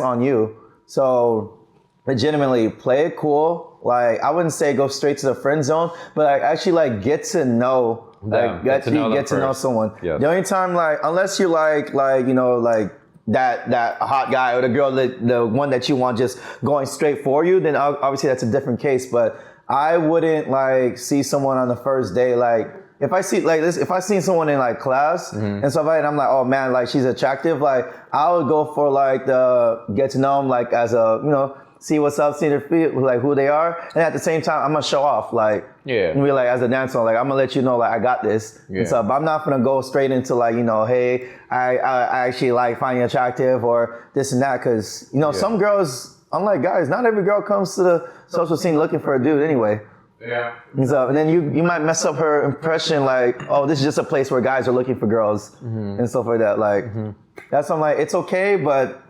on you. So legitimately play it cool. Like I wouldn't say go straight to the friend zone, but like actually like get to know, like get to know someone. Yes. The only time, like unless you like you know, like that hot guy or the girl, the one that you want just going straight for you, then obviously that's a different case. But I wouldn't like see someone on the first day like, if I see like this, if I seen someone in like class and stuff like that, and I'm like, oh man, like she's attractive, like I would go for like the get to know them, like as a, you know, see what's up, see their feet, like who they are, and at the same time I'm gonna show off, like and be like as a dancer, like I'm gonna let you know like I got this and stuff. But I'm not gonna go straight into like, you know, hey, I actually like find you attractive or this and that, because you know some girls, unlike guys, not every girl comes to the social scene looking for a dude anyway. Yeah. And then you might mess up her impression, like, oh, this is just a place where guys are looking for girls and stuff like that. Like, that's something like, it's okay, but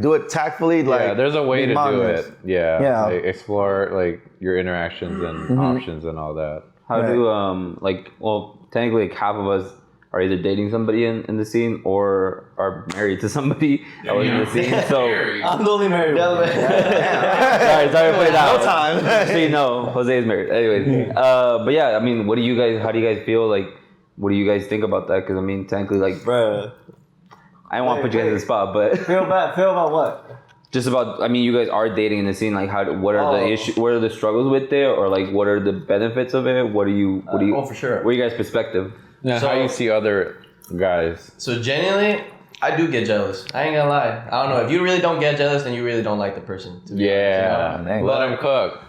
do it tactfully. Like, there's a way to do it. Yeah. Like, explore like your interactions and options and all that. How do technically like half of us are either dating somebody in the scene or are married to somebody that was in the scene. So I'm the only married one. sorry to play that. No time. So you know, Jose is married. Anyways, but yeah, I mean, how do you guys feel like? What do you guys think about that? Because I mean, technically, like, bruh, I don't want to put you guys in the spot, but feel about what? Just about, I mean, you guys are dating in the scene. Like, what are the issues? What are the struggles with it, or like, what are the benefits of it? What do you? Oh, for sure. What are you guys' perspective? Yeah, so, how you see other guys? So genuinely, I do get jealous. I ain't gonna lie. I don't know. If you really don't get jealous, then you really don't like the person. To be honest, you know? Let him cook.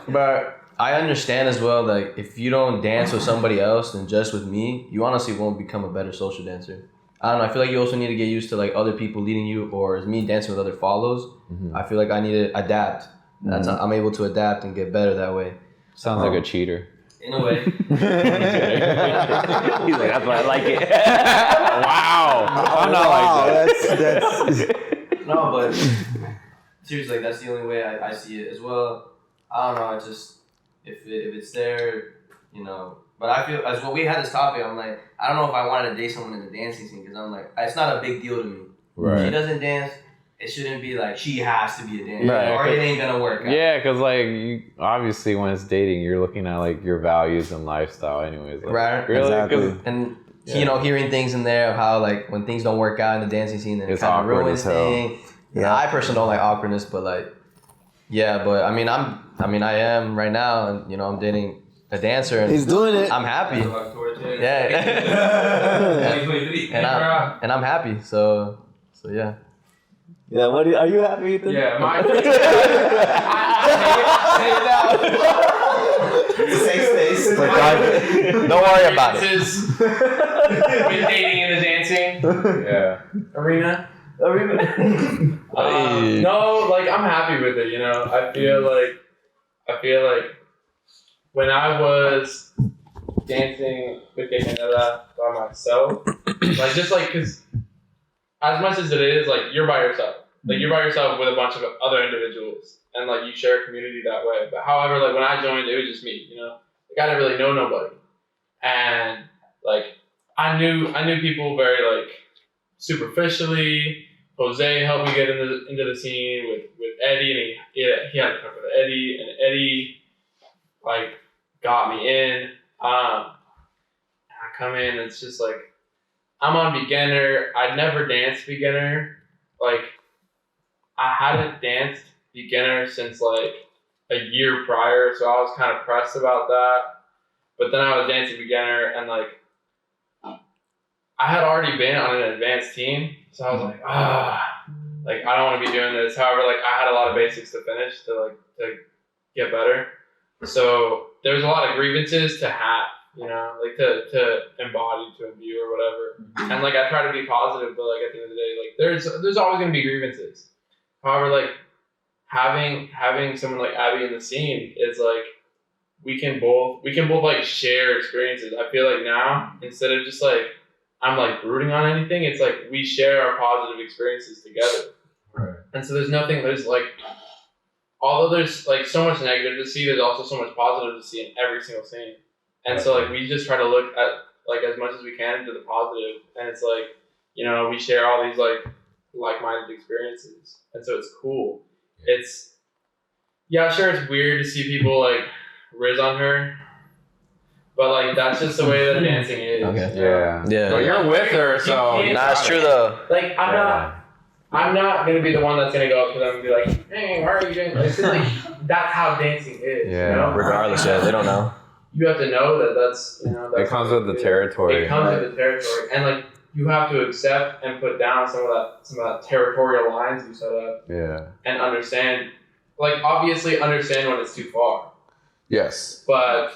But I understand as well, like, if you don't dance with somebody else than just with me, you honestly won't become a better social dancer. I don't know. I feel like you also need to get used to like other people leading you, or as me dancing with other follows. I feel like I need to adapt. I'm able to adapt and get better that way. Sounds like a cheater. In a way. He's like, that's why I like it. Wow. I'm not like that. That's No, but seriously, like, that's the only way I see it as well. I don't know. It's just if it's there, you know. But I feel, as when we had this topic, I'm like, I don't know if I wanted to date someone in the dancing scene, because I'm like, it's not a big deal to me. Right. If she doesn't dance, it shouldn't be like she has to be a dancer, or it ain't gonna work out. Yeah, because like obviously when it's dating, you're looking at like your values and lifestyle, anyways. Like, right. Really? Exactly. And you know, hearing things in there of how like when things don't work out in the dancing scene, then it It's kind of awkward ruins as hell. things. Yeah. I personally don't like awkwardness, but like, yeah. But I mean, I am right now, and you know, I'm dating a dancer, and he's doing it. I'm happy. Yeah. and I'm happy. So yeah. Yeah, are you happy, Ethan? Yeah, my Safe space. Don't worry about it. Been dating in the dancing arena. No, like I'm happy with it. You know, I feel like when I was dancing with Canada by myself, like just like, cause as much as it is like you're by yourself, Like you're by yourself with a bunch of other individuals, and like you share a community that way. But however, like when I joined, it was just me. Like I didn't really know nobody, and like I knew people very like superficially. Jose helped me get into the scene with Eddie, and he had to talk with Eddie, and Eddie like got me in. I come in, and it's just like I'm on beginner. I'd never danced beginner. Like I hadn't danced beginner since like a year prior, so I was kind of pressed about that. But then I was dancing beginner, and like I had already been on an advanced team, so I was like, like I don't want to be doing this. However, like I had a lot of basics to finish to get better. So there's a lot of grievances to have, like to embody, to imbue or whatever. And like I try to be positive, but like at the end of the day, like there's always gonna be grievances. However, like having someone like Abby in the scene is like we can both like share experiences. I feel like now instead of just like I'm like brooding on anything, it's like we share our positive experiences together. Right. And so there's like although there's like so much negative to see, there's also so much positive to see in every single scene. And so like we just try to look at like as much as we can into the positive, and it's like we share all these like-minded experiences, and so it's cool. It's sure it's weird to see people like riz on her, but like that's just the way that dancing is. Okay. Yeah. But you're with her, so it's true though. Like I'm not gonna be the one that's gonna go up to them and be like, "Hey, why are you doing this?" Like that's how dancing is. Yeah. Regardless, they don't know. You have to know that that's it comes with the territory. It comes with the territory, and like you have to accept and put down some of that territorial lines you set up. Yeah. And understand, like obviously understand when it's too far. Yes. But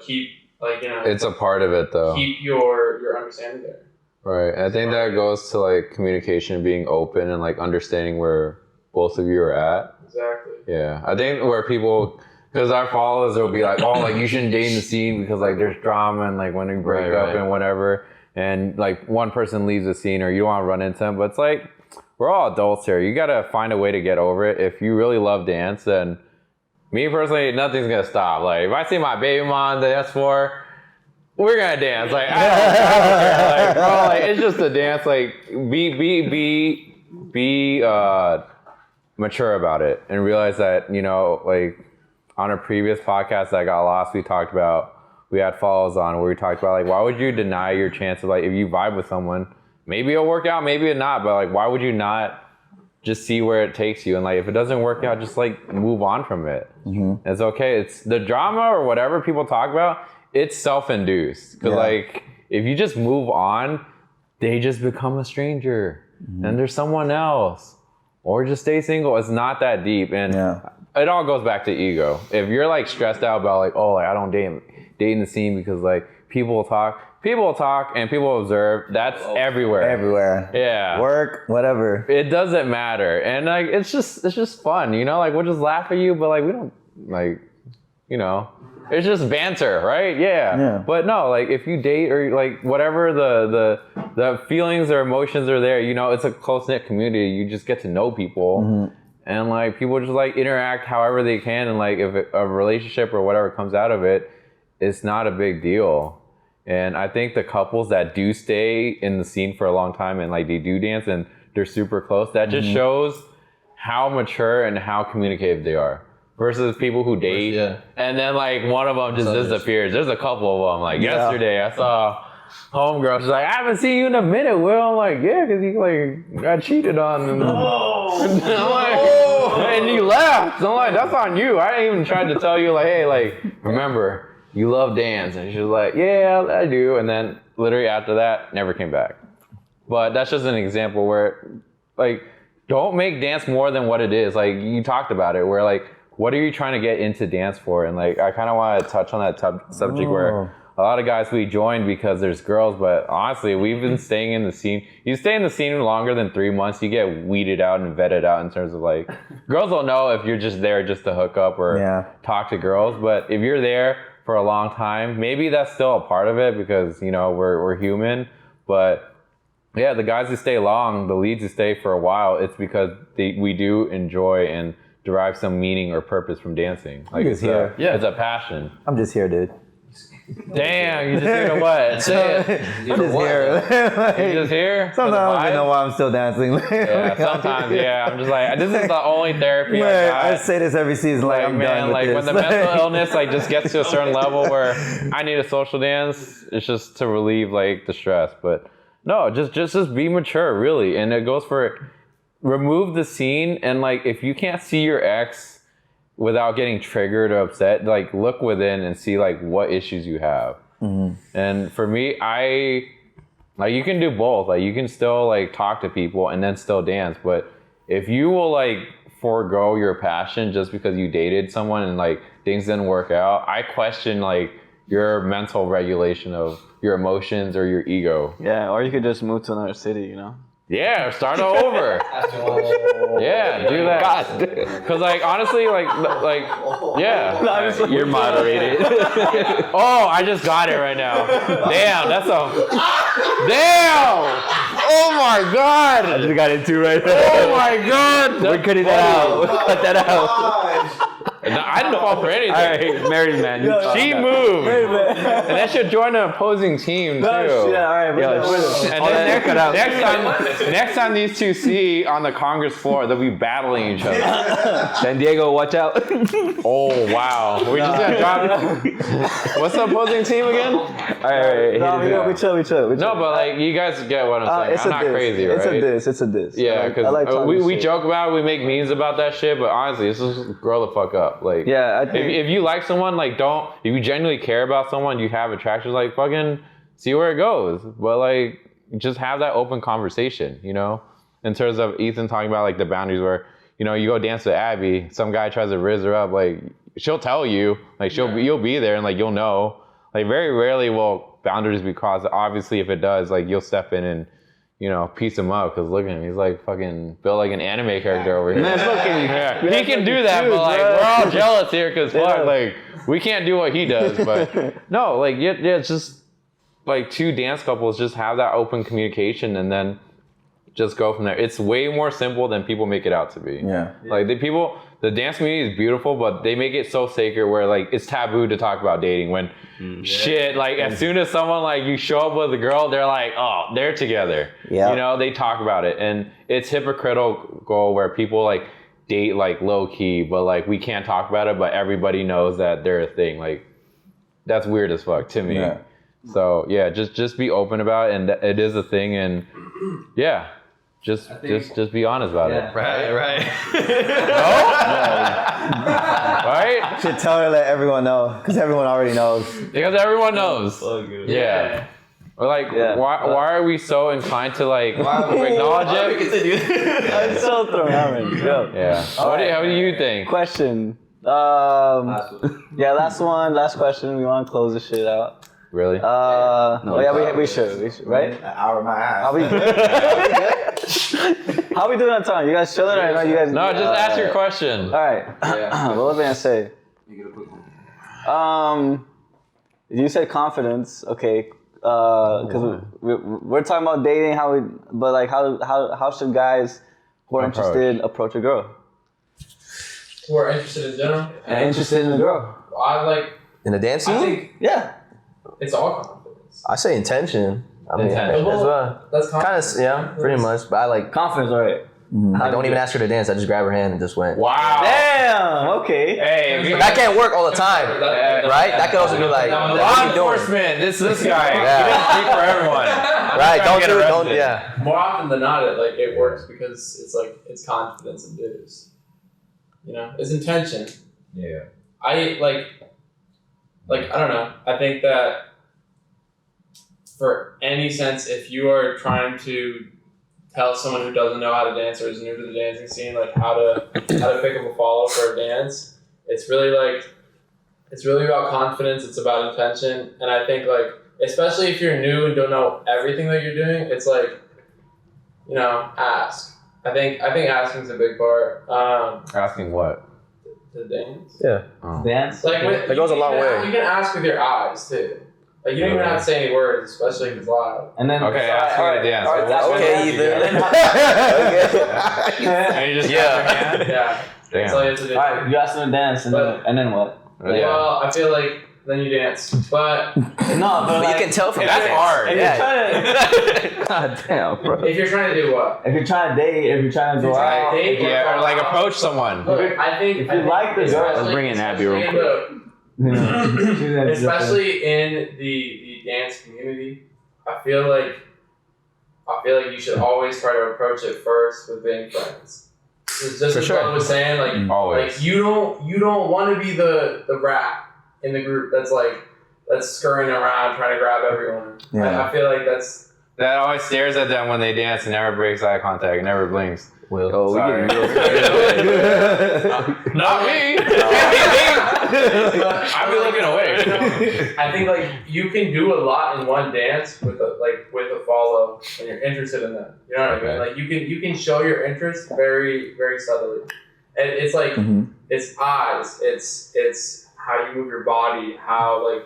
keep It's a part of it though. Keep your understanding there. Right. I think that goes to like communication, being open, and like understanding where both of you are at. Exactly. Yeah. I think where people, because our followers will be like, oh, like you shouldn't date in the scene because like there's drama and like when you break up and whatever, and like one person leaves the scene or you don't want to run into them. But it's like we're all adults here. You gotta find a way to get over it. If you really love dance, then me personally, nothing's gonna stop. Like if I see my baby mom on the dance floor, we're gonna dance. Like I don't care. Like bro, like it's just a dance. Like be mature about it and realize that like on a previous podcast that got lost, we had follows on where we talked about like why would you deny your chance of like if you vibe with someone, maybe it'll work out, maybe it not, but like why would you not just see where it takes you, and like if it doesn't work out, just like move on from it. Mm-hmm. It's okay. It's the drama or whatever people talk about. It's self-induced because like if you just move on, they just become a stranger and there's someone else, or just stay single. It's not that deep, and it all goes back to ego. If you're like stressed out about like I don't date in the scene because like people will talk and people observe. That's everywhere. Yeah. Work, whatever. It doesn't matter. And like it's just fun, like we'll just laugh at you, but like we don't like, it's just banter, right? Yeah. But no, like if you date or like whatever the feelings or emotions are there, it's a close-knit community. You just get to know people and like people just like interact however they can, and like if a relationship or whatever comes out of it, it's not a big deal. And I think the couples that do stay in the scene for a long time and like they do dance and they're super close, that just shows how mature and how communicative they are. Versus people who date and then like one of them just disappears. There's a couple of them. Like yesterday I saw homegirl. She's like, I haven't seen you in a minute, Will. I'm like, yeah, because you like got cheated on. And I'm like, and you left. So I'm like, that's on you. I didn't even try to tell you like, hey, like remember, you love dance. And she was like, yeah, I do. And then literally after that, never came back. But that's just an example where like, don't make dance more than what it is. Like you talked about it, where like, what are you trying to get into dance for? And like, I kind of want to touch on that subject where a lot of guys, we joined because there's girls, but honestly, we've been staying in the scene. You stay in the scene longer than 3 months, you get weeded out and vetted out in terms of like, girls will know if you're just there just to hook up or talk to girls. But if you're there for a long time, maybe that's still a part of it because, we're human, but yeah, the guys who stay long, the leads who stay for a while, it's because we do enjoy and derive some meaning or purpose from dancing. Like it's a passion. I'm just here, dude. Damn, you just here to what? Say it. I'm just here. You just here? Sometimes I don't even know why I'm still dancing. Yeah, sometimes, yeah. I'm just like, this is the only therapy I got. I say this every season, like, I'm done with this. When the mental illness like just gets to a certain level where I need a social dance, it's just to relieve like the stress. But no, just be mature, really. And it goes for remove the scene, and like if you can't see your ex without getting triggered or upset, like look within and see like what issues you have. And for me, you can do both. Like you can still like talk to people and then still dance. But if you will like forego your passion just because you dated someone and like things didn't work out, I question like your mental regulation of your emotions or your ego. Yeah, or you could just move to another city, you know? Yeah, start over. Yeah, do that. God, because like honestly, like yeah. You're moderated. Oh, I just got it right now. Damn, that's a damn. Oh my god. I just got it too right there. Oh my god. We're cutting that out. We'll cut that out. I didn't fall for anything. All right, married man. She moved. And then she'll join an opposing team too. Oh, shit, all right. And then next time these two see on the Congress floor, they'll be battling each other. San Diego, watch out. Oh wow. We just got dropped. What's the opposing team again? All right. No, we chill. No, but like you guys get what I'm saying. I'm not crazy, right? It's a diss. Yeah, because like we joke about it, we make memes about that shit, but honestly, it's just grow the fuck up. Like, yeah, I think if you like someone, like if you genuinely care about someone, you have attraction, like fucking see where it goes. But like, just have that open conversation, you know? In terms of Ethan talking about like the boundaries where, you know, you go dance with Abby, some guy tries to rizz her up, like she'll tell you, like you'll be there and like you'll know. Like very rarely will boundaries be crossed. Obviously, if it does, like you'll step in and, you know, piece him up, because look at him, he's like fucking built like an anime character over here. Yeah. He can do that, but like we're all jealous here because fuck, like we can't do what he does. But no, like yeah, it's just like two dance couples just have that open communication and then just go from there. It's way more simple than people make it out to be. Yeah. Like the dance community is beautiful, but they make it so sacred where like it's taboo to talk about dating when shit, like as soon as someone like you show up with a girl, they're like, oh, they're together. Yeah. You know, they talk about it. And it's hypocritical where people like date like low key, but like we can't talk about it, but everybody knows that they're a thing. Like that's weird as fuck to me. Yeah. So yeah, just be open about it, and it is a thing, and yeah. Just be honest about it. Right. Right? Should tell her, let everyone know, because everyone already knows. Because everyone knows. Yeah. Or like, why are we so inclined to like acknowledge it? I'm so thrown out. Yeah. How do you think? Question. Last question. We want to close this shit out. Really? We should, right? An hour of my ass. Are we good? How we doing on time? You guys chilling or no? You guys? No, just ask your question. All right. What was I gonna say? You said confidence. Okay. Because we're talking about dating. How should guys who are interested approach a girl? Who are interested in general? Interested in a girl. In the dance scene? I think it's all confidence. I say intention. I mean, Intention. as well. That's confidence. Kind of, yeah, pretty much. But I like Confidence, right? I don't even ask her to dance. I just grab her hand and just went. Wow. Damn. Okay. Hey, That can't work all the time, right? That could also be like, what law are you doing? enforcement. This guy. Yeah. He doesn't speak for everyone. Right? Don't arrested. yeah. More often than not, it works because it's confidence and dudes. You know, it's intention. Yeah. I don't know. I think that for any sense, if you are trying to tell someone who doesn't know how to dance or is new to the dancing scene, like how to pick up a follow for a dance, it's really about confidence. It's about intention, and I think especially if you're new and don't know everything that you're doing, it's ask. I think asking is a big part. Asking what? To dance. Yeah. Dance. That goes a long way. You can ask with your eyes too. Like you don't even have to say any words, especially if it's loud. And then Okay, ask me to dance. All right, that's Okay, what Ethan. And you just grab your hand? Yeah. That's all you have to do. All right, you ask them to dance, and then what? Well, I feel like then you dance, but No, but But like, you can tell from That's the hard. If Yeah. you're trying to, God damn, bro. if you're trying to do what? if you're trying to date, if you're trying to go out, Date Yeah, or like approach someone. Look, I think if you like the girl, let's bring in Abby real Especially in the dance community, I feel like you should always try to approach it first with being friends. Just as sure. I was saying, like Always. you don't want to be the rat in the group that's scurrying around trying to grab everyone. Yeah. I feel like that's That always stares at them when they dance and never breaks eye contact, never blinks. Oh, we Sorry. getting real Not me. I'd be looking away. I think like you can do a lot in one dance with a follow when you're interested in them. You know what I mean? Like you can show your interest very, very subtly. And it's like it's eyes, it's how you move your body, how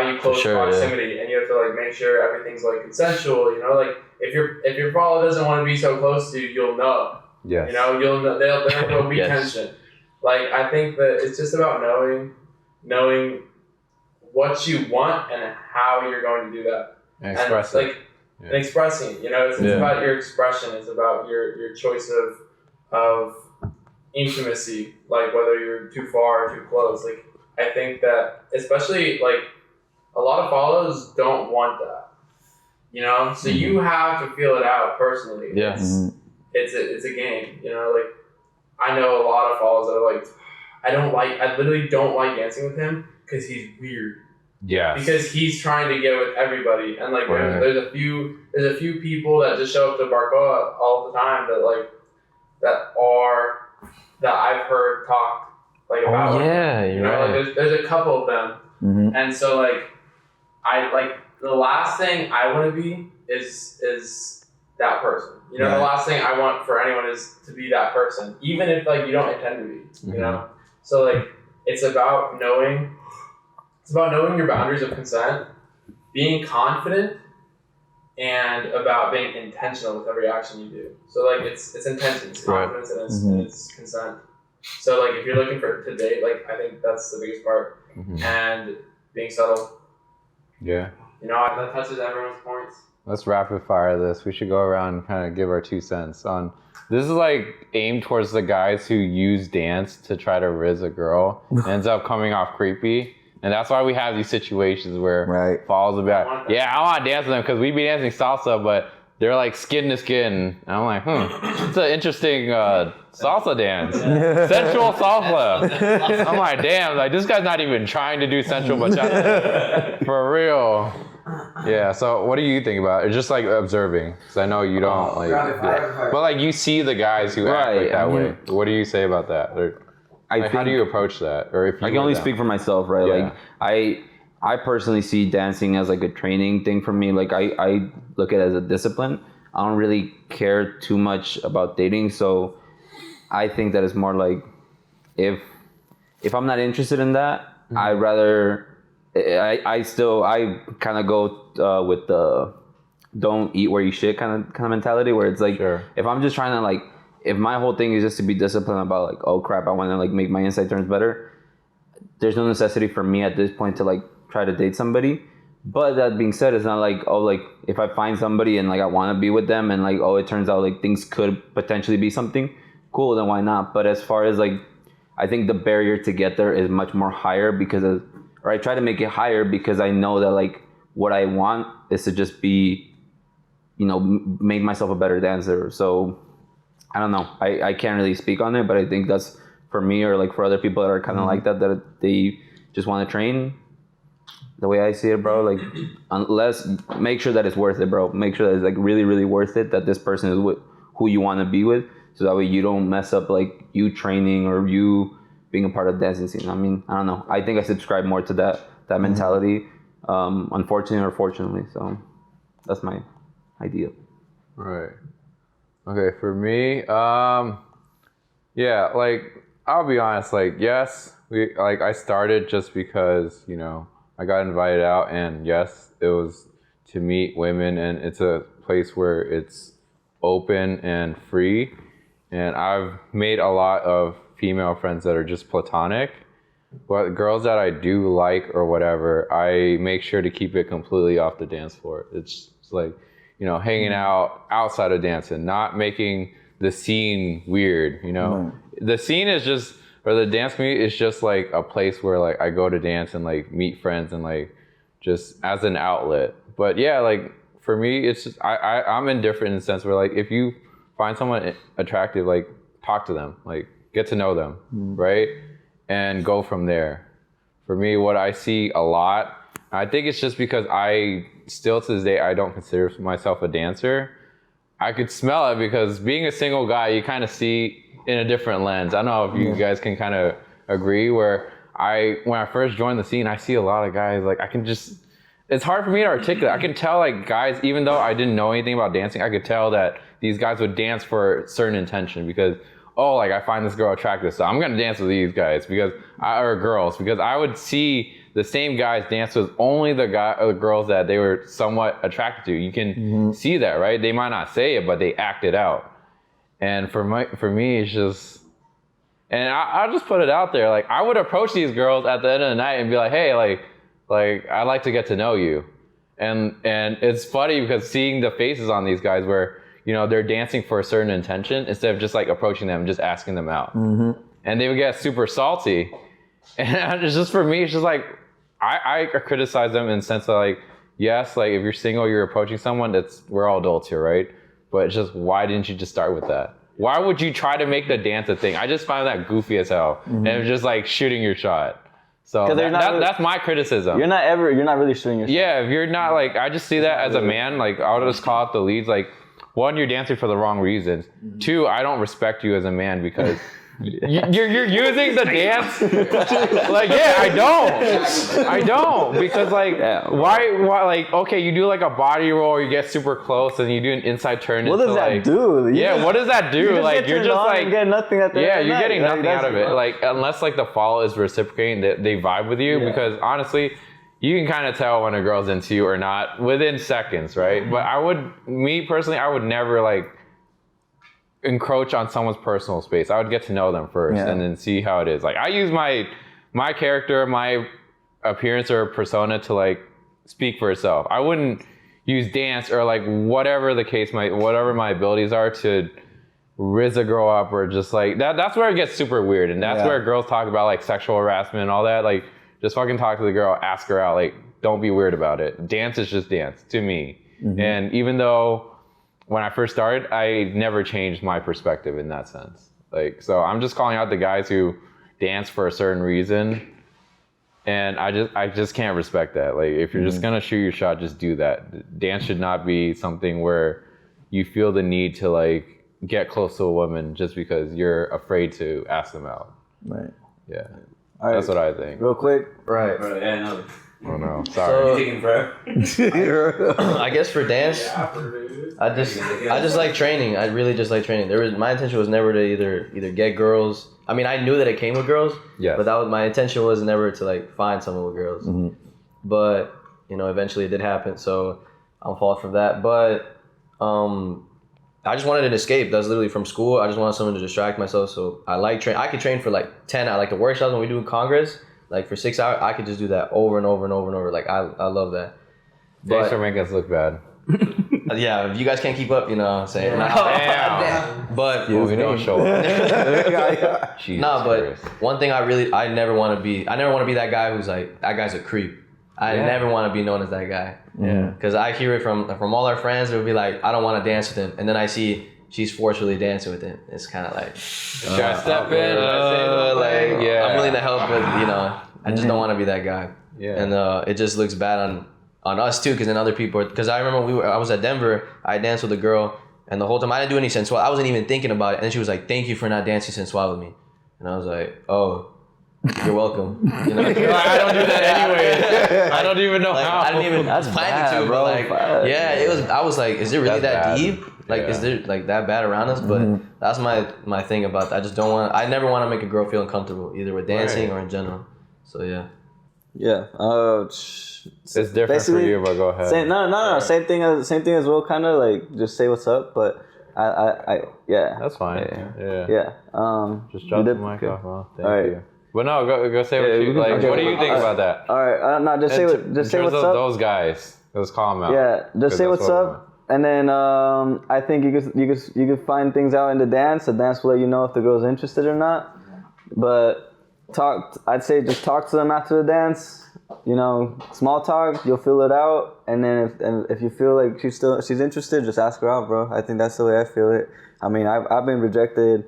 you close proximity, and you have to like make sure everything's like consensual. You know, like if your follow doesn't want to be so close to you, you'll know. Yes. You know, you'll know there will be Yes. tension. Like I think that it's just about knowing what you want and how you're going to do that. And express it. Like and expressing. You know, it's about your expression. It's about your choice of intimacy. Like whether you're too far or too close. Like I think that especially like a lot of follows don't want that. You know, so you have to feel it out personally. Yes. It's a game. You know, like I know a lot of follows that are like, I literally don't like dancing with him because he's weird. Yes. Because he's trying to get with everybody, and like there's a few people that just show up to Barcoa all the time that I've heard talk like about. Yeah, You know, like there's a couple of them, and so like I like the last thing I want to be is that person. You know, the last thing I want for anyone is to be that person, even if like you don't intend to be. You know, so like it's about knowing your boundaries of consent, being confident, and about being intentional with every action you do. So like it's intention, it's confidence, and it's consent. So like if you're looking to date, like I think that's the biggest part, and being subtle. Yeah. You know, that touches everyone's points. Let's rapid fire this. We should go around and kind of give our 2 cents on. This is like aimed towards the guys who use dance to try to riz a girl. Ends up coming off creepy. And that's why we have these situations where falls will be like, yeah, I want to dance with them because we be dancing salsa, but they're like skin to skin. And I'm like, it's an interesting salsa dance. Sensual salsa. I'm like, damn, like this guy's not even trying to do sensual bachata. For real. Yeah, so what do you think about it? Just like observing, because I know you don't but like you see the guys who act like that way. What do you say about that? Or, how do you approach that? Or if you I can only speak for myself, right? Yeah. Like I personally see dancing as like a training thing for me. Like I look at it as a discipline. I don't really care too much about dating, so I think that it's more like if I'm not interested in that, I'd rather. I kind of go with the don't eat where you shit kind of mentality, where it's like if I'm just trying to like, if my whole thing is just to be disciplined about like, oh crap, I want to like make my inside turns better, there's no necessity for me at this point to like try to date somebody. But that being said, it's not like, oh, like if I find somebody and like I want to be with them and like, oh, it turns out like things could potentially be something cool, then why not? But as far as like, I think the barrier to get there is much more higher or I try to make it higher because I know that like what I want is to just be, you know, make myself a better dancer. So I don't know. I can't really speak on it, but I think that's for me or like for other people that are kind of like that they just want to train. The way I see it, bro, like make sure that it's worth it, bro. Make sure that it's like really, really worth it, that this person is who you want to be with. So that way you don't mess up like you training or you being a part of the dancing scene. I mean, I don't know. I think I subscribe more to that mentality, unfortunately or fortunately. So that's my idea. Right. Okay, for me, yeah, like I'll be honest, like yes, I started just because, you know, I got invited out, and yes, it was to meet women, and it's a place where it's open and free. And I've made a lot of female friends that are just platonic, but girls that I do like or whatever, I make sure to keep it completely off the dance floor. It's like, you know, hanging out outside of dancing, not making the scene weird, you know? The scene is just, or the dance community is just like a place where like I go to dance and like meet friends and like just as an outlet. But yeah, like for me, it's just, I'm indifferent in the sense where like if you find someone attractive, like talk to them, like get to know them, right? And go from there. For me, what I see a lot, I think it's just because I still to this day, I don't consider myself a dancer. I could smell it because being a single guy, you kind of see in a different lens. I don't know if you guys can kind of agree where when I first joined the scene, I see a lot of guys, like I can just, it's hard for me to articulate. I can tell like guys, even though I didn't know anything about dancing, I could tell that these guys would dance for a certain intention because, oh, like I find this girl attractive, so I'm gonna dance with these guys or girls, because I would see the same guys dance with only the girls that they were somewhat attracted to. You can see that, right? They might not say it, but they act it out. And for me, it's just, and I'll just put it out there. Like I would approach these girls at the end of the night and be like, hey, like I'd like to get to know you. And it's funny because seeing the faces on these guys where, you know, they're dancing for a certain intention instead of just like approaching them, just asking them out. And they would get super salty. And it's just, for me, it's just like, I criticize them in the sense of like, yes, like if you're single, you're approaching someone, we're all adults here, right? But it's just, why didn't you just start with that? Why would you try to make the dance a thing? I just find that goofy as hell. And it's just like shooting your shot. So that's my criticism. You're not really shooting your shot. Yeah, if you're not like, I just see that as a man, like I'll just call out the leads. Like, one, you're dancing for the wrong reasons. Two, I don't respect you as a man because you're using the dance. Like, yeah, I don't because like why like, okay, you do like a body roll, you get super close and you do an inside turn. What does that do? What does that do? Like you're just like get nothing at the end of the you're night. getting nothing out of it. Like unless like the follow is reciprocating, they vibe with you because honestly, you can kind of tell when a girl's into you or not within seconds, right? But me personally, I would never like encroach on someone's personal space. I would get to know them first and then see how it is. Like I use my character, my appearance or persona to like speak for itself. I wouldn't use dance or like whatever the case whatever my abilities are to riz a girl up or just like that. That's where it gets super weird. And that's where girls talk about like sexual harassment and all that. Like just fucking talk to the girl, ask her out. Like don't be weird about it. Dance is just dance to me. And even though when I first started, I never changed my perspective in that sense. Like, so I'm just calling out the guys who dance for a certain reason. And I just can't respect that. Like, if you're just gonna shoot your shot, just do that. Dance should not be something where you feel the need to like get close to a woman just because you're afraid to ask them out. Right. Yeah. All right. That's what I think. Real quick. Right. Yeah, no. Oh no, sorry. I guess for dance, I just like training. I really just like training. My intention was never to either get girls. I mean, I knew that it came with girls. Yeah. But my intention was never to like find someone with girls. But you know, eventually it did happen. So I'm fault for that. But I just wanted an escape. That's literally from school. I just wanted someone to distract myself. So I like train. I could train for like 10. I like the workshops when we do Congress. Like for 6 hours, I could just do that over and over and over and over. Like I love that. Thanks for making us look bad. Yeah, if you guys can't keep up, you know what I'm saying. Damn. But we don't show up. But one thing I never want to be that guy who's like, that guy's a creep. I never want to be known as that guy. Yeah. Because I hear it from all our friends. It would be like, I don't want to dance with him, and then I see she's forcefully dancing with him. It's kind of like, should I step in? I'm willing to help, but you know, I just don't want to be that guy. Yeah. And it just looks bad on us too, because then other people. Because I remember I was at Denver. I danced with a girl, and the whole time I didn't do any sensual. I wasn't even thinking about it. And then she was like, "Thank you for not dancing sensual with me." And I was like, "Oh, you're welcome." You know? I don't do that anyway. I don't even know how. I didn't even plan to, bro. But like, it was. I was like, "Is it really that deep? Like, is there like that bad around us?" But that's my thing about that. I never want to make a girl feel uncomfortable, either with dancing or in general. So yeah. Yeah. It's different for basically, you, but go ahead. No. Same thing as well. Kind of like just say what's up, but yeah. That's fine. Yeah. Yeah. Just drop the mic off. Well, thank you. But no, go say what you like. okay. What do you think about that? All right. No, just say what's up. Those guys. Let's call them out. Yeah. Just say what's up. And then I think you could find things out in the dance. The dance will let you know if the girl's interested or not. But I'd say just talk to them after the dance. You know, small talk. You'll feel it out. And then if you feel like she's interested, just ask her out, bro. I think that's the way I feel it. I mean, I've been rejected.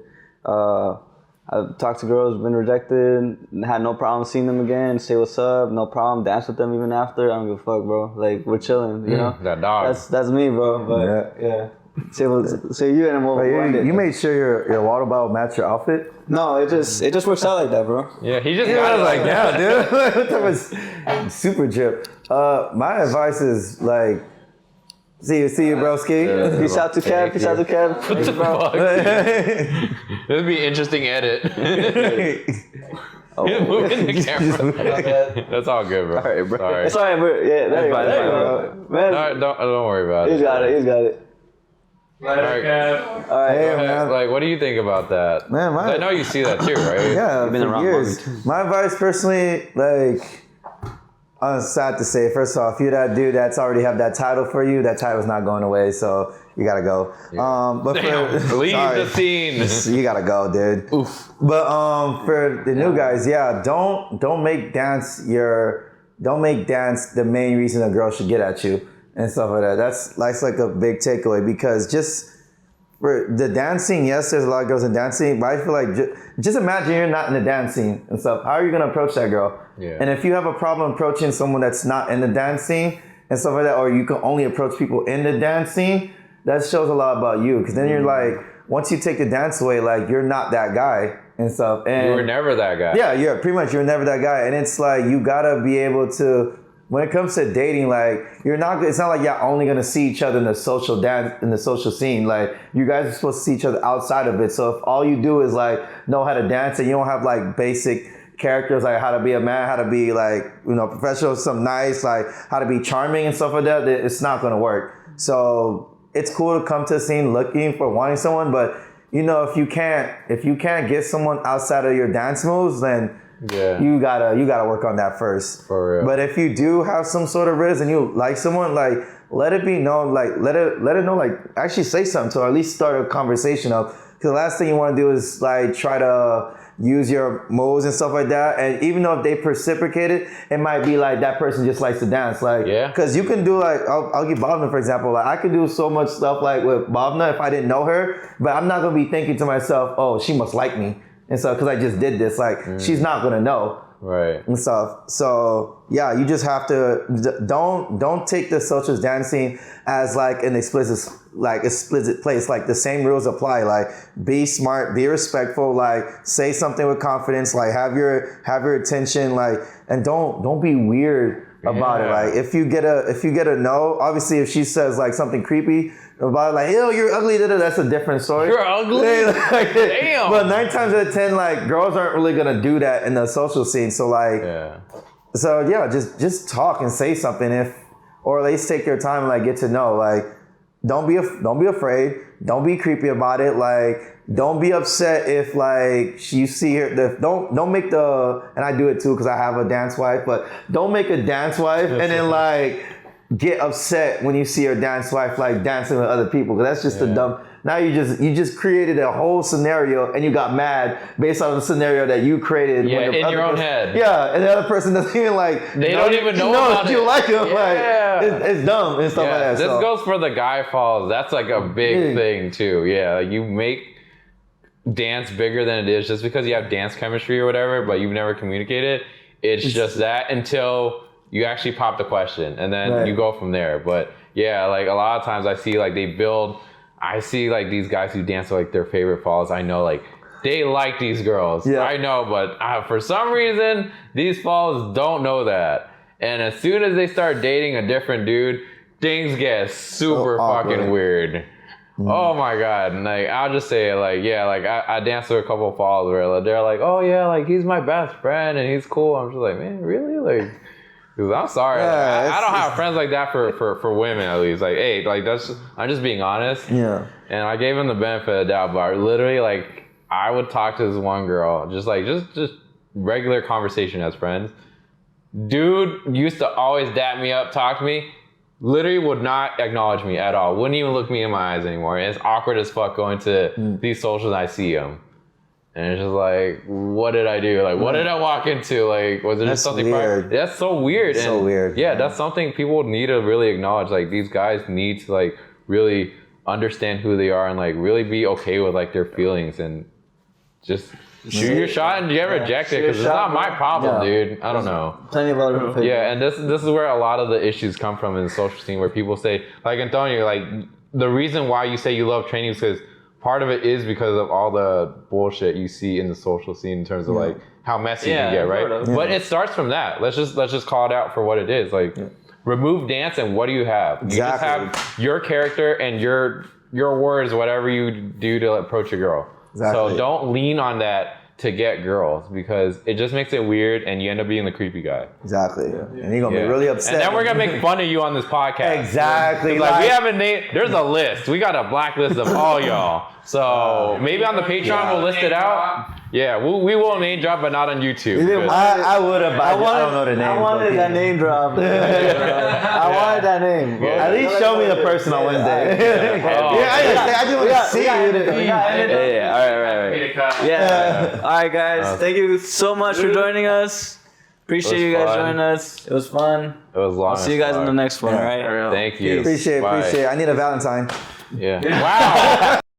I've talked to girls, been rejected, had no problem seeing them again, say what's up, no problem, dance with them even after. I don't give a fuck, bro. Like, we're chilling, you know? That dog. That's me, bro. But yeah. So you and him you made sure your water bottle matched your outfit? No, it just works out like that, bro. Yeah, he just got it like that. Yeah, dude. That was super drip. My advice is like, see you, broski. Peace out to Kev. What the fuck? This would be an interesting edit. Moving the camera. That's all good, bro. All right, bro. Sorry. It's all right, bro. Yeah, there you go. Man, Don't worry about it. He's got it. All right. All right. Hey, man. Like, what do you think about that? Man, I know you see that too, right? Yeah, You've been for around years. My advice personally, like, I'm sad to say, first off, you're that dude that's already have that title for you. That title's not going away, so you gotta go. Yeah. But leave the scene. You gotta go, dude. Oof. But for the new guys, yeah, don't make dance the main reason a girl should get at you and stuff like that. That's like a big takeaway, because just for the dancing, yes, there's a lot of girls in dancing, but I feel like just imagine you're not in the dance scene and stuff. How are you gonna approach that girl? Yeah. And if you have a problem approaching someone that's not in the dance scene and stuff like that, or you can only approach people in the dance scene, that shows a lot about you. Because then you're like, once you take the dance away, like, you're not that guy and stuff. And you were never that guy. Yeah, you're never that guy. And it's like, you gotta be able to, when it comes to dating, like, it's not like you're only gonna see each other in the social scene. Like, you guys are supposed to see each other outside of it. So if all you do is like know how to dance and you don't have like basic characters, like how to be a man, how to be like, you know, professional, some nice, like how to be charming and stuff like that, it's not gonna work. So it's cool to come to the scene looking for wanting someone, but you know, if you can't get someone outside of your dance moves, then you gotta work on that first. For real. But if you do have some sort of riz and you like someone, like, let it be known, like, let it know, like, actually say something to her, or at least start a conversation up. Because the last thing you want to do is like try to use your moves and stuff like that. And even though if they reciprocate it, it might be like that person just likes to dance. Like, because you can do like, I'll give Bhavna for example. Like, I could do so much stuff like with Bhavna if I didn't know her, but I'm not gonna be thinking to myself, oh, she must like me. And so, because I just did this, like, she's not gonna know. Right. And stuff. So yeah, you just have to don't take the social dancing as like an explicit place. Like, the same rules apply. Like, be smart, be respectful, like, say something with confidence, like, have your attention, like, and don't be weird about it. Like, if you get a no, obviously if she says like something creepy about it, like, ew, you're ugly, that's a different story. You're ugly? Damn. But 9 times out of 10, like, girls aren't really gonna do that in the social scene. So like, just talk and say something, or at least take your time and like get to know. Like, don't be afraid. Don't be creepy about it. Like, don't be upset if like you see her. Don't make and I do it too because I have a dance wife. But don't make a dance wife and then like get upset when you see your dance wife like dancing with other people, because that's just a dumb. Now you just created a whole scenario and you got mad based on the scenario that you created. Yeah, in your own head. Yeah, and the other person doesn't even like. They don't even know about you it. like them. Yeah. Like, it's dumb and stuff like that. This goes for the guy falls. That's like a big thing too. Yeah, like, you make dance bigger than it is just because you have dance chemistry or whatever, but you've never communicated. It's just that until you actually pop the question, and then you go from there. But yeah, like, a lot of times I see like these guys who dance like their favorite falls. I know like they like these girls. Yeah. I know, but for some reason these falls don't know that. And as soon as they start dating a different dude, things get super fucking weird. Oh my god! And like I'll just say it, like yeah, like I danced with a couple of falls where like, they're like, oh yeah, like he's my best friend and he's cool. I'm just like, man, really? Like, cause I'm sorry, Yeah, like, I don't have friends like that for women at least. Like, hey, like I'm just being honest. Yeah. And I gave him the benefit of the doubt, but literally like I would talk to this one girl, just regular conversation as friends. Dude used to always dap me up, talk to me. Literally would not acknowledge me at all. Wouldn't even look me in my eyes anymore. And it's awkward as fuck going to these socials and I see him. And it's just like, what did I do? Like, what did I walk into? Like, was there just something? Weird. That's so weird. It's so weird. Yeah, that's something people need to really acknowledge. Like, these guys need to like really understand who they are and like really be okay with like their feelings and just shoot your shot and get rejected because it's not my problem, dude. I don't know. Plenty of other people. Yeah, and this is where a lot of the issues come from in the social scene, where people say, like Antonio, like the reason why you say you love training is because part of it is because of all the bullshit you see in the social scene in terms of like how messy you can get, right? Sort of. But it starts from that. Let's just call it out for what it is. Like remove dance and what do you have? Exactly. You just have your character and your words, whatever you do to approach a girl. Exactly. So don't lean on that to get girls because it just makes it weird and you end up being the creepy guy. Exactly. And you're gonna be really upset. And then we're gonna make fun of you on this podcast. Exactly. Like we haven't named. There's a list. We got a blacklist of all y'all. So maybe on the Patreon we'll list it out. Yeah, we will name drop, but not on YouTube. I would have, but I don't know the name. I wanted that name drop. I wanted that name. Yeah. At least show me the person on Wednesday. Oh, I just want to see you. Yeah. All right. Yeah. All right, guys. Thank you so much for joining us. Appreciate you guys joining us. It was fun. It was long. I'll see you guys in the next one. All right. Thank you. Appreciate it. I need a Valentine. Yeah. Wow.